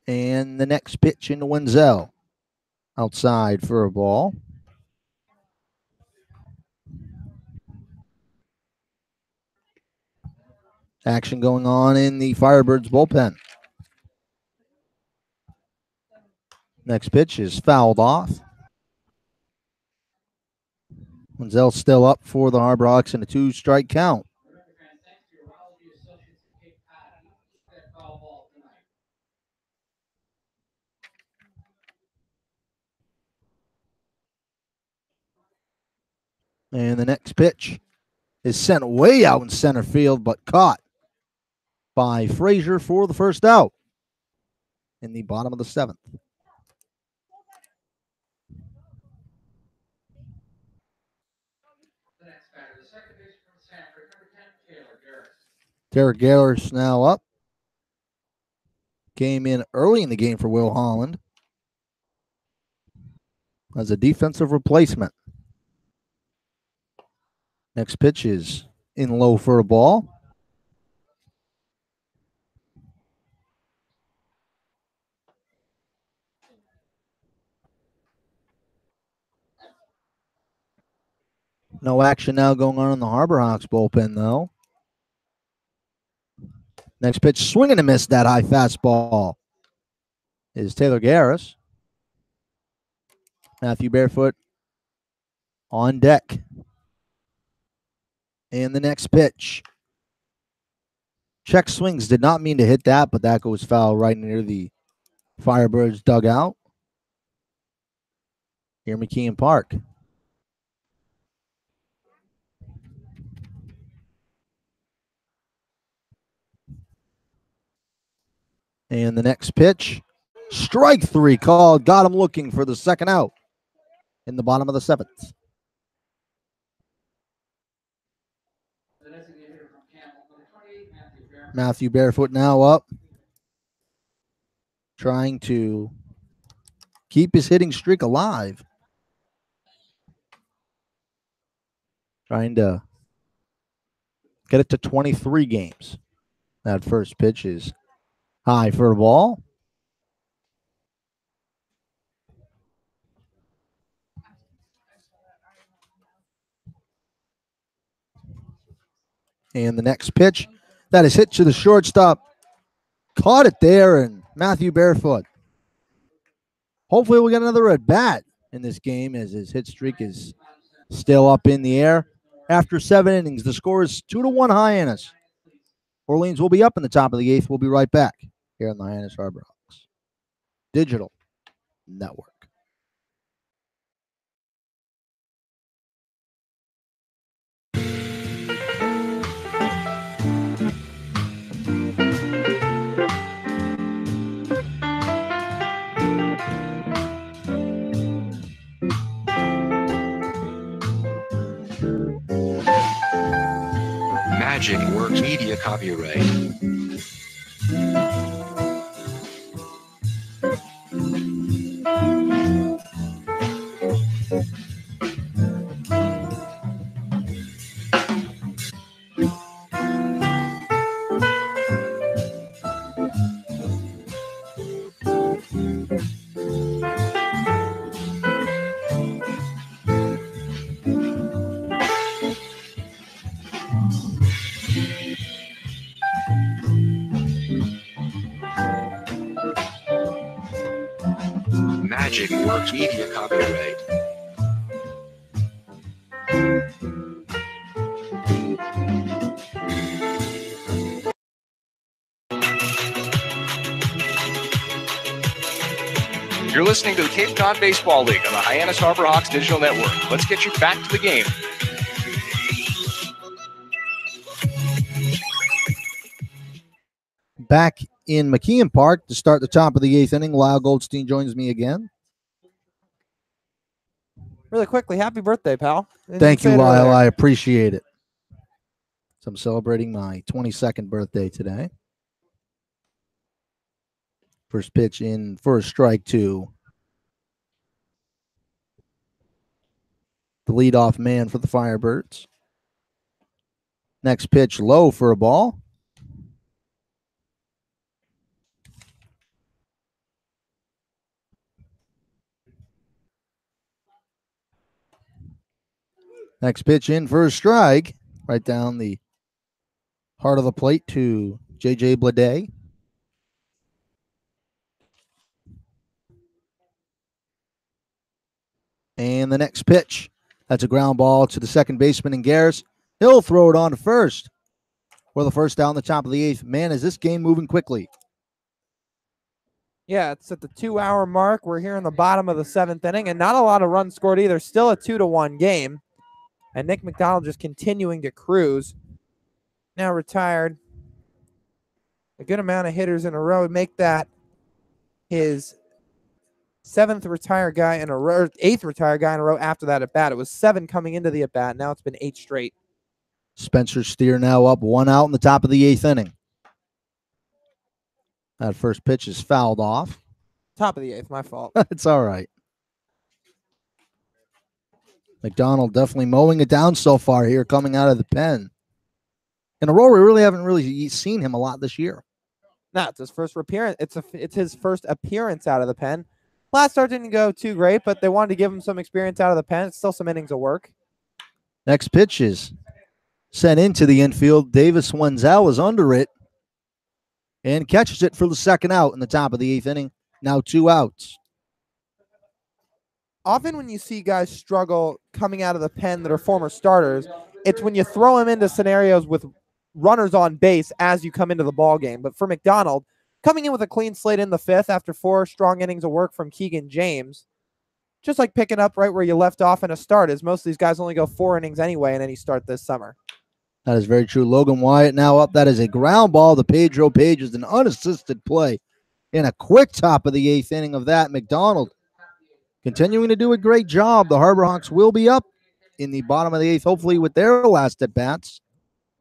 And the next pitch into Wenzel. Outside for a ball. Action going on in the Firebirds bullpen. Next pitch is fouled off. Wenzel still up for the Harbor Hawks in a 2-strike count. And the next pitch is sent way out in center field, but caught by Frazier for the first out in the bottom of the 7th. Taylor Garris now up. Came in early in the game for Will Holland as a defensive replacement. Next pitch is in low for a ball. No action now going on in the Harbor Hawks bullpen, though. Next pitch, swinging and miss that high fastball is Taylor Garris. Matthew Barefoot on deck. And the next pitch. Check swings, did not mean to hit that, but that goes foul right near the Firebirds dugout here in McKeon Park. And the next pitch, strike 3 called. Got him looking for the second out in the bottom of the 7th. Matthew Barefoot now up, trying to keep his hitting streak alive. Trying to get it to 23 games. That first pitch is high for a ball. And the next pitch, that is hit to the shortstop. Caught it there, and Matthew Barefoot. Hopefully we'll get another at bat in this game as his hit streak is still up in the air. After 7 innings, the score is 2-1 Hyannis. Orleans will be up in the top of the 8th. We'll be right back here on the Hyannis Harbor Hawks Digital Network. Magic Works Media copyright. Magic Works Media copyright. You're listening to the Cape Cod Baseball League on the Hyannis Harbor Hawks Digital Network. Let's get you back to the game. Back in McKeon Park to start the top of the 8th inning. Lyle Goldstein joins me again. Really quickly, happy birthday, pal. Thank you, Lyle. I appreciate it. So I'm celebrating my 22nd birthday today. First pitch in for a strike two. The leadoff man for the Firebirds. Next pitch low for a ball. Next pitch in for a strike. Right down the heart of the plate to J.J. Blade. And the next pitch. That's a ground ball to the second baseman in Garris. He'll throw it on to first. For the first down the top of the 8th. Man, is this game moving quickly. Yeah, it's at the 2-hour mark. We're here in the bottom of the 7th inning, and not a lot of runs scored either. Still a 2-1 game. And Nick McDonald just continuing to cruise. Now retired. A good amount of hitters in a row. Make that his 7th retired guy in a row, 8th retired guy in a row after that at bat. It was 7 coming into the at bat. Now it's been 8 straight. Spencer Steer now up 1 out in the top of the 8th inning. That first pitch is fouled off. Top of the 8th, my fault. It's all right. McDonald definitely mowing it down so far here coming out of the pen. In a role we really haven't really seen him a lot this year. No, it's his first appearance. It's his first appearance out of the pen. Last start didn't go too great, but they wanted to give him some experience out of the pen. It's still some innings of work. Next pitch is sent into the infield. Davis Wenzel is under it and catches it for the second out in the top of the 8th inning. Now 2 outs. Often when you see guys struggle coming out of the pen that are former starters, it's when you throw them into scenarios with runners on base as you come into the ball game. But for McDonald, coming in with a clean slate in the 5th after 4 strong innings of work from Keegan James, just like picking up right where you left off in a start, as most of these guys only go 4 innings anyway in any start this summer. That is very true. Logan Wyatt now up. That is a ground ball to Pedro Pages, an unassisted play in a quick top of the 8th inning of that. McDonald continuing to do a great job. The Harbor Hawks will be up in the bottom of the 8th, hopefully with their last at-bats.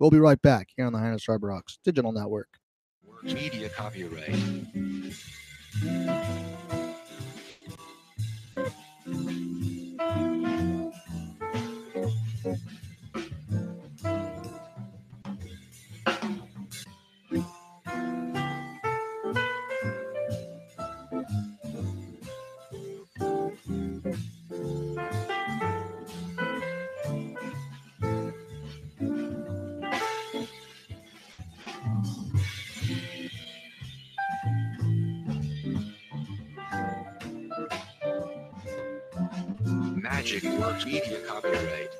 We'll be right back here on the Hyannis Harbor Hawks Digital Network. Works Media copyright. Magic Works Media copyright.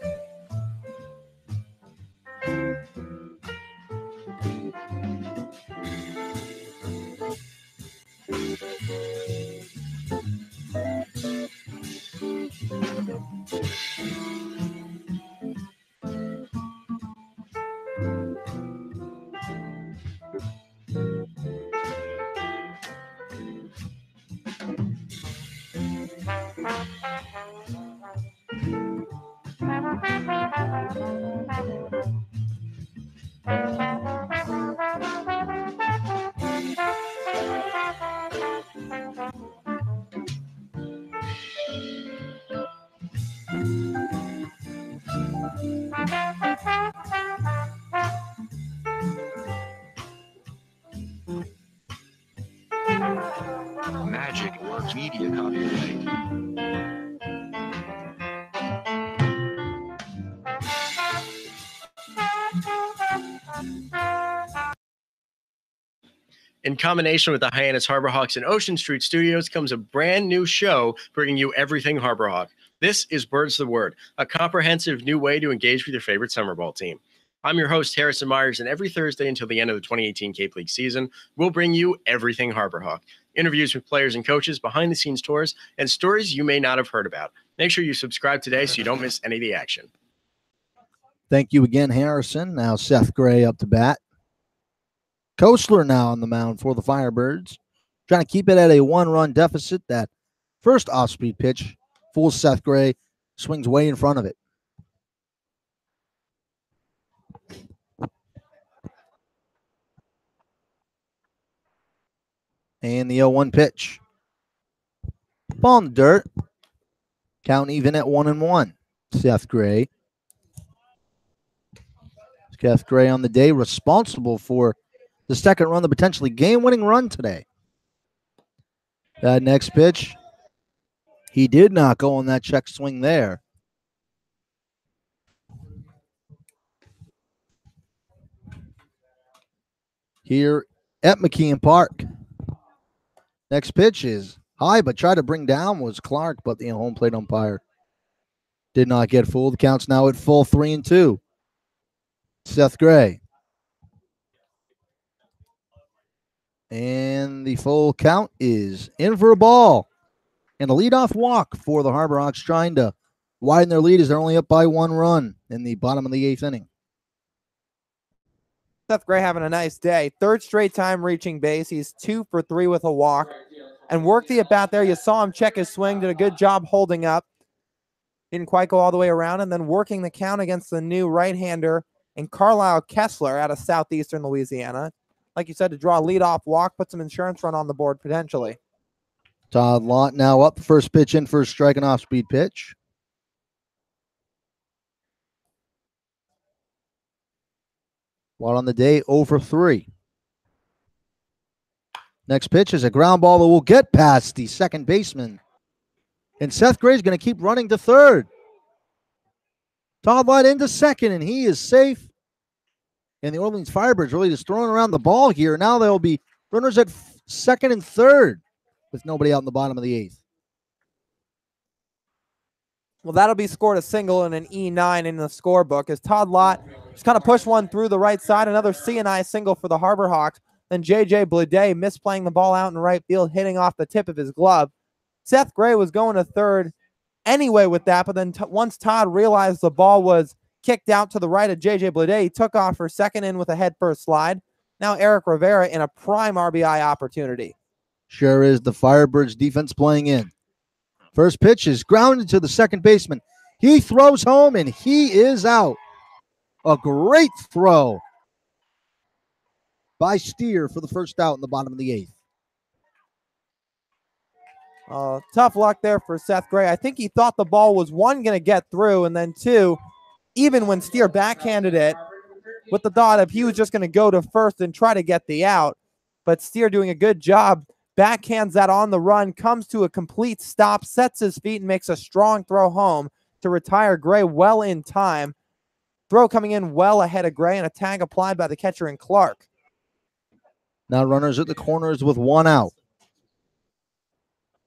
In combination with the Hyannis Harbor Hawks and Ocean Street Studios comes a brand new show bringing you everything Harbor Hawk. This is Birds the Word, a comprehensive new way to engage with your favorite summer ball team. I'm your host, Harrison Myers, and every Thursday until the end of the 2018 Cape League season, we'll bring you everything Harbor Hawk. Interviews with players and coaches, behind-the-scenes tours, and stories you may not have heard about. Make sure you subscribe today so you don't miss any of the action. Thank you again, Harrison. Now Seth Gray up to bat. Kostler now on the mound for the Firebirds, trying to keep it at a one-run deficit. That first off-speed pitch fools Seth Gray, swings way in front of it. And the 0-1 pitch. Ball in the dirt. Count even at 1-1. Seth Gray. Seth Gray on the day, responsible for the second run, the potentially game-winning run today. That next pitch, he did not go on that check swing there. Here at McKeon Park. Next pitch is high, but tried to bring down was Clark, but the home plate umpire did not get fooled. The count's now at full 3-2. Seth Gray. And the full count is in for a ball. And a leadoff walk for the Harbor Hawks, trying to widen their lead as they're only up by 1 run in the bottom of the 8th inning. Seth Gray having a nice day. Third straight time reaching base. He's 2 for 3 with a walk. And worked the at-bat there. You saw him check his swing. Did a good job holding up. Didn't quite go all the way around. And then working the count against the new right-hander and Carlisle Kessler out of southeastern Louisiana. Like you said, to draw a leadoff walk, put some insurance run on the board potentially. Todd Lott now up. First pitch in for a strike and off-speed pitch. Lott on the day, 0 for 3. Next pitch is a ground ball that will get past the second baseman. And Seth Gray's going to keep running to third. Todd Lott into second, and he is safe. And the Orleans Firebirds really just throwing around the ball here. Now there will be runners at second and third with nobody out in the bottom of the 8th. Well, that'll be scored a single and an E9 in the scorebook as Todd Lott just kind of pushed one through the right side. Another C&I single for the Harbor Hawks. Then J.J. Bleudet misplaying the ball out in right field, hitting off the tip of his glove. Seth Gray was going to third anyway with that, but then once Todd realized the ball was kicked out to the right of J.J. Bleudet, he took off for second in with a head-first slide. Now Eric Rivera in a prime RBI opportunity. Sure is the Firebirds defense playing in. First pitch is grounded to the second baseman. He throws home, and he is out. A great throw by Steer for the first out in the bottom of the 8th. Tough luck there for Seth Gray. I think he thought the ball was, 1, going to get through, and then 2, even when Steer backhanded it with the thought of he was just going to go to first and try to get the out. But Steer doing a good job. Backhands that on the run, comes to a complete stop, sets his feet, and makes a strong throw home to retire Gray well in time. Throw coming in well ahead of Gray, and a tag applied by the catcher in Clark. Now runners at the corners with 1 out.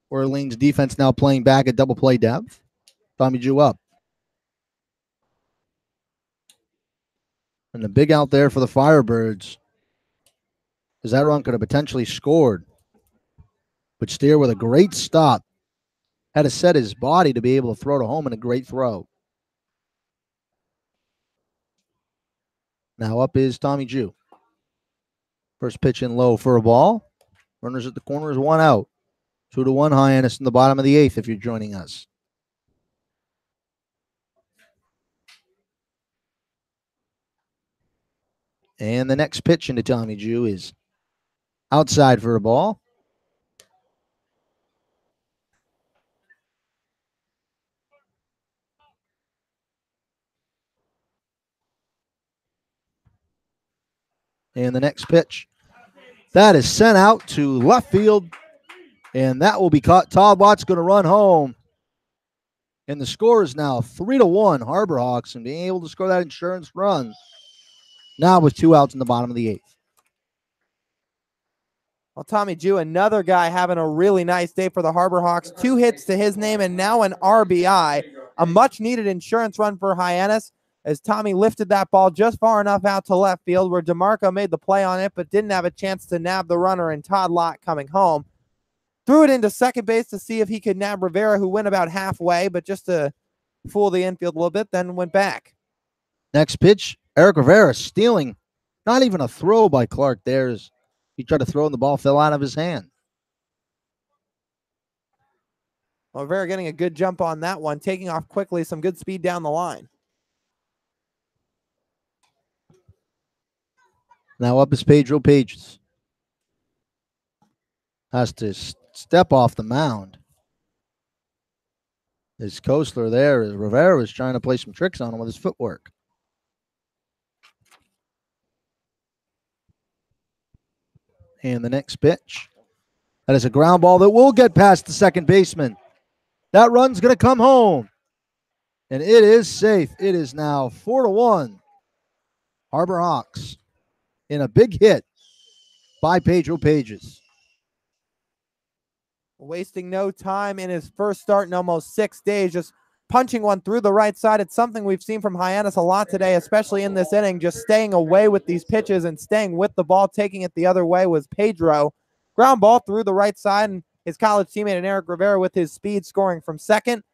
Orleans defense now playing back at double play depth. Tommy Jew up. And the big out there for the Firebirds, as that run could have potentially scored. But Steer with a great stop. Had to set his body to be able to throw to home, and a great throw. Now up is Tommy Jew. First pitch in low for a ball. Runners at the corners, 1 out. 2-1 Hyannis in the bottom of the 8th if you're joining us. And the next pitch into Tommy Jew is outside for a ball. And the next pitch, that is sent out to left field, and that will be caught. Todd Lott's going to run home. And the score is now 3-1 Harbor Hawks, and being able to score that insurance run now with 2 outs in the bottom of the 8th. Well, Tommy Jew, another guy having a really nice day for the Harbor Hawks. 2 hits to his name and now an RBI. A much-needed insurance run for Hyannis as Tommy lifted that ball just far enough out to left field where DeMarco made the play on it but didn't have a chance to nab the runner and Todd Lott coming home. Threw it into second base to see if he could nab Rivera, who went about halfway, but just to fool the infield a little bit, then went back. Next pitch, Eric Rivera stealing. Not even a throw by Clark there. He tried to throw and the ball fell out of his hand. Well, Rivera getting a good jump on that one, taking off quickly, some good speed down the line. Now up is Pedro Pages. Has to step off the mound. His Kostler there, Rivera was trying to play some tricks on him with his footwork. And the next pitch. That is a ground ball that will get past the second baseman. That run's going to come home. And it is safe. It is now 4-1. Harbor Hawks in a big hit by Pedro Pages. Wasting no time in his first start in almost 6 days, just punching one through the right side. It's something we've seen from Hyannis a lot today, especially in this inning, just staying away with these pitches and staying with the ball. Taking it the other way was Pedro. Ground ball through the right side, and his college teammate and Eric Rivera with his speed scoring from second.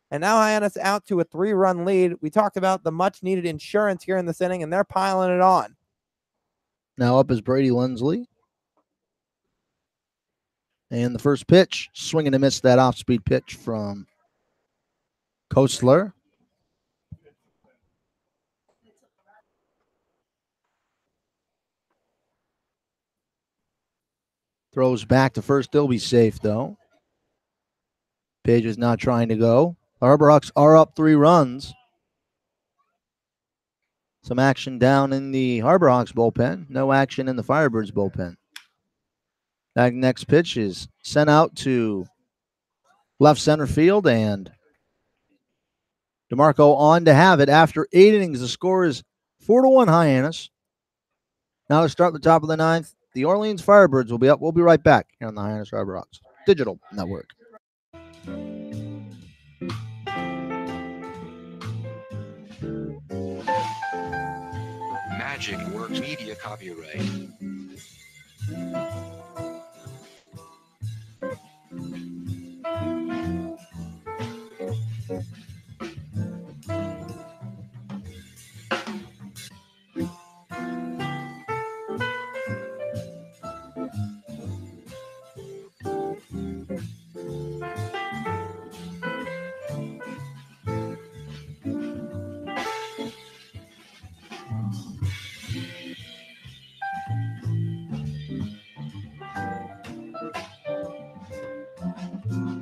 And now Hyannis out to a 3-run lead. We talked about the much-needed insurance here in this inning, and they're piling it on. Now up is Brady Lindsley. And the first pitch, swinging to miss that off-speed pitch from Kostler. Throws back to first. They'll be safe, though. Page is not trying to go. The Harbor Hawks are up 3 runs. Some action down in the Harbor Hawks bullpen. No action in the Firebirds bullpen. That next pitch is sent out to left center field, and DeMarco on to have it. After 8 innings, the score is 4-1 Hyannis. Now to start the top of the 9th, the Orleans Firebirds will be up. We'll be right back here on the Hyannis Harbor Hawks Digital Network. Magic Works Media copyright.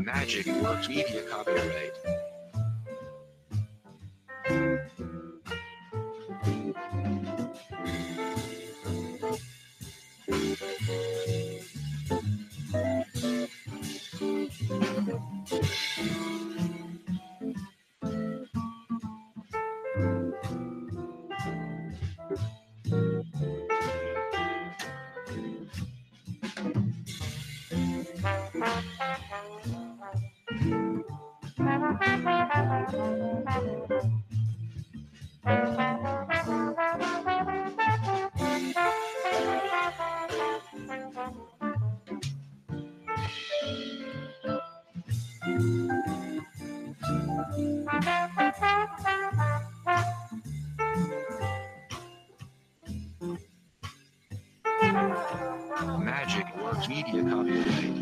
Magic Works Media copyright. Magic Works Media copyright.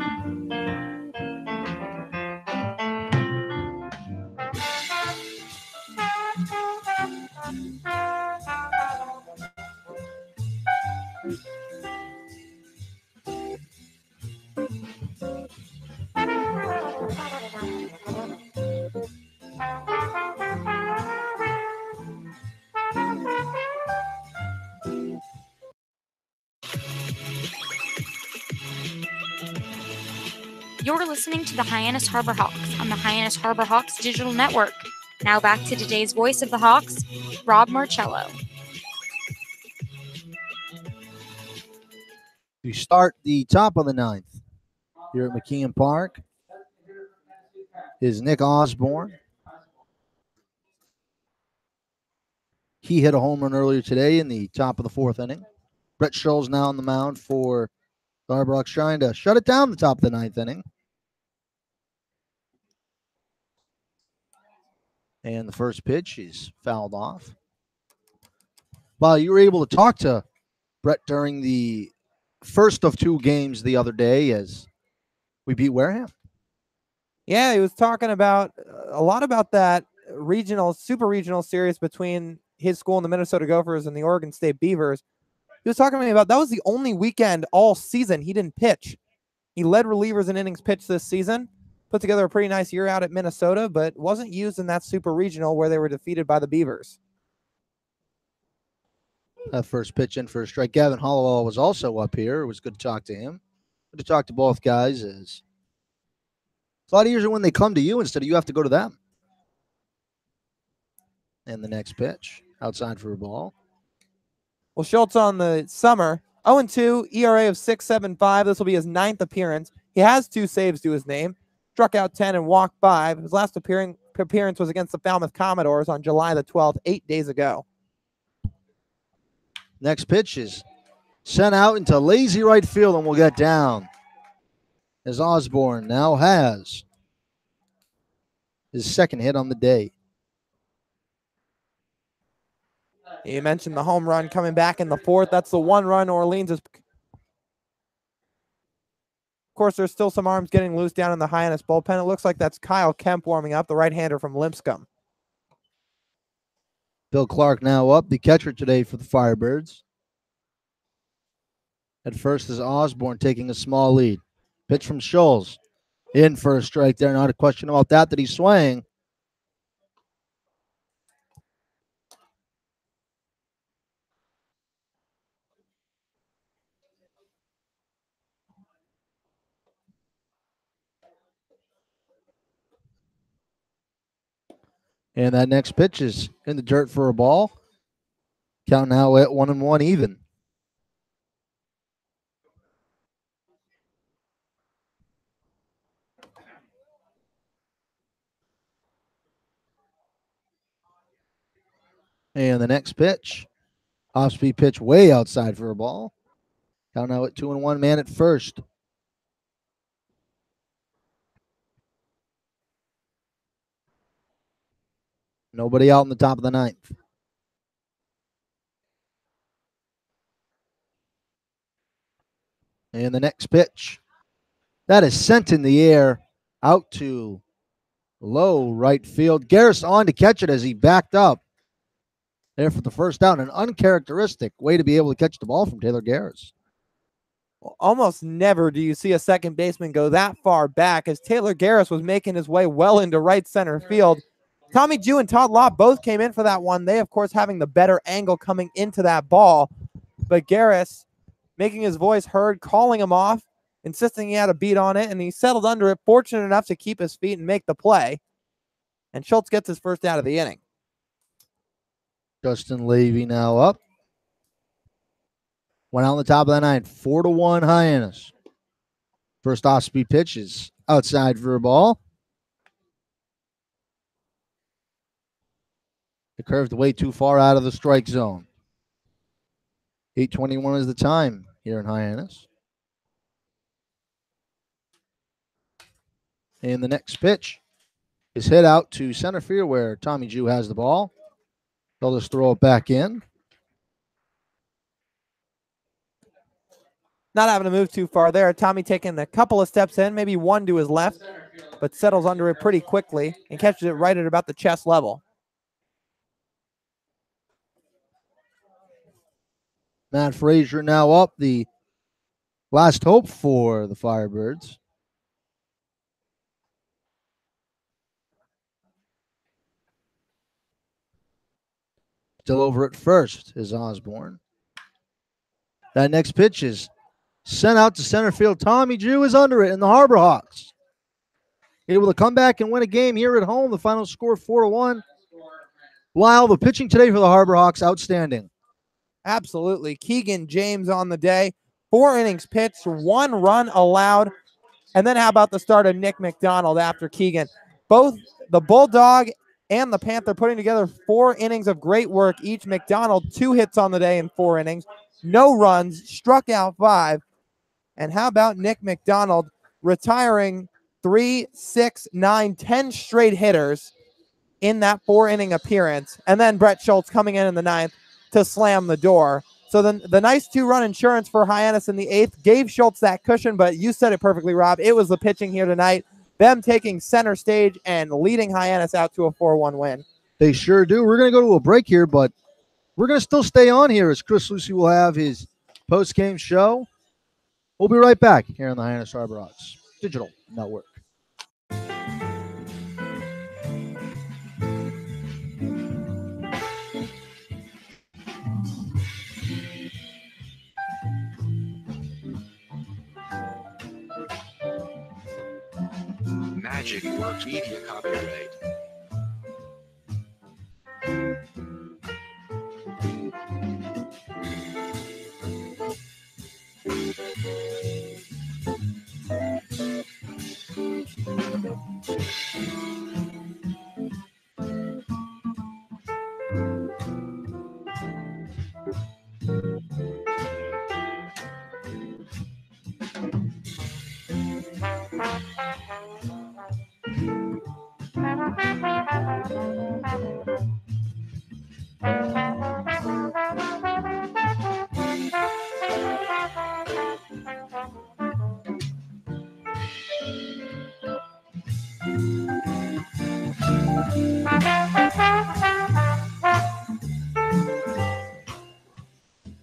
You're listening to the Hyannis Harbor Hawks on the Hyannis Harbor Hawks Digital Network. Now back to today's voice of the Hawks, Rob Marcello. To start the top of the ninth here at McKeon Park is Nick Osborne. He hit a home run earlier today in the top of the fourth inning. Brett Scholl's now on the mound for the Harborhawks, trying to shut it down the top of the ninth inning. And the first pitch is fouled off. Well, you were able to talk to Brett during the first of two games the other day as we beat Wareham. Yeah, he was talking about a lot about that super regional series between his school and the Minnesota Gophers and the Oregon State Beavers. He was talking to me about that was the only weekend all season he didn't pitch. He led relievers in innings pitched this season, put together a pretty nice year out at Minnesota, but wasn't used in that super regional where they were defeated by the Beavers. That first pitch in for a strike. Gavin Hollowell was also up here. It was good to talk to him. Good to talk to both guys. It's a lot easier when they come to you instead of you have to go to them. And the next pitch, outside for a ball. Well, Schultz on the summer, 0-2, ERA of 6.75. This will be his 9th appearance. He has 2 saves to his name, struck out 10 and walked 5. His last appearance was against the Falmouth Commodores on July the 12th, 8 days ago. Next pitch is sent out into lazy right field and will get down as Osborne now has his second hit on the day. You mentioned the home run coming back in the 4th. That's the one run Orleans is. Of course, there's still some arms getting loose down in the Hyannis bullpen. It looks like that's Kyle Kemp warming up, the right-hander from Lipscomb. Bill Clark now up, the catcher today for the Firebirds. At first is Osborne taking a small lead. Pitch from Scholes. In for a strike there. Not a question about that he's swaying. And that next pitch is in the dirt for a ball. Count now at 1-1 even. And the next pitch, off-speed pitch way outside for a ball. Count now at 2-1, man at first. Nobody out in the top of the ninth. And the next pitch, that is sent in the air out to low right field. Garris on to catch it as he backed up there for the first down. An uncharacteristic way to be able to catch the ball from Taylor Garris. Well, almost never do you see a second baseman go that far back as Taylor Garris was making his way well into right center field. Tommy Jew and Todd Law both came in for that one. They, of course, having the better angle coming into that ball. But Garris making his voice heard, calling him off, insisting he had a beat on it, and he settled under it, fortunate enough to keep his feet and make the play. And Schultz gets his first out of the inning. Justin Levy now up. Went out on the top of the ninth, 4-1 Hyannis. First off-speed pitch is outside for a ball. It curved way too far out of the strike zone. 8:21 is the time here in Hyannis. And the next pitch is hit out to center field where Tommy Jew has the ball. They'll just throw it back in. Not having to move too far there. Tommy taking a couple of steps in, maybe one to his left, but settles under it pretty quickly and catches it right at about the chest level. Matt Frazier now up, the last hope for the Firebirds. Still over at first is Osborne. That next pitch is sent out to center field. Tommy Jew is under it, and the Harborhawks able to come back and win a game here at home. The final score 4-1. Lyle, the pitching today for the Harborhawks, outstanding. Absolutely. Keegan James on the day. 4 innings pitched, 1 run allowed. And then how about the start of Nick McDonald after Keegan? Both the Bulldog and the Panther putting together 4 innings of great work each. McDonald, 2 hits on the day in 4 innings, no runs, struck out 5. And how about Nick McDonald retiring 3, 6, 9, 10 straight hitters in that 4-inning appearance. And then Brett Schultz coming in the 9th to slam the door. So then the nice 2-run insurance for Hyannis in the 8th gave Schultz that cushion, but you said it perfectly, Rob. It was the pitching here tonight, them taking center stage and leading Hyannis out to a 4-1 win. They sure do. We're going to go to a break here, but we're going to still stay on here as Chris Lucy will have his post-game show. We'll be right back here on the Hyannis Harbor Hawks Digital Network. Magic Works Media copyright.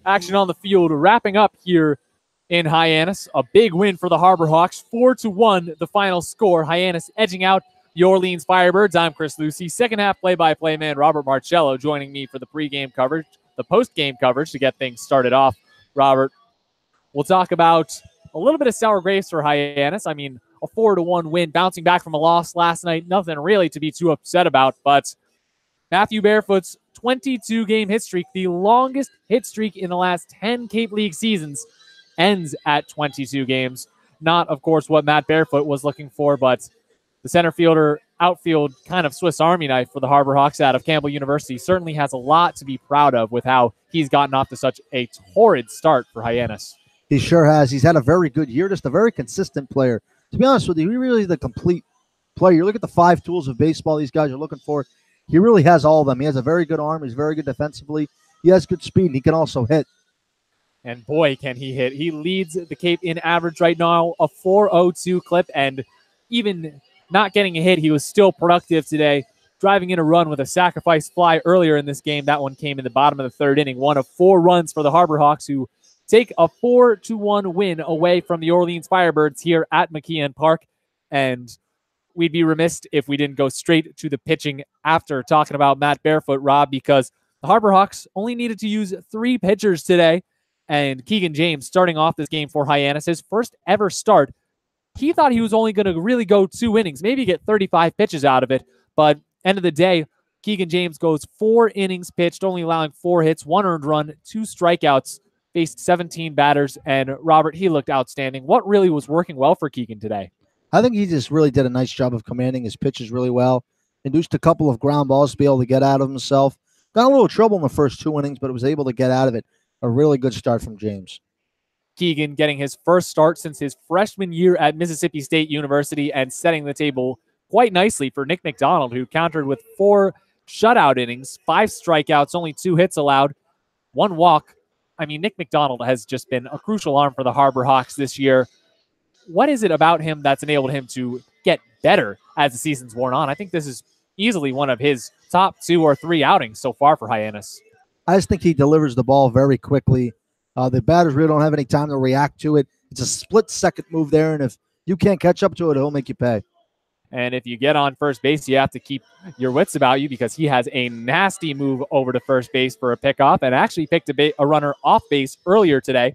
Action on the field wrapping up here in Hyannis. A big win for the Harbor Hawks, 4-1 the final score. Hyannis edging out the Orleans Firebirds. I'm Chris Lucy. Second half play-by-play man Robert Marcello joining me for the pregame coverage, the post-game coverage to get things started off. Robert, we'll talk about a little bit of sour grapes for Hyannis. I mean, a 4-1 win, bouncing back from a loss last night. Nothing really to be too upset about, but Matthew Barefoot's 22-game hit streak, the longest hit streak in the last 10 Cape League seasons, ends at 22 games. Not, of course, what Matt Barefoot was looking for, but the center fielder outfield kind of Swiss Army knife for the Harbor Hawks out of Campbell University certainly has a lot to be proud of with how he's gotten off to such a torrid start for Hyannis. He sure has. He's had a very good year, just a very consistent player. To be honest with you, he really is the complete player. You look at the 5 tools of baseball these guys are looking for. He really has all of them. He has a very good arm. He's very good defensively. He has good speed, and he can also hit. And boy, can he hit. He leads the Cape in average right now, a 4.02 clip, and even not getting a hit, he was still productive today, driving in a run with a sacrifice fly earlier in this game. That one came in the bottom of the 3rd inning. 1 of 4 runs for the Harbor Hawks, who take a 4-1 win away from the Orleans Firebirds here at McKeon Park. And we'd be remiss if we didn't go straight to the pitching after talking about Matt Barefoot, Rob, because the Harbor Hawks only needed to use 3 pitchers today. And Keegan James starting off this game for Hyannis, his first ever start. He thought he was only going to really go 2 innings, maybe get 35 pitches out of it. But end of the day, Keegan James goes 4 innings pitched, only allowing 4 hits, 1 earned run, 2 strikeouts, faced 17 batters. And Robert, he looked outstanding. What really was working well for Keegan today? I think he just really did a nice job of commanding his pitches really well. Induced a couple of ground balls to be able to get out of himself. Got a little trouble in the first 2 innings, but was able to get out of it. A really good start from James. Keegan getting his first start since his freshman year at Mississippi State University and setting the table quite nicely for Nick McDonald, who countered with 4 shutout innings, 5 strikeouts, only 2 hits allowed, 1 walk. I mean, Nick McDonald has just been a crucial arm for the Harbor Hawks this year. What is it about him that's enabled him to get better as the season's worn on? I think this is easily one of his top 2 or 3 outings so far for Hyannis. I just think he delivers the ball very quickly. The batters really don't have any time to react to it. It's a split-second move there, and if you can't catch up to it, he'll make you pay. And if you get on first base, you have to keep your wits about you because he has a nasty move over to first base for a pickoff and actually picked a runner off base earlier today.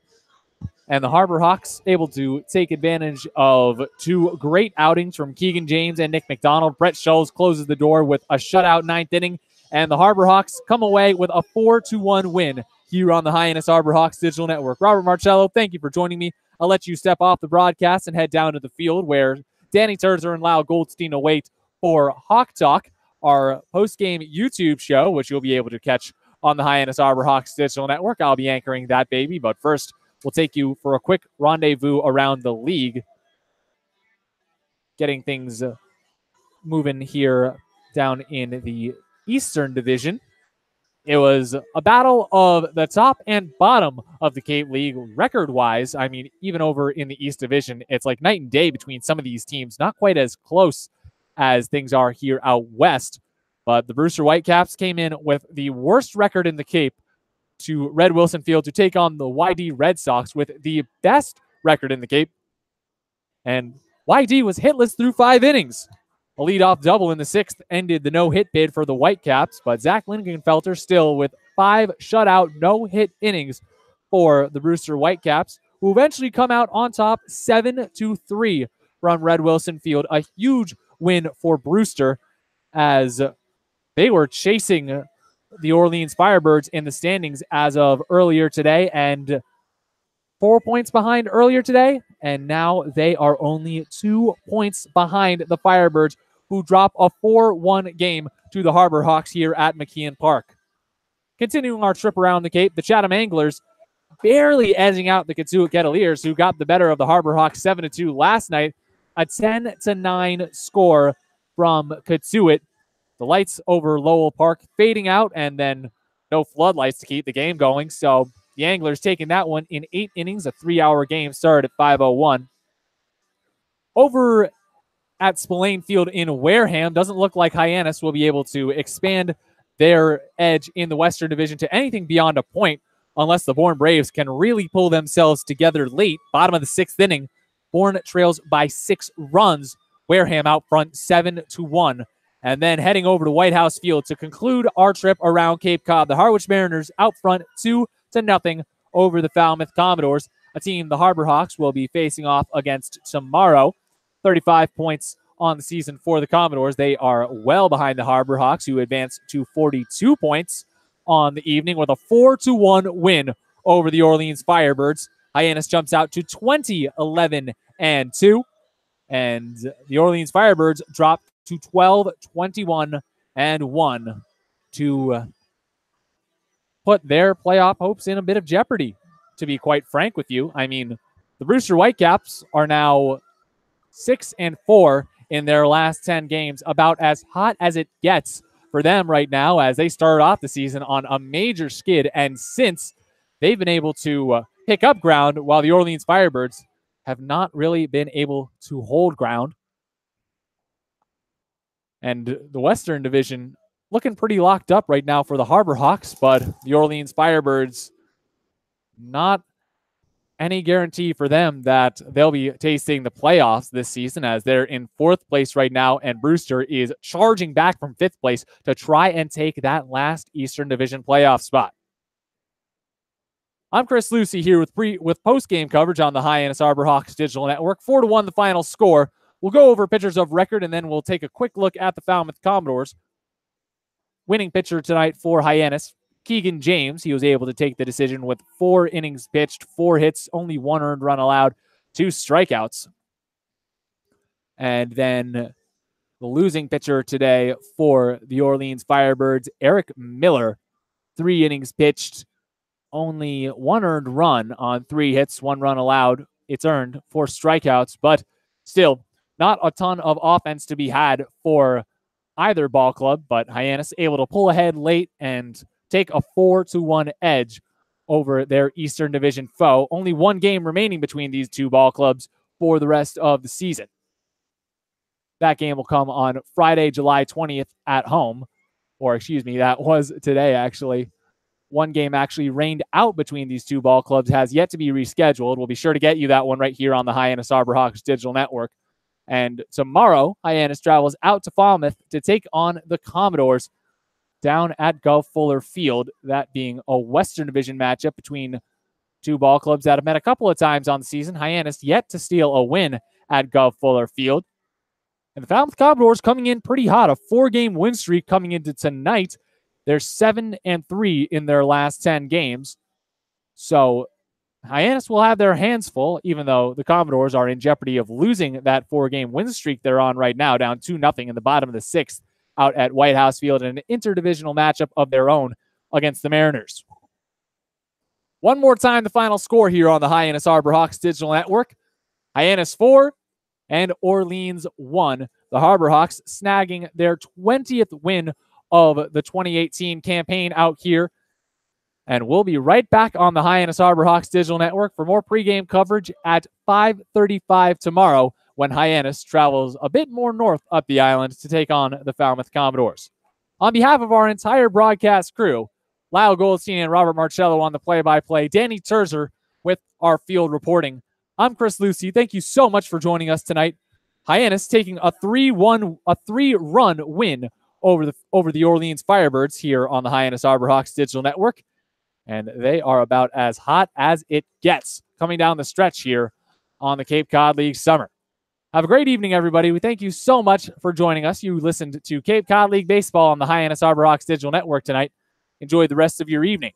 And the Harbor Hawks able to take advantage of 2 great outings from Keegan James and Nick McDonald. Brett Schultz closes the door with a shutout 9th inning. And the Harbor Hawks come away with a 4-1 win here on the Hyannis Harbor Hawks Digital Network. Robert Marcello, thank you for joining me. I'll let you step off the broadcast and head down to the field where Danny Terzer and Lyle Goldstein await for Hawk Talk, our post-game YouTube show, which you'll be able to catch on the Hyannis Harbor Hawks Digital Network. I'll be anchoring that baby, but first, we'll take you for a quick rendezvous around the league, getting things moving here down in the Eastern Division. It was a battle of the top and bottom of the Cape League record-wise. I mean, even over in the East Division, it's like night and day between some of these teams. Not quite as close as things are here out west. But the Brewster Whitecaps came in with the worst record in the Cape to Red Wilson Field to take on the YD Red Sox with the best record in the Cape. And YD was hitless through 5 innings. A leadoff double in the 6th ended the no-hit bid for the Whitecaps, but Zach Lingenfelter still with 5 shutout no-hit innings for the Brewster Whitecaps, who eventually come out on top 7-3 from Red Wilson Field. A huge win for Brewster as they were chasing the Orleans Firebirds in the standings as of earlier today, and 4 points behind earlier today, and now they are only 2 points behind the Firebirds, who drop a 4-1 game to the Harbor Hawks here at McKeon Park. Continuing our trip around the Cape, the Chatham Anglers barely edging out the Kitsui Kettleers, who got the better of the Harbor Hawks 7-2 last night. A 10-9 score from Kitsui. The lights over Lowell Park fading out, and then no floodlights to keep the game going. So the Anglers taking that one in 8 innings. A 3-hour game started at 5:01. Over at Spillane Field in Wareham, doesn't look like Hyannis will be able to expand their edge in the Western Division to anything beyond a point unless the Bourne Braves can really pull themselves together late. Bottom of the 6th inning, Bourne trails by 6 runs. Wareham out front 7-1. And then heading over to White House Field to conclude our trip around Cape Cod, the Harwich Mariners out front 2-0 over the Falmouth Commodores, a team the Harbor Hawks will be facing off against tomorrow. 35 points on the season for the Commodores. They are well behind the Harbor Hawks, who advance to 42 points on the evening with a 4-1 win over the Orleans Firebirds. Hyannis jumps out to 20-11-2, and the Orleans Firebirds drop to 12-21-1 to put their playoff hopes in a bit of jeopardy, to be quite frank with you. I mean, the Brewster Whitecaps are now 6-4 in their last 10 games, about as hot as it gets for them right now as they started off the season on a major skid, and since they've been able to pick up ground, while the Orleans Firebirds have not really been able to hold ground. And the Western Division looking pretty locked up right now for the Harbor Hawks, but the Orleans Firebirds, not any guarantee for them that they'll be tasting the playoffs this season, as they're in 4th place right now, and Brewster is charging back from 5th place to try and take that last Eastern Division playoff spot. I'm Chris Lucy here with post-game coverage on the Hyannis Harbor Hawks Digital Network. 4-1 the final score. We'll go over pitchers of record, and then we'll take a quick look at the Falmouth Commodores. Winning pitcher tonight for Hyannis, Keegan James. He was able to take the decision with 4 innings pitched, 4 hits, only 1 earned run allowed, 2 strikeouts. And then the losing pitcher today for the Orleans Firebirds, Eric Miller. 3 innings pitched, only 1 earned run on 3 hits, 1 run allowed. It's earned, 4 strikeouts, but still not a ton of offense to be had for either ball club, but Hyannis able to pull ahead late and take a 4-1 edge over their Eastern Division foe. Only 1 game remaining between these 2 ball clubs for the rest of the season. That game will come on Friday, July 20th at home, or excuse me, that was today actually. 1 game actually rained out between these 2 ball clubs, has yet to be rescheduled. We'll be sure to get you that one right here on the Hyannis Harbor Hawks Digital Network. And tomorrow, Hyannis travels out to Falmouth to take on the Commodores down at Gov Fuller Field, that being a Western Division matchup between 2 ball clubs that have met a couple of times on the season. Hyannis yet to steal a win at Gov Fuller Field. And the Falmouth Commodores coming in pretty hot, a 4-game win streak coming into tonight. They're 7-3 in their last 10 games. So Hyannis will have their hands full, even though the Commodores are in jeopardy of losing that 4-game win streak they're on right now, down 2-0 in the bottom of the 6th out at White House Field in an interdivisional matchup of their own against the Mariners. One more time, the final score here on the Hyannis Harbor Hawks Digital Network. Hyannis 4 and Orleans 1. The Harbor Hawks snagging their 20th win of the 2018 campaign out here. And we'll be right back on the Hyannis Harbor Hawks Digital Network for more pregame coverage at 5:35 tomorrow when Hyannis travels a bit more north up the island to take on the Falmouth Commodores. On behalf of our entire broadcast crew, Lyle Goldstein and Robert Marcello on the play-by-play, Danny Terzer with our field reporting. I'm Chris Lucy. Thank you so much for joining us tonight. Hyannis taking a 3-run win over the Orleans Firebirds here on the Hyannis Harbor Hawks Digital Network. And they are about as hot as it gets coming down the stretch here on the Cape Cod League Summer. Have a great evening, everybody. We thank you so much for joining us. You listened to Cape Cod League Baseball on the Hyannis Harbor Hawks Digital Network tonight. Enjoy the rest of your evening.